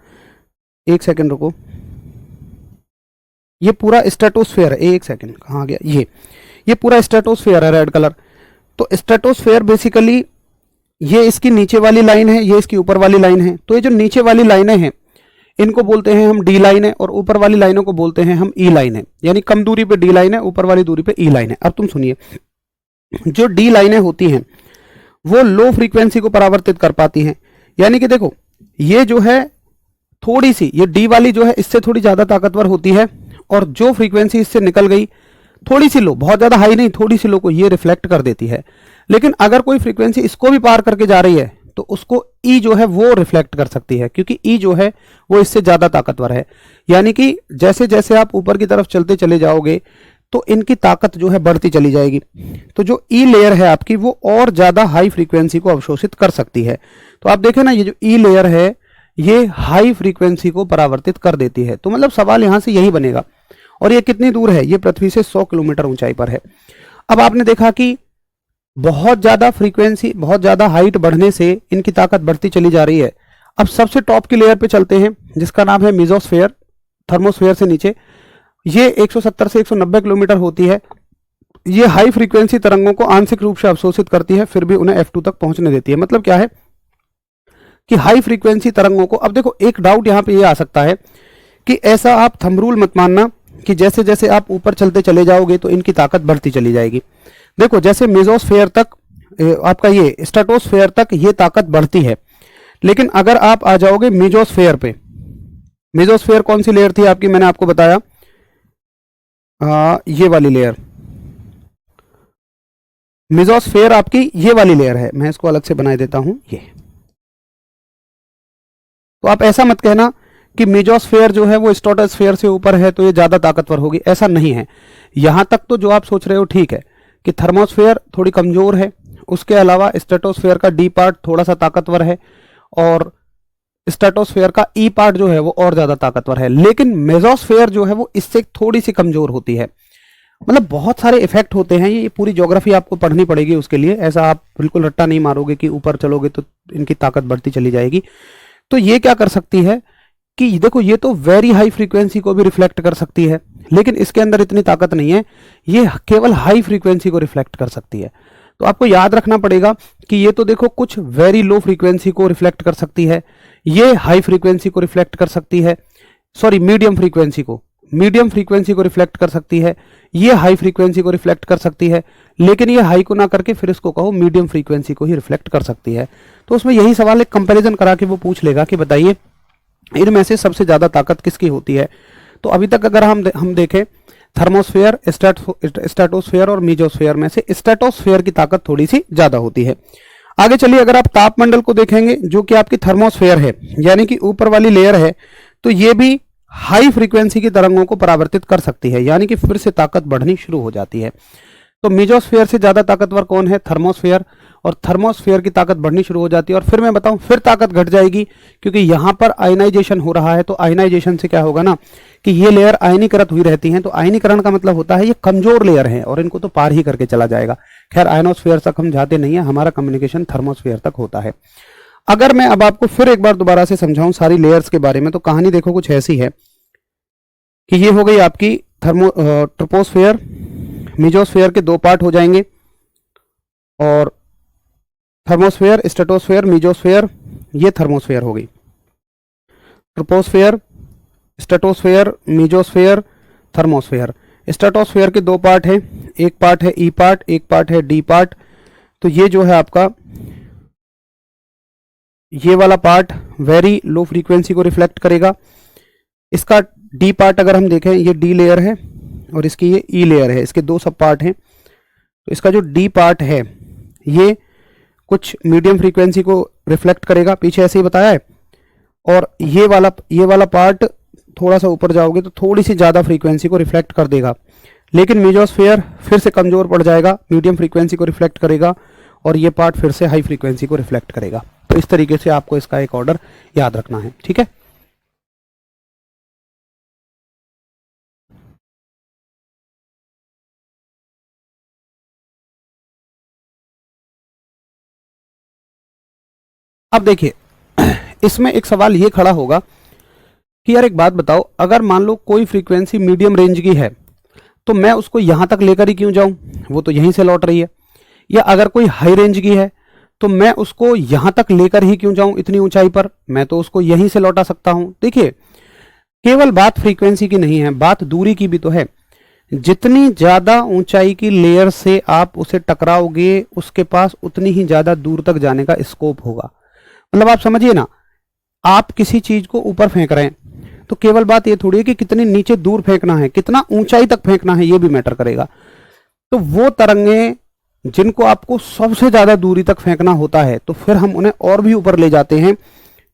एक सेकंड रुको, ये पूरा स्ट्रेटोस्फेयर है, एक सेकंड कहाँ गया, ये पूरा स्ट्रेटोस्फेयर है रेड कलर। तो स्ट्रेटोस्फेयर बेसिकली ये इसकी नीचे वाली लाइन है, ये इसकी ऊपर वाली लाइन है। तो ये जो नीचे वाली लाइनें हैं इनको बोलते हैं हम डी लाइन है, और ऊपर वाली लाइनों को बोलते हैं हम ई लाइन है। यानी कम दूरी पे डी लाइन है, ऊपर वाली दूरी पे ई लाइन है। अब तुम सुनिए, जो डी लाइनें होती हैं वो लो फ्रीक्वेंसी को परावर्तित कर पाती हैं। यानी कि देखो ये जो है थोड़ी सी, ये डी वाली जो है इससे थोड़ी ज्यादा ताकतवर होती है, और जो फ्रीक्वेंसी इससे निकल गई थोड़ी सी लो, बहुत ज्यादा हाई नहीं, थोड़ी सी लो को ये रिफ्लेक्ट कर देती है। लेकिन अगर कोई फ्रीक्वेंसी इसको भी पार करके जा रही है तो उसको ई जो है वो रिफ्लेक्ट कर सकती है, क्योंकि ई जो है वो इससे ज्यादा ताकतवर है। यानी कि जैसे जैसे आप ऊपर की तरफ चलते चले जाओगे तो इनकी ताकत जो है बढ़ती चली जाएगी। तो जो ई लेयर है आपकी वो और ज्यादा हाई फ्रीक्वेंसी को अवशोषित कर सकती है। तो आप देखें ना, ये जो ई लेयर है ये हाई फ्रीक्वेंसी को परावर्तित कर देती है। तो मतलब सवाल यहां से यही बनेगा। और ये कितनी दूर है, ये पृथ्वी से 100 किलोमीटर ऊंचाई पर है। अब आपने देखा कि बहुत ज्यादा फ्रीक्वेंसी, बहुत ज्यादा हाइट बढ़ने से इनकी ताकत बढ़ती चली जा रही है। अब सबसे टॉप की लेयर पे चलते हैं जिसका नाम है मेसोस्फेयर, थर्मोस्फेयर से नीचे। ये 170 से 190 किलोमीटर होती है। ये हाई फ्रीक्वेंसी तरंगों को आंशिक रूप से अवशोषित करती है, फिर भी उन्हें F2 तक पहुंचने देती है। मतलब क्या है कि हाई फ्रीक्वेंसी तरंगों को, अब देखो एक डाउट यहां पे ये आ सकता है कि ऐसा आप थंब रूल मत मानना कि जैसे जैसे आप ऊपर चलते चले जाओगे तो इनकी ताकत बढ़ती चली जाएगी। देखो जैसे मेसोस्फेयर तक, आपका ये स्ट्रेटोस्फेयर तक ये ताकत बढ़ती है, लेकिन अगर आप आ जाओगे मेसोस्फेयर पे, मेसोस्फेयर कौन सी लेयर थी आपकी, मैंने आपको बताया ये वाली लेयर, मेसोस्फेयर आपकी ये वाली लेयर है। मैं इसको अलग से बना देता हूं ये। तो आप ऐसा मत कहना कि मेसोस्फेयर जो है वो स्ट्रेटोस्फेयर से ऊपर है तो ये ज्यादा ताकतवर होगी, ऐसा नहीं है। यहां तक तो जो आप सोच रहे हो ठीक है कि थर्मोस्फेयर थोड़ी कमजोर है, उसके अलावा स्ट्रेटोस्फेयर का डी पार्ट थोड़ा सा ताकतवर है, और स्ट्रेटोस्फेयर का ई पार्ट जो है वो और ज्यादा ताकतवर है। लेकिन मेसोस्फेयर जो है वो इससे थोड़ी सी कमजोर होती है। मतलब बहुत सारे इफेक्ट होते हैं, ये पूरी ज्योग्राफी आपको पढ़नी पड़ेगी उसके लिए। ऐसा आप बिल्कुल रट्टा नहीं मारोगे कि ऊपर चलोगे तो इनकी ताकत बढ़ती चली जाएगी। तो ये क्या कर सकती है कि देखो ये तो वेरी हाई फ्रीक्वेंसी को भी रिफ्लेक्ट कर सकती है, लेकिन इसके अंदर इतनी ताकत नहीं है, ये केवल हाई फ्रीक्वेंसी को रिफ्लेक्ट कर सकती है। तो आपको याद रखना पड़ेगा कि ये तो देखो कुछ वेरी लो फ्रीक्वेंसी को रिफ्लेक्ट कर सकती है, ये हाई फ्रीक्वेंसी को रिफ्लेक्ट कर सकती है, सॉरी मीडियम फ्रीक्वेंसी को रिफ्लेक्ट कर सकती है, ये हाई फ्रीक्वेंसी को रिफ्लेक्ट कर सकती है, लेकिन ये हाई को ना करके फिर इसको कहो मीडियम फ्रीक्वेंसी को ही रिफ्लेक्ट कर सकती है। तो उसमें यही सवाल, एक कंपैरिजन करा के वो पूछ लेगा कि बताइए इनमें से सबसे ज्यादा ताकत किसकी होती है। तो अभी तक अगर हम देखें थर्मोस्फेयर, स्ट्रेटोस्फेयर और मेसोस्फेयर में से स्ट्रेटोस्फेयर की ताकत थोड़ी सी ज्यादा होती है। आगे चलिए, अगर आप तापमंडल को देखेंगे जो कि आपकी थर्मोस्फेयर है, यानी कि ऊपर वाली लेयर है, तो ये भी हाई फ्रीक्वेंसी की तरंगों को परावर्तित कर सकती है, यानी कि फिर से ताकत बढ़नी शुरू हो जाती है। तो मेसोस्फेयर से ज्यादा ताकतवर कौन है, थर्मोस्फेयर, और थर्मोस्फेयर की ताकत बढ़नी शुरू हो जाती है। और फिर मैं बताऊं फिर ताकत घट जाएगी, क्योंकि यहां पर आयनाइजेशन हो रहा है। तो आयनाइजेशन से क्या होगा ना कि ये लेयर आयनीकृत हुई रहती हैं। तो आयनीकरण का मतलब होता है ये कमजोर लेयर है और इनको तो पार ही करके चला जाएगा। खैर आयनोस्फेयर तक हम जाते नहीं है, हमारा कम्युनिकेशन थर्मोस्फेयर तक होता है। अगर मैं अब आपको फिर एक बार दोबारा से समझाऊं सारी लेयर्स के बारे में, तो कहानी देखो कुछ ऐसी है कि ये हो गई आपकी ट्रोपोस्फेयर, मेसोस्फेयर के दो पार्ट हो जाएंगे, और थर्मोस्फेयर, स्ट्रेटोस्फेयर, मेसोस्फेयर, ये थर्मोस्फेयर हो गई। Troposphere, stratosphere, mesosphere, thermosphere. Stratosphere के दो पार्ट हैं, एक पार्ट है ई पार्ट, एक पार्ट है डी पार्ट। तो ये जो है आपका ये वाला पार्ट वेरी लो फ्रीक्वेंसी को रिफ्लेक्ट करेगा। इसका डी पार्ट अगर हम देखें, ये डी लेयर है और इसकी ये ई लेयर है, इसके दो सब पार्ट हैं। तो इसका जो डी पार्ट है ये कुछ मीडियम फ्रीक्वेंसी को रिफ्लेक्ट करेगा, पीछे ऐसे ही बताया है। और ये वाला पार्ट थोड़ा सा ऊपर जाओगे तो थोड़ी सी ज़्यादा फ्रीक्वेंसी को रिफ्लेक्ट कर देगा, लेकिन मेसोस्फेयर फिर से कमज़ोर पड़ जाएगा, मीडियम फ्रीक्वेंसी को रिफ्लेक्ट करेगा, और ये पार्ट फिर से हाई फ्रीक्वेंसी को रिफ्लेक्ट करेगा। तो इस तरीके से आपको इसका एक ऑर्डर याद रखना है, ठीक है। अब देखिए इसमें एक सवाल ये खड़ा होगा कि यार एक बात बताओ, अगर मान लो कोई फ्रीक्वेंसी मीडियम रेंज की है तो मैं उसको यहां तक लेकर ही क्यों जाऊं, वो तो यहीं से लौट रही है। या अगर कोई हाई रेंज की है तो मैं उसको यहां तक लेकर ही क्यों जाऊं, इतनी ऊंचाई पर, मैं तो उसको यहीं से लौटा सकता हूं। देखिए केवल बात फ्रीक्वेंसी की नहीं है, बात दूरी की भी तो है। जितनी ज्यादा ऊंचाई की लेयर से आप उसे टकराओगे उसके पास उतनी ही ज्यादा दूर तक जाने का स्कोप होगा। मतलब आप समझिए ना, आप किसी चीज को ऊपर फेंक रहे हैं तो केवल बात ये थोड़ी है कि कितनी नीचे दूर फेंकना है, कितना ऊंचाई तक फेंकना है, ये भी मैटर करेगा। तो वो तरंगे जिनको आपको सबसे ज्यादा दूरी तक फेंकना होता है तो फिर हम उन्हें और भी ऊपर ले जाते हैं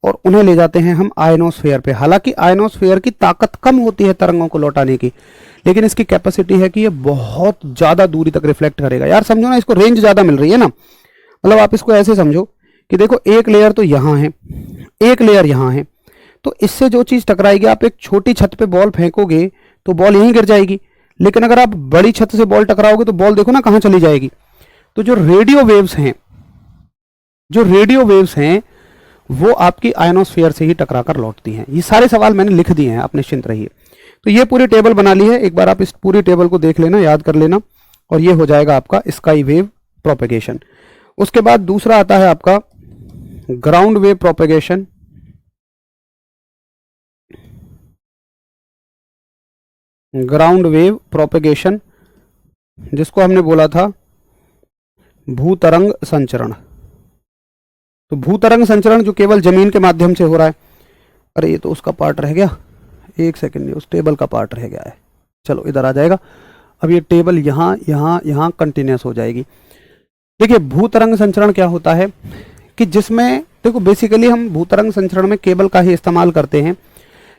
और उन्हें ले जाते हैं हम आयनोस्फेयर पे। हालांकि आयनोस्फेयर की ताकत कम होती है तरंगों को लौटाने की, लेकिन इसकी कैपेसिटी है कि ये बहुत ज्यादा दूरी तक रिफ्लेक्ट करेगा। यार समझो ना, इसको रेंज ज्यादा मिल रही है ना। मतलब आप इसको ऐसे समझो कि देखो एक लेयर तो यहां है, एक लेयर यहां है, तो इससे जो चीज टकराएगी, आप एक छोटी छत पे बॉल फेंकोगे तो बॉल यहीं गिर जाएगी, लेकिन अगर आप बड़ी छत से बॉल टकराओगे तो बॉल देखो ना कहां चली जाएगी। तो जो रेडियो वेव्स हैं, जो रेडियो वेव्स हैं वो आपकी आयनोस्फीयर से ही टकरा कर लौटती हैं। ये सारे सवाल मैंने लिख दिए हैं, आप निश्चिंत रहिए। तो ये पूरी टेबल बना ली है, एक बार आप इस पूरी टेबल को देख लेना, याद कर लेना, और ये हो जाएगा आपका स्काई वेव प्रोपेगेशन। उसके बाद दूसरा आता है आपका ground wave propagation. Ground wave propagation जिसको हमने बोला था भूतरंग संचरण। तो भूतरंग संचरण जो केवल जमीन के माध्यम से हो रहा है, अरे ये तो उसका पार्ट रह गया, एक सेकंड, उस टेबल का पार्ट रह गया है। चलो इधर आ जाएगा, अब ये टेबल यहाँ यहाँ यहाँ कंटिन्यूस हो जाएगी। देखिए भूतरंग संचरण क्या होता है कि जिसमें देखो बेसिकली हम भूतरंग संचरण में केबल का ही इस्तेमाल करते हैं,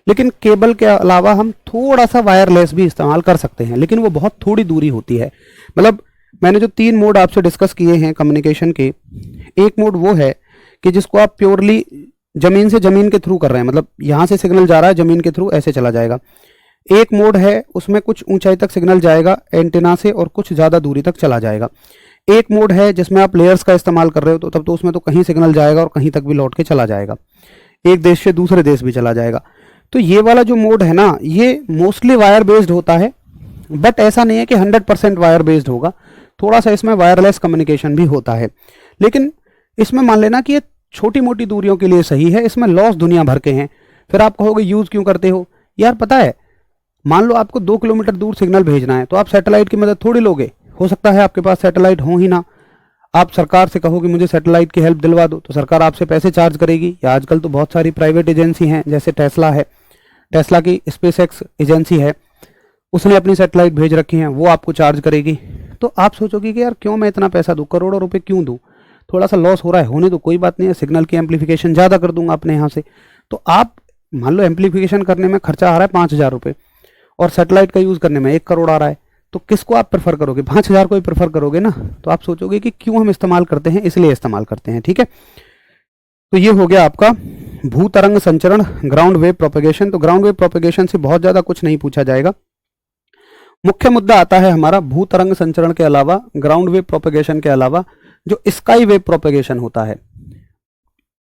लेकिन केबल के अलावा हम थोड़ा सा वायरलेस भी इस्तेमाल कर सकते हैं, लेकिन वो बहुत थोड़ी दूरी होती है। मतलब मैंने जो 3 मोड आपसे डिस्कस किए हैं कम्युनिकेशन के, एक मोड वो है कि जिसको आप प्योरली जमीन से जमीन के थ्रू कर रहे हैं, मतलब यहां से सिग्नल जा रहा है जमीन के थ्रू, ऐसे चला जाएगा। एक मोड है उसमें कुछ ऊंचाई तक सिग्नल जाएगा एंटीना से और कुछ ज्यादा दूरी तक चला जाएगा। एक मोड है जिसमें आप लेयर्स का इस्तेमाल कर रहे हो, तो तब तो उसमें तो कहीं सिग्नल जाएगा और कहीं तक भी लौट के चला जाएगा, एक देश से दूसरे देश भी चला जाएगा। तो ये वाला जो मोड है ना, ये मोस्टली वायर बेस्ड होता है, बट ऐसा नहीं है कि 100% वायर बेस्ड होगा, थोड़ा सा इसमें वायरलेस कम्युनिकेशन भी होता है। लेकिन इसमें मान लेना कि ये छोटी मोटी दूरियों के लिए सही है, इसमें लॉस दुनिया भर के हैं। फिर आप कहोगे यूज क्यों करते हो? यार पता है, मान लो आपको 2 किलोमीटर दूर सिग्नल भेजना है, तो आप सैटेलाइट की मदद थोड़ी लोगे, हो सकता है आपके पास सैटेलाइट हो ही ना। आप सरकार से कहोगे मुझे सैटेलाइट की हेल्प दिलवा दो, तो सरकार आपसे पैसे चार्ज करेगी। या आजकल तो बहुत सारी प्राइवेट एजेंसी हैं, जैसे टेस्ला है, टेस्ला की स्पेसएक्स एजेंसी है, उसने अपनी सैटेलाइट भेज रखी हैं, वो आपको चार्ज करेगी। तो आप सोचोगे कि यार क्यों मैं इतना पैसा दूं, करोड़ों रुपए क्यों दूं, थोड़ा सा लॉस हो रहा है, होने तो कोई बात नहीं है, सिग्नल की एम्पलीफिकेशन ज़्यादा कर दूंगा अपने यहाँ से। तो आप मान लो एम्पलीफिकेशन करने में खर्चा आ रहा है 5,000 रुपये और सैटेलाइट का यूज़ करने में 1 करोड़ आ रहा है, तो किसको आप प्रेफर करोगे? 5,000 को ही प्रेफर करोगे ना। तो आप सोचोगे कि क्यों हम इस्तेमाल करते हैं, इसलिए इस्तेमाल करते हैं। ठीक है, तो ये हो गया आपका भूतरंग संचरण, ग्राउंड वेव प्रोपेगेशन। तो ग्राउंड वेव प्रोपेगेशन से बहुत ज़्यादा कुछ नहीं पूछा जाएगा। मुख्य मुद्दा आता है हमारा भूतरंग संचरण के अलावा, ग्राउंड वेव प्रोपेगेशन के अलावा जो स्काई वेव प्रोपेगेशन होता है।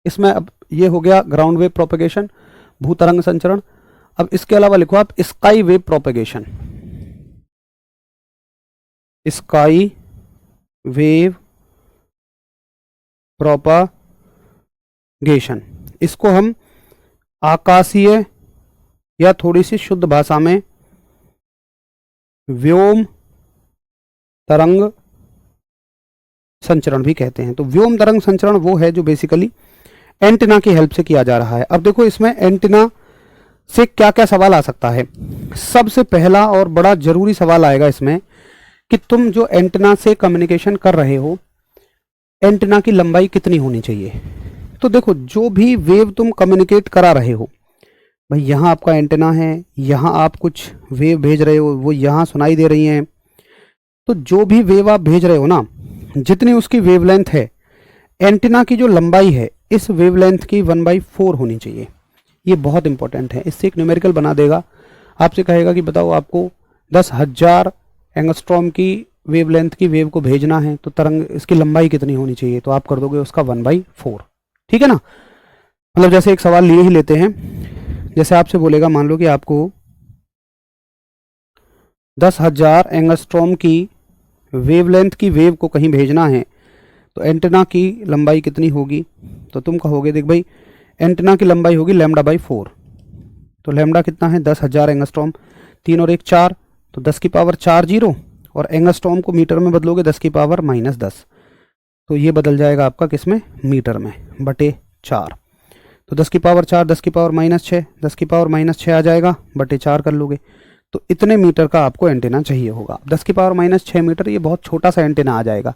इसमें अब ये हो गया ग्राउंड वेव प्रोपेगेशन, भूतरंग संचरण। अब इसके अलावा लिखो आप sky wave propagation. Sky wave propagation, इसको हम आकाशीय या थोड़ी सी शुद्ध भाषा में व्योम तरंग संचरण भी कहते हैं। तो व्योम तरंग संचरण वो है जो बेसिकली एंटीना की हेल्प से किया जा रहा है। अब देखो इसमें एंटीना से क्या क्या सवाल आ सकता है। सबसे पहला और बड़ा जरूरी सवाल आएगा इसमें कि तुम जो एंटीना से कम्युनिकेशन कर रहे हो, एंटीना की लंबाई कितनी होनी चाहिए। तो देखो जो भी वेव तुम कम्युनिकेट करा रहे हो, भाई यहाँ आपका एंटीना है, यहाँ आप कुछ वेव भेज रहे हो, वो यहाँ सुनाई दे रही हैं। तो जो भी वेव आप भेज रहे हो ना, जितनी उसकी वेवलेंथ है, एंटीना की जो लंबाई है इस वेवलेंथ की 1/4 होनी चाहिए। ये बहुत इंपॉर्टेंट है। इससे एक न्यूमेरिकल बना देगा, आपसे कहेगा कि बताओ आपको 10,000 एंगस्ट्रॉम की वेवलेंथ की वेव को भेजना है, तो तरंग इसकी लंबाई कितनी होनी चाहिए, तो आप कर दोगे उसका 1/4। ठीक है ना। मतलब जैसे एक सवाल लिए ही लेते हैं, जैसे आपसे बोलेगा मान लो कि आपको 10,000 एंगस्ट्रॉम की वेवलेंथ की वेव को कहीं भेजना है, तो एंटेना की लंबाई कितनी होगी। तो तुम कहोगे देख भाई एंटेना की लंबाई होगी λ/4। तो लैम्डा कितना है 10,000 एंगस्ट्रॉम, 3 और 1 4, तो 10 की पावर 4 जीरो, और एंगस्ट्रॉम को मीटर में बदलोगे 10 की पावर -10, तो ये बदल जाएगा आपका किस में, मीटर में, बटे 4। तो 10 की पावर 4, 10 की पावर -6, 10 की पावर -6 आ जाएगा, बटे 4 कर लोगे, तो इतने मीटर का आपको एंटेना चाहिए होगा। 10 की पावर -6 मीटर, ये बहुत छोटा सा एंटेना आ जाएगा,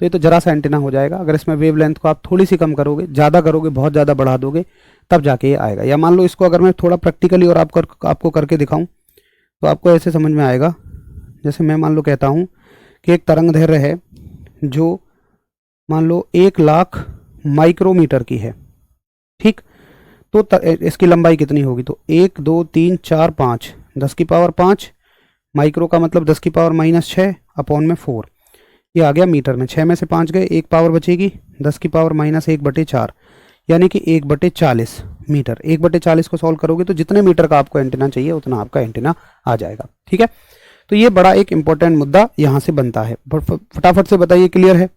तो ये तो जरा सा एंटेना हो जाएगा। अगर इसमें वेवलेंथ को आप थोड़ी सी कम करोगे, ज़्यादा करोगे, बहुत ज़्यादा बढ़ा दोगे, तब जाके ये आएगा। या मान लो इसको अगर मैं थोड़ा प्रैक्टिकली और आपको करके दिखाऊं, तो आपको ऐसे समझ में आएगा। जैसे मैं मान लो कहता हूँ कि एक तरंग दैर्घ्य है जो मान लो 1,00,000 माइक्रोमीटर की है, ठीक। तो इसकी लंबाई कितनी होगी, तो 1 2 3 4 5, 10 की पावर 5, माइक्रो का मतलब 10 की पावर -6 अपॉन में 4, ये आ गया मीटर में। 6 में से 5 गए, एक पावर बचेगी, 10 की पावर -1/4, यानी कि 1/40 मीटर। 1/40 को सॉल्व करोगे तो जितने मीटर का आपको एंटीना चाहिए उतना आपका एंटीना आ जाएगा, ठीक है। तो ये बड़ा एक इंपॉर्टेंट मुद्दा यहां से बनता है। फटाफट से बताइए, क्लियर है।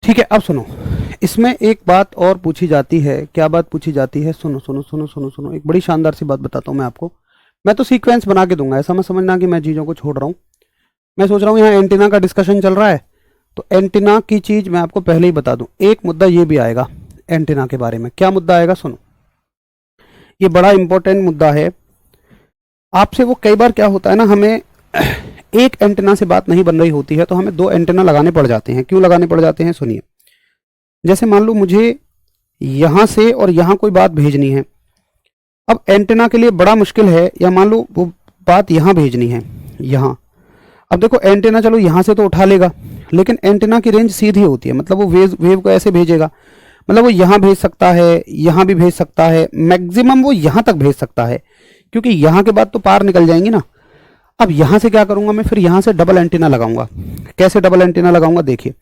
ठीक है, अब सुनो, इसमें एक बात और पूछी जाती है। क्या बात पूछी जाती है, सुनो सुनो सुनो सुनो सुनो, एक बड़ी शानदार सी बात बताता हूँ मैं आपको। मैं तो सीक्वेंस बना के दूंगा, ऐसा मत समझना कि मैं चीज़ों को छोड़ रहा हूँ। मैं सोच रहा हूँ यहाँ एंटीना का डिस्कशन चल रहा है, तो एंटीना की चीज़ मैं आपको पहले ही बता दूँ। एक मुद्दा ये भी आएगा एंटीना के बारे में। क्या मुद्दा आएगा, सुनो, ये बड़ा इंपॉर्टेंट मुद्दा है। आपसे वो कई बार क्या होता है ना, हमें एक एंटीना से बात नहीं बन रही होती है, तो हमें 2 एंटीना लगाने पड़ जाते हैं। क्यों लगाने पड़ जाते हैं, सुनिए। जैसे मान लो मुझे यहां से और यहां कोई बात भेजनी है, अब एंटीना के लिए बड़ा मुश्किल है, या मान लो वो बात यहां भेजनी है, यहां। अब देखो एंटीना चलो यहां से तो उठा लेगा, लेकिन एंटीना की रेंज सीधी होती है, मतलब वो वेव को ऐसे भेजेगा, मतलब वो यहां भेज सकता है, यहां भी भेज सकता है, मैक्सिमम वो यहां तक भेज सकता है, क्योंकि यहां के बाद तो पार निकल जाएंगी ना। अब यहां से क्या करूंगा मैं, फिर यहां से डबल एंटीना लगाऊंगा। कैसे डबल एंटीना लगाऊंगा, देखिए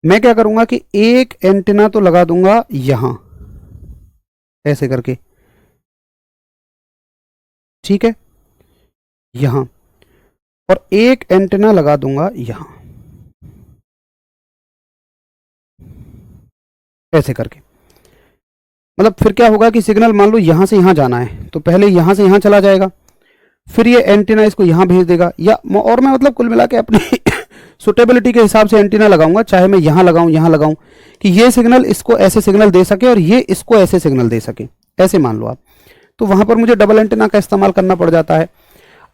मैं क्या करूंगा कि एक एंटीना तो लगा दूंगा यहां, ऐसे करके, ठीक है, यहां, और एक एंटीना लगा दूंगा यहां, ऐसे करके। मतलब फिर क्या होगा कि सिग्नल मान लो यहां से यहां जाना है, तो पहले यहां से यहां चला जाएगा, फिर ये एंटीना इसको यहां भेज देगा, या और मैं मतलब कुल मिला के अपनी सुटेबिलिटी के हिसाब से एंटीना लगाऊंगा, चाहे मैं यहां लगाऊं, कि ये सिग्नल इसको ऐसे सिग्नल दे सके और ये इसको ऐसे सिग्नल दे सके, ऐसे मान लो आप। तो वहां पर मुझे डबल एंटीना का इस्तेमाल करना पड़ जाता है।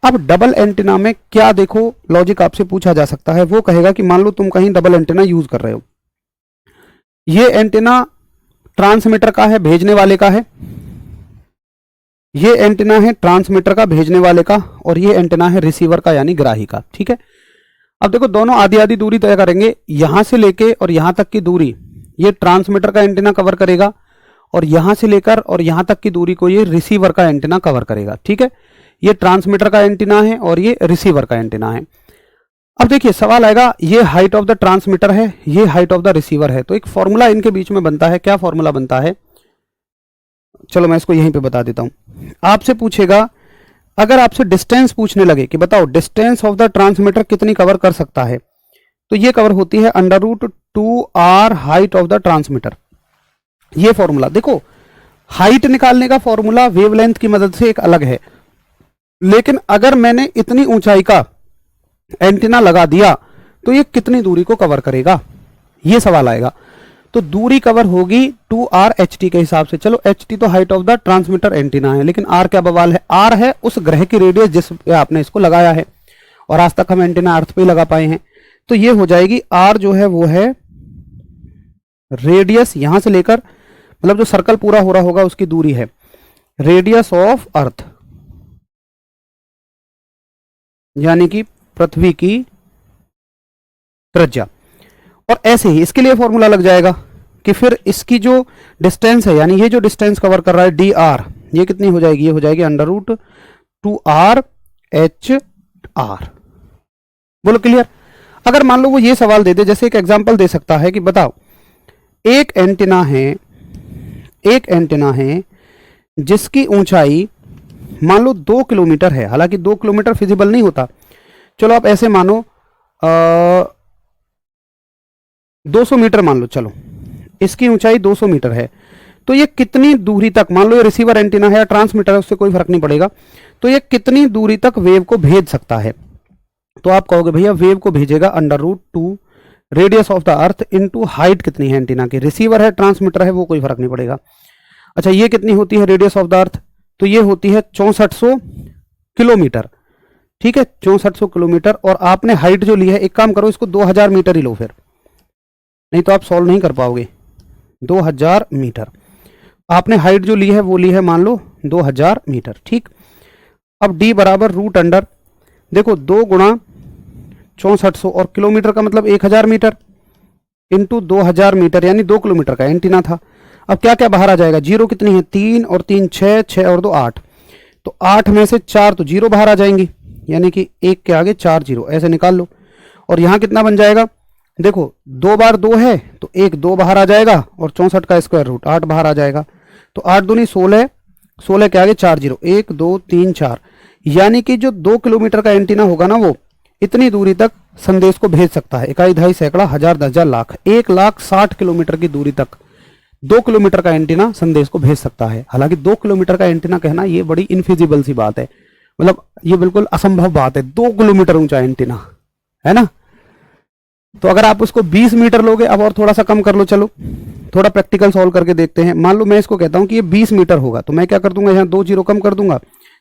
अब डबल एंटीना में क्या, देखो लॉजिक आपसे पूछा जा सकता है। वो कहेगा कि मान लो तुम कहीं डबल एंटीना यूज कर रहे हो, ये एंटीना ट्रांसमीटर का है, भेजने वाले का है, ये एंटीना है ट्रांसमीटर का, भेजने वाले का, और ये एंटीना है रिसीवर का यानी ग्राही का, ठीक है। अब देखो दोनों आधी आधी दूरी तय करेंगे, यहां से लेके और यहां तक की दूरी ये ट्रांसमीटर का एंटीना कवर करेगा, और यहां से लेकर और यहां तक की दूरी को ये रिसीवर का एंटीना कवर करेगा, ठीक है। ये ट्रांसमीटर का एंटीना है और ये रिसीवर का एंटीना है। अब देखिए सवाल आएगा, ये हाइट ऑफ द ट्रांसमीटर है, ये हाइट ऑफ द रिसीवर है, तो एक फॉर्मूला इनके बीच में बनता है। क्या फॉर्मूला बनता है, चलो मैं इसको यहीं पे बता देता हूं। आपसे पूछेगा, अगर आपसे डिस्टेंस पूछने लगे कि बताओ डिस्टेंस ऑफ द ट्रांसमीटर कितनी कवर कर सकता है, तो ये कवर होती है √2r height of the transmitter. ये फॉर्मूला देखो, हाइट निकालने का फॉर्मूला वेवलेंथ की मदद से एक अलग है, लेकिन अगर मैंने इतनी ऊंचाई का एंटीना लगा दिया तो ये कितनी दूरी को कवर करेगा, ये सवाल आएगा। तो दूरी कवर होगी 2r/ht के हिसाब से। चलो ht तो height of the transmitter antenna है, लेकिन r क्या बवाल है, r है उस ग्रह की रेडियस जिस पे आपने इसको लगाया है, और आज तक हम एंटीना अर्थ पे ही लगा पाए हैं। तो ये हो जाएगी r जो है वो है रेडियस, यहां से लेकर मतलब जो सर्कल पूरा हो रहा होगा उसकी दूरी है, रेडियस ऑफ अर्थ, यानी कि पृथ्वी की त्रिज्या। और ऐसे ही इसके लिए फॉर्मूला लग जाएगा कि फिर इसकी जो डिस्टेंस है, यानी ये जो डिस्टेंस कवर कर रहा है डी आर, ये कितनी हो जाएगी, ये हो जाएगी √2r/h/r। बोलो क्लियर। अगर मान लो वो ये सवाल दे दे, जैसे एक एग्जांपल दे सकता है कि बताओ एक एंटीना है जिसकी ऊंचाई मान लो 2 किलोमीटर है, हालांकि 2 किलोमीटर फिजिबल नहीं होता, चलो आप ऐसे मानो 200 मीटर मान लो, चलो इसकी ऊंचाई 200 मीटर है, तो ये कितनी दूरी तक, मान लो ये रिसीवर एंटीना है या ट्रांसमीटर है, उससे कोई फर्क नहीं पड़ेगा, तो ये कितनी दूरी तक वेव को भेज सकता है। तो आप कहोगे भैया वेव को भेजेगा √2 radius of the earth into height कितनी है एंटीना की, रिसीवर है ट्रांसमीटर है वो कोई फर्क नहीं पड़ेगा। अच्छा ये कितनी होती है रेडियस ऑफ द अर्थ, तो ये होती है 6400 किलोमीटर, ठीक है 6400 किलोमीटर। और आपने हाइट जो ली है, एक काम करो इसको 2000 मीटर ही लो फिर, नहीं तो आप सॉल्व नहीं कर पाओगे। 2000 मीटर आपने हाइट जो ली है वो ली है मान लो 2000 मीटर, ठीक। अब d बराबर रूट अंडर, देखो 2 गुणा 6400 और किलोमीटर का मतलब 1000 मीटर इंटू 2000 मीटर, यानी 2 किलोमीटर का एंटीना था। अब क्या क्या बाहर आ जाएगा, जीरो कितनी है 3 और 3 6, 6 और 2 8, तो 8 में से 4 तो जीरो बाहर आ जाएंगी, यानी कि 1 के आगे 4 जीरो, ऐसे निकाल लो। और यहाँ कितना बन जाएगा, देखो 2 बार 2 है तो 1 2 बाहर आ जाएगा और 64 का स्क्वायर रूट 8 बाहर आ जाएगा, तो 8 दूनी 16, 16 के आगे 4 जीरो, 1 2 3 4, यानी कि जो 2 किलोमीटर का एंटीना होगा ना वो इतनी दूरी तक संदेश को भेज सकता है। इकाई दहाई सैकड़ा हजार 10,000 लाख, 1,60,000 किलोमीटर की दूरी तक 2 किलोमीटर का एंटीना संदेश को भेज सकता है। हालांकि 2 किलोमीटर का एंटीना कहना ये बड़ी इनफिजिबल सी बात है, मतलब ये बिल्कुल असंभव बात है, 2 किलोमीटर ऊंचा एंटीना है ना। तो अगर आप उसको 20 मीटर लोगे, अब और थोड़ा सा कम कर लो, चलो थोड़ा प्रैक्टिकल सॉल्व करके देखते हैं। मान लो मैं इसको कहता हूं कि ये 20 मीटर होगा, तो मैं क्या कर दूंगा, यहाँ 2 जीरो कम कर दूंगा,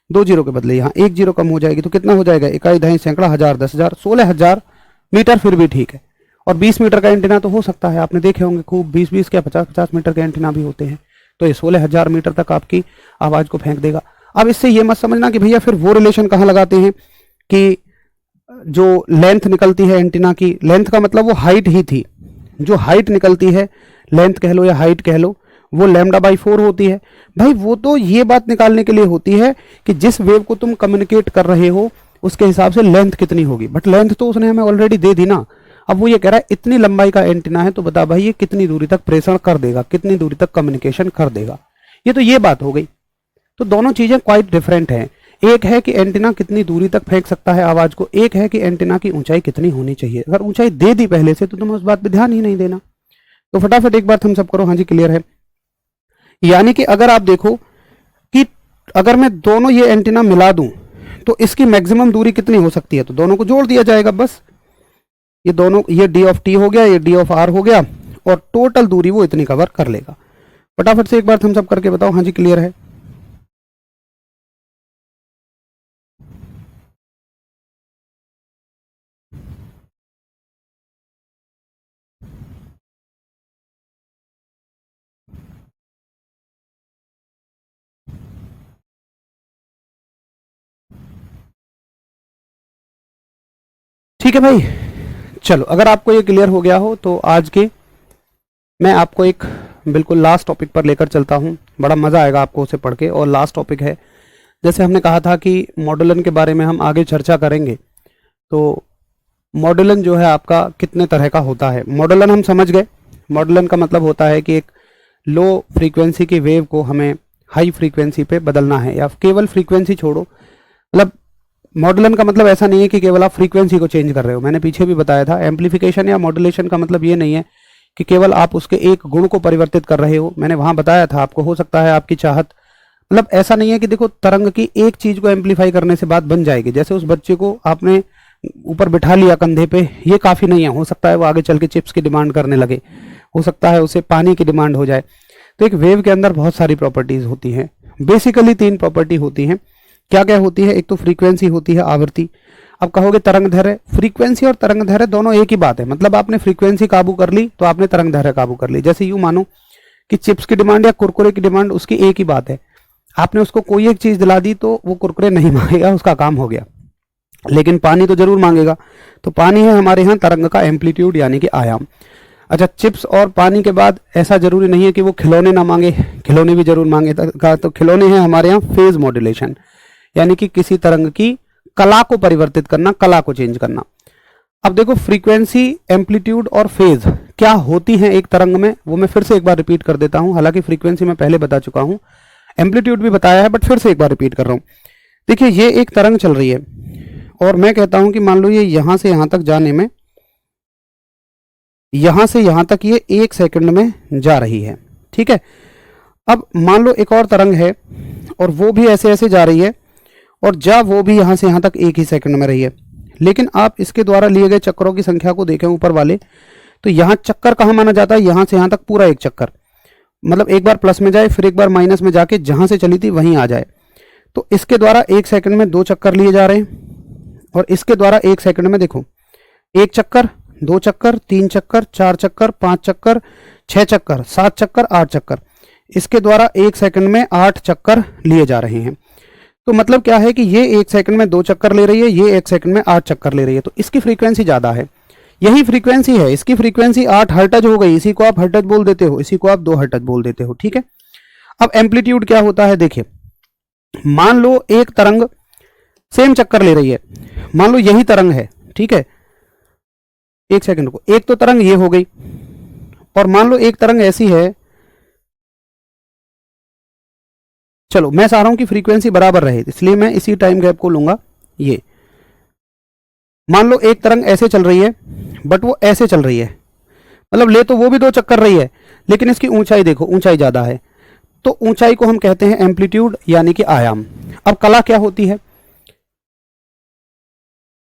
2 जीरो के बदले यहाँ 1 जीरो कम हो जाएगी, तो कितना हो जाएगा, इकाई दहाई सैकड़ा हजार 10,000 16,000 मीटर, फिर भी ठीक है। और 20 मीटर का एंटीना तो हो सकता है, आपने देखे होंगे खूब 20-20 क्या 50-50 मीटर के एंटीना भी होते हैं, तो ये 16,000 मीटर तक आपकी आवाज को फेंक देगा। अब इससे ये मत समझना कि भैया फिर वो रिलेशन कहाँ लगाते हैं कि जो लेंथ निकलती है एंटीना की, लेंथ का मतलब वो हाइट ही थी, जो हाइट निकलती है लेंथ कह लो या हाइट कह लो, वो λ/4 होती है। भाई वो तो ये बात निकालने के लिए होती है कि जिस वेव को तुम कम्युनिकेट कर रहे हो उसके हिसाब से लेंथ कितनी होगी, बट लेंथ तो उसने हमें ऑलरेडी दे दी ना। अब वो ये कह रहा है इतनी लंबाई का एंटीना है, तो बता भाई ये कितनी दूरी तक प्रेषण कर देगा, कितनी दूरी तक कम्युनिकेशन कर देगा, ये तो ये बात हो गई। तो दोनों चीजें क्वाइट डिफरेंट हैं, एक है कि एंटीना कितनी दूरी तक फेंक सकता है आवाज को, एक है कि एंटीना की ऊंचाई कितनी होनी चाहिए। अगर ऊंचाई दे दी पहले से तो तुम्हें उस बात पे ध्यान ही नहीं देना। तो फटाफट एक बार हम सब करो, हाँ जी क्लियर है। यानी कि अगर आप देखो कि अगर मैं दोनों ये एंटीना मिला दूं तो इसकी मैक्सिमम दूरी कितनी हो सकती है, तो दोनों को जोड़ दिया जाएगा बस, ये दोनों, ये d(t) हो गया, ये d(r) हो गया, और टोटल दूरी वो इतनी कवर कर लेगा। फटाफट से एक बार हम सब करके बताओ, हाँ जी क्लियर है। ठीक है भाई, चलो अगर आपको ये क्लियर हो गया हो तो आज के मैं आपको एक बिल्कुल लास्ट टॉपिक पर लेकर चलता हूँ, बड़ा मज़ा आएगा आपको उसे पढ़ के। और लास्ट टॉपिक है, जैसे हमने कहा था कि मॉडुलन के बारे में हम आगे चर्चा करेंगे, तो मॉडुलन जो है आपका कितने तरह का होता है। मॉडुलन हम समझ गए, मॉडुलन का मतलब होता है कि एक लो फ्रीक्वेंसी की वेव को हमें हाई फ्रीक्वेंसी पे बदलना है, या केवल फ्रीक्वेंसी छोड़ो, मतलब मॉडुलन का मतलब ऐसा नहीं है कि केवल आप फ्रीक्वेंसी को चेंज कर रहे हो। मैंने पीछे भी बताया था, एम्पलीफिकेशन या मॉडुलेशन का मतलब ये नहीं है कि केवल आप उसके एक गुण को परिवर्तित कर रहे हो। मैंने वहां बताया था आपको, हो सकता है आपकी चाहत, मतलब ऐसा नहीं है कि देखो तरंग की एक चीज को एम्पलीफाई करने से बात बन जाएगी। जैसे उस बच्चे को आपने ऊपर बिठा लिया कंधे पे, ये काफी नहीं है, हो सकता है वो आगे चल के चिप्स की डिमांड करने लगे, हो सकता है उसे पानी की डिमांड हो जाए। तो एक वेव के अंदर बहुत सारी प्रॉपर्टीज होती हैं, बेसिकली 3 प्रॉपर्टी होती हैं। क्या क्या होती है, एक तो फ्रीक्वेंसी होती है, आवृत्ति। अब कहोगे तरंग दैर्घ्य, फ्रीक्वेंसी और तरंग दैर्घ्य दोनों एक ही बात है, मतलब आपने फ्रीक्वेंसी काबू कर ली तो आपने तरंग दैर्घ्य काबू कर ली। जैसे यूं मानो कि चिप्स की डिमांड या कुरकुरे की डिमांड उसकी एक ही बात है, आपने उसको कोई एक चीज दिला दी तो वो कुरकुरे नहीं मांगेगा, उसका काम हो गया। लेकिन पानी तो जरूर मांगेगा। तो पानी है हमारे यहाँ तरंग का एम्पलीट्यूड यानी कि आयाम। अच्छा, चिप्स और पानी के बाद ऐसा जरूरी नहीं है कि वो खिलौने ना मांगे, खिलौने भी जरूर मांगेगा। तो खिलौने हैं हमारे यहाँ फेज मॉड्यूलेशन, यानी कि किसी तरंग की कला को परिवर्तित करना, कला को चेंज करना। अब देखो, फ्रीक्वेंसी, एम्पलीट्यूड और फेज क्या होती हैं एक तरंग में, वो मैं फिर से एक बार रिपीट कर देता हूं। हालांकि फ्रीक्वेंसी मैं पहले बता चुका हूं, एम्पलीट्यूड भी बताया है, बट फिर से एक बार रिपीट कर रहा हूं। देखिए, ये एक तरंग चल रही है और मैं कहता हूं कि मान लो ये यहां से यहां तक जाने में, यहां से यहां तक ये 1 सेकंड में जा रही है, ठीक है। अब मान लो एक और तरंग है और वो भी ऐसे ऐसे जा रही है और वो भी यहां से यहां तक 1 ही सेकंड में रही है। लेकिन आप इसके द्वारा लिए गए चक्करों की संख्या को देखें ऊपर वाले, तो यहां चक्कर कहां माना जाता है, यहां से यहां तक पूरा एक चक्कर, मतलब एक बार प्लस में जाए फिर एक बार माइनस में जाके जहां से चली थी वहीं आ जाए। तो इसके द्वारा 1 सेकंड में 2 चक्कर लिए जा रहे हैं और इसके द्वारा 1 सेकंड में देखो 1 चक्कर, 2 चक्कर, 3 चक्कर, 4 चक्कर, 5 चक्कर, 6 चक्कर, 7 चक्कर, 8 चक्कर। इसके द्वारा 1 सेकंड में 8 चक्कर लिए जा रहे हैं। तो मतलब क्या है कि ये 1 सेकंड में 2 चक्कर ले रही है, ये 1 सेकंड में 8 चक्कर ले रही है, तो इसकी फ्रीक्वेंसी ज्यादा है। यही फ्रीक्वेंसी है, इसकी फ्रीक्वेंसी 8 हर्ट्ज हो गई। इसी को आप हर्ट्ज बोल देते हो, इसी को आप 2 हर्ट्ज बोल देते हो, ठीक है। अब एम्पलीट्यूड क्या होता है, देखिए, मान लो एक तरंग सेम चक्कर ले रही है, मान लो यही तरंग है, ठीक है। 1 सेकंड को, एक तो तरंग ये हो गई और मान लो एक तरंग ऐसी है, चलो मैं चाह रहा हूं कि फ्रीक्वेंसी बराबर रहे, इसलिए मैं इसी टाइम गैप को लूंगा। ये मान लो एक तरंग ऐसे चल रही है बट वो ऐसे चल रही है, मतलब ले तो वो भी 2 चक्कर रही है, लेकिन इसकी ऊंचाई देखो, ऊंचाई ज्यादा है, तो ऊंचाई को हम कहते हैं एम्पलीट्यूड यानी कि आयाम। अब कला क्या होती है,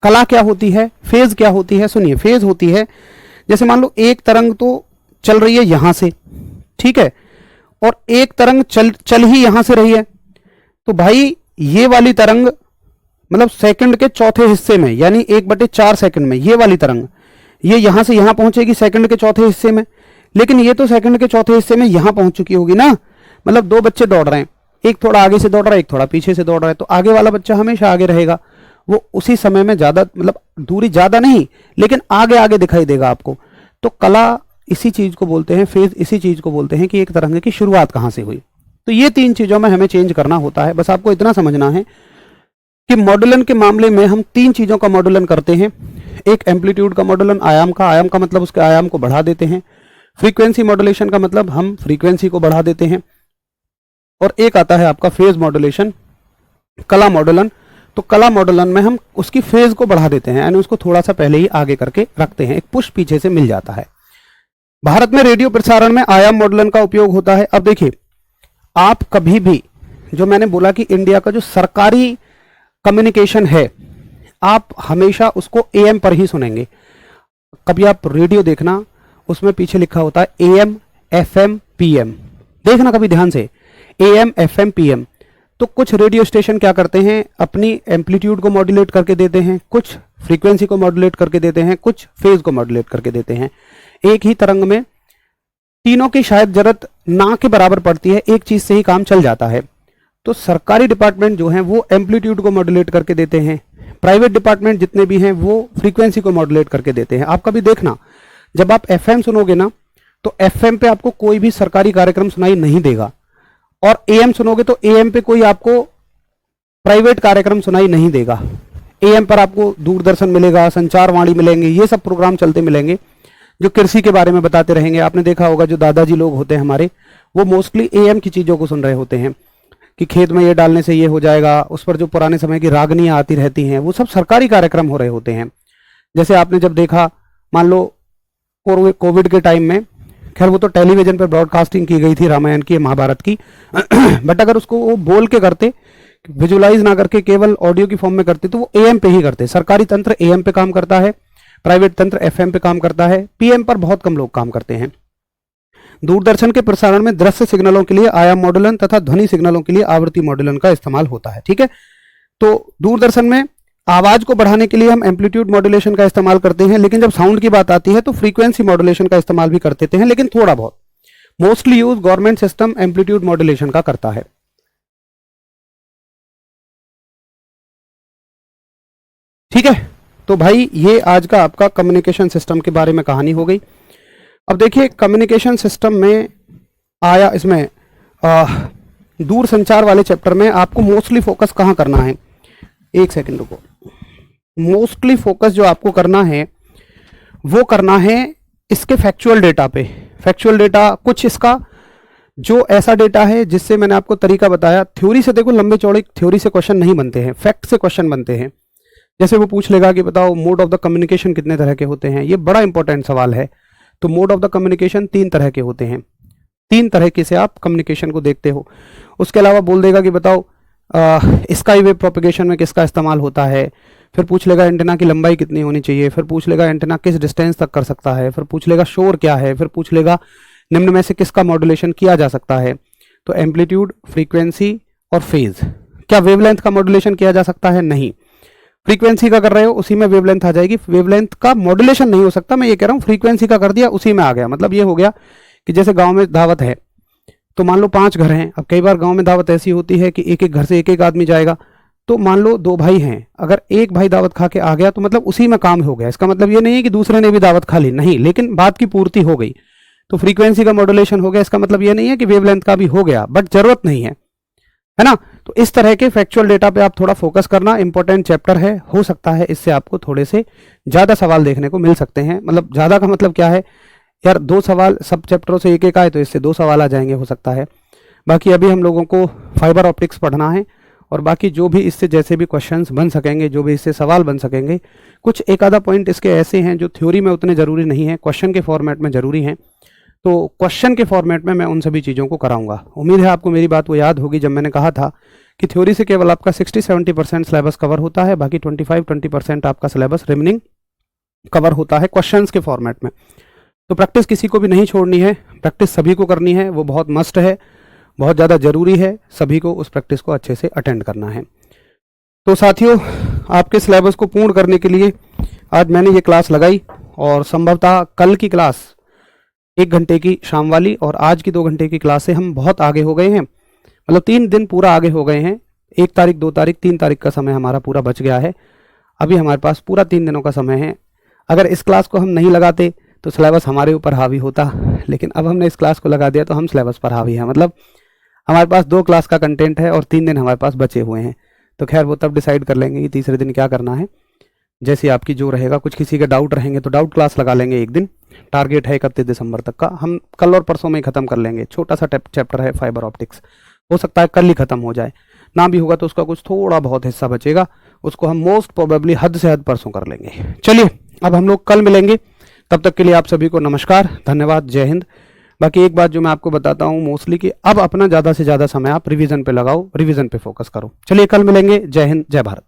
कला क्या होती है, फेज क्या होती है, सुनिए, फेज होती है, जैसे मान लो एक तरंग तो चल रही है यहां से, ठीक है, और एक तरंग चल ही यहां से रही है, तो भाई ये वाली तरंग मतलब सेकंड के चौथे हिस्से में, यानी 1/4 सेकंड में ये वाली तरंग ये यहां से यहां पहुंचेगी सेकंड के चौथे हिस्से में, लेकिन ये तो सेकंड के चौथे हिस्से में यहां पहुंच चुकी होगी ना। मतलब 2 बच्चे दौड़ रहे हैं, एक थोड़ा आगे से दौड़ रहा है, एक थोड़ा पीछे से दौड़ रहा है, तो आगे वाला बच्चा हमेशा आगे रहेगा, वो उसी समय में ज्यादा, मतलब दूरी ज्यादा नहीं लेकिन आगे आगे दिखाई देगा आपको। तो कला इसी चीज को बोलते हैं, फेज इसी चीज को बोलते हैं कि एक तरंग की शुरुआत कहां से हुई। तो ये 3 चीजों में हमें चेंज करना होता है। बस आपको इतना समझना है कि मॉडुलन के मामले में हम 3 चीजों का मॉडुलन करते हैं। एक एम्पलीट्यूड का मॉडुलन, आयाम का मतलब उसके आयाम को बढ़ा देते हैं। फ्रीक्वेंसी मॉडुलेशन का मतलब हम फ्रीक्वेंसी को बढ़ा देते हैं। और एक आता है आपका फेज मॉडुलेशन, कला मॉडुलन। तो कला मॉडुलन में हम उसकी फेज को बढ़ा देते हैं, यानी उसको थोड़ा सा पहले ही आगे करके रखते हैं, एक पुश पीछे से मिल जाता है। भारत में रेडियो प्रसारण में आयाम मॉडुलन का उपयोग होता है। अब देखिए, आप कभी भी, जो मैंने बोला कि इंडिया का जो सरकारी कम्युनिकेशन है, आप हमेशा उसको एएम पर ही सुनेंगे। कभी आप रेडियो देखना, उसमें पीछे लिखा होता है एएम, एफएम, पीएम, देखना कभी ध्यान से, एएम, एफएम, पीएम। तो कुछ रेडियो स्टेशन क्या करते हैं, अपनी एम्पलीट्यूड को मॉड्यूलेट करके देते हैं, कुछ फ्रीक्वेंसी को मॉड्यूलेट करके देते हैं, कुछ फेज को मॉड्यूलेट करके देते हैं। एक ही तरंग में तीनों की शायद जरूरत ना के बराबर पड़ती है, एक चीज से ही काम चल जाता है। तो सरकारी डिपार्टमेंट जो है वो एम्पलीट्यूड को मॉड्यूलेट करके देते हैं, प्राइवेट डिपार्टमेंट जितने भी हैं वो फ्रीक्वेंसी को मॉड्यूलेट करके देते हैं। आप कभी देखना, जब आप एफएम सुनोगे ना, तो एफएम पे आपको कोई भी सरकारी कार्यक्रम सुनाई नहीं देगा, और एएम सुनोगे तो एएम पे कोई आपको प्राइवेट कार्यक्रम सुनाई नहीं देगा। एएम पर आपको दूरदर्शन मिलेगा, संचार वाणी मिलेंगे, ये सब प्रोग्राम चलते मिलेंगे जो कृषि के बारे में बताते रहेंगे। आपने देखा होगा जो दादाजी लोग होते हैं हमारे, वो मोस्टली एएम की चीजों को सुन रहे होते हैं कि खेत में ये डालने से ये हो जाएगा। उस पर जो पुराने समय की रागनियां आती रहती हैं, वो सब सरकारी कार्यक्रम हो रहे होते हैं। जैसे आपने जब देखा, मान लो कोविड के टाइम में, खैर वो तो टेलीविजन पर ब्रॉडकास्टिंग की गई थी रामायण की, महाभारत की बट अगर उसको वो बोल के करते, विजुलाइज ना करके केवल ऑडियो की फॉर्म में करते, तो वो एएम पे ही करते। सरकारी तंत्र एएम पे काम करता है, प्राइवेट तंत्र एफएम पे काम करता है, पीएम पर बहुत कम लोग काम करते हैं। दूरदर्शन के प्रसारण में दृश्य सिग्नलों के लिए आयाम मॉडुलन तथा ध्वनि सिग्नलों के लिए आवृत्ति मॉडुलन का इस्तेमाल होता है, ठीक है। तो दूरदर्शन में आवाज को बढ़ाने के लिए हम एम्पलीट्यूड मॉड्यूलेशन का इस्तेमाल करते हैं, लेकिन जब साउंड की बात आती है तो फ्रीक्वेंसी मॉड्यूलेशन का इस्तेमाल भी करते हैं, लेकिन थोड़ा बहुत। Mostly use government system amplitude modulation का करता है। ठीक है, तो भाई ये आज का आपका कम्युनिकेशन सिस्टम के बारे में कहानी हो गई। अब देखिए कम्युनिकेशन सिस्टम में आया, इसमें दूर संचार वाले चैप्टर में आपको मोस्टली फोकस कहाँ करना है, एक सेकंड रुको, मोस्टली फोकस जो आपको करना है वो करना है इसके फैक्चुअल डेटा पे। फैक्चुअल डेटा कुछ इसका जो ऐसा डेटा है जिससे मैंने आपको तरीका बताया, थ्योरी से देखो लंबे चौड़े थ्योरी से क्वेश्चन नहीं बनते हैं, फैक्ट से क्वेश्चन बनते हैं। जैसे वो पूछ लेगा कि बताओ मोड ऑफ द कम्युनिकेशन कितने तरह के होते हैं, ये बड़ा इंपॉर्टेंट सवाल है। तो मोड ऑफ द कम्युनिकेशन 3 तरह के होते हैं, 3 तरह के से आप कम्युनिकेशन को देखते हो। उसके अलावा बोल देगा कि बताओ स्काई वेव प्रोपेगेशन में किसका इस्तेमाल होता है, फिर पूछ लेगा एंटेना की लंबाई कितनी होनी चाहिए, फिर पूछ लेगा एंटेना किस डिस्टेंस तक कर सकता है, फिर पूछ लेगा शोर क्या है, फिर पूछ लेगा निम्न में से किसका मॉड्यूलेशन किया जा सकता है। तो एम्पलीट्यूड, फ्रीक्वेंसी और फेज। क्या वेवलेंथ का मॉड्यूलेशन किया जा सकता है? नहीं। फ्रीक्वेंसी का कर रहे हो उसी में वेवलेंथ आ जाएगी, वेवलेंथ का मॉड्यूलेशन नहीं हो सकता, मैं ये कह रहा हूँ फ्रीक्वेंसी का कर दिया उसी में आ गया। मतलब ये हो गया कि जैसे गांव में दावत है तो मान लो 5 घर हैं, अब कई बार गांव में दावत ऐसी होती है कि एक एक घर से एक एक आदमी जाएगा, तो मान लो 2 भाई हैं, अगर एक भाई दावत खा के आ गया तो मतलब उसी में काम हो गया। इसका मतलब ये नहीं है कि दूसरे ने भी दावत खा ली, नहीं, लेकिन बात की पूर्ति हो गई, तो फ्रीक्वेंसी का मॉड्यूलेशन हो गया। इसका मतलब ये नहीं है कि वेवलेंथ का भी हो गया, बट जरूरत नहीं है, है ना। तो इस तरह के फैक्चुअल डेटा पे आप थोड़ा फोकस करना, इंपॉर्टेंट चैप्टर है, हो सकता है इससे आपको थोड़े से ज्यादा सवाल देखने को मिल सकते हैं। मतलब ज्यादा का मतलब क्या है यार, 2 सवाल सब चैप्टरों से एक एक आए तो इससे 2 सवाल आ जाएंगे, हो सकता है। बाकी अभी हम लोगों को फाइबर ऑप्टिक्स पढ़ना है, और बाकी जो भी इससे जैसे भी क्वेश्चंस बन सकेंगे, जो भी इससे सवाल बन सकेंगे, कुछ एक आधा पॉइंट इसके ऐसे हैं जो थ्योरी में उतने जरूरी नहीं है, क्वेश्चन के फॉर्मेट में जरूरी हैं। तो क्वेश्चन के फॉर्मेट में मैं उन सभी चीज़ों को कराऊंगा। उम्मीद है आपको मेरी बात वो याद होगी जब मैंने कहा था कि थ्योरी से केवल आपका 60-70% सिलेबस कवर होता है, बाकी 25-20% आपका सिलेबस रिमेनिंग कवर होता है क्वेश्चंस के फॉर्मेट में। तो प्रैक्टिस किसी को भी नहीं छोड़नी है, प्रैक्टिस सभी को करनी है, वो बहुत मस्ट है, बहुत ज़्यादा जरूरी है, सभी को उस प्रैक्टिस को अच्छे से अटेंड करना है। तो साथियों, आपके सिलेबस को पूर्ण करने के लिए आज मैंने ये क्लास लगाई, और संभवतः कल की क्लास 1 घंटे की शाम वाली और आज की 2 घंटे की क्लास से हम बहुत आगे हो गए हैं। मतलब 3 दिन पूरा आगे हो गए हैं। 1 तारीख, 2 तारीख, 3 तारीख का समय हमारा पूरा बच गया है। अभी हमारे पास पूरा 3 दिनों का समय है। अगर इस क्लास को हम नहीं लगाते तो सिलेबस हमारे ऊपर हावी होता, लेकिन अब हमने इस क्लास को लगा दिया तो हम सिलेबस पर हावी हैं। मतलब हमारे पास 2 क्लास का कंटेंट है और 3 दिन हमारे पास बचे हुए हैं। तो खैर वो तब डिसाइड कर लेंगे कि तीसरे दिन क्या करना है, जैसे आपकी जो रहेगा। कुछ किसी के डाउट रहेंगे तो डाउट क्लास लगा लेंगे एक दिन। टारगेट है 31 दिसंबर तक का, हम कल और परसों में ही खत्म कर लेंगे। छोटा सा चैप्टर है फाइबर ऑप्टिक्स, हो सकता है कल ही खत्म हो जाए, ना भी होगा तो उसका कुछ थोड़ा बहुत हिस्सा बचेगा, उसको हम मोस्ट प्रोबेबली हद से हद परसों कर लेंगे। चलिए अब हम लोग कल मिलेंगे, तब तक के लिए आप सभी को नमस्कार, धन्यवाद, जय हिंद। बाकी एक बात जो मैं आपको बताता हूँ मोस्टली, कि अब अपना ज़्यादा से ज़्यादा समय आप रिवीजन पे लगाओ, रिवीजन पे फोकस करो। चलिए कल मिलेंगे, जय हिंद, जय भारत।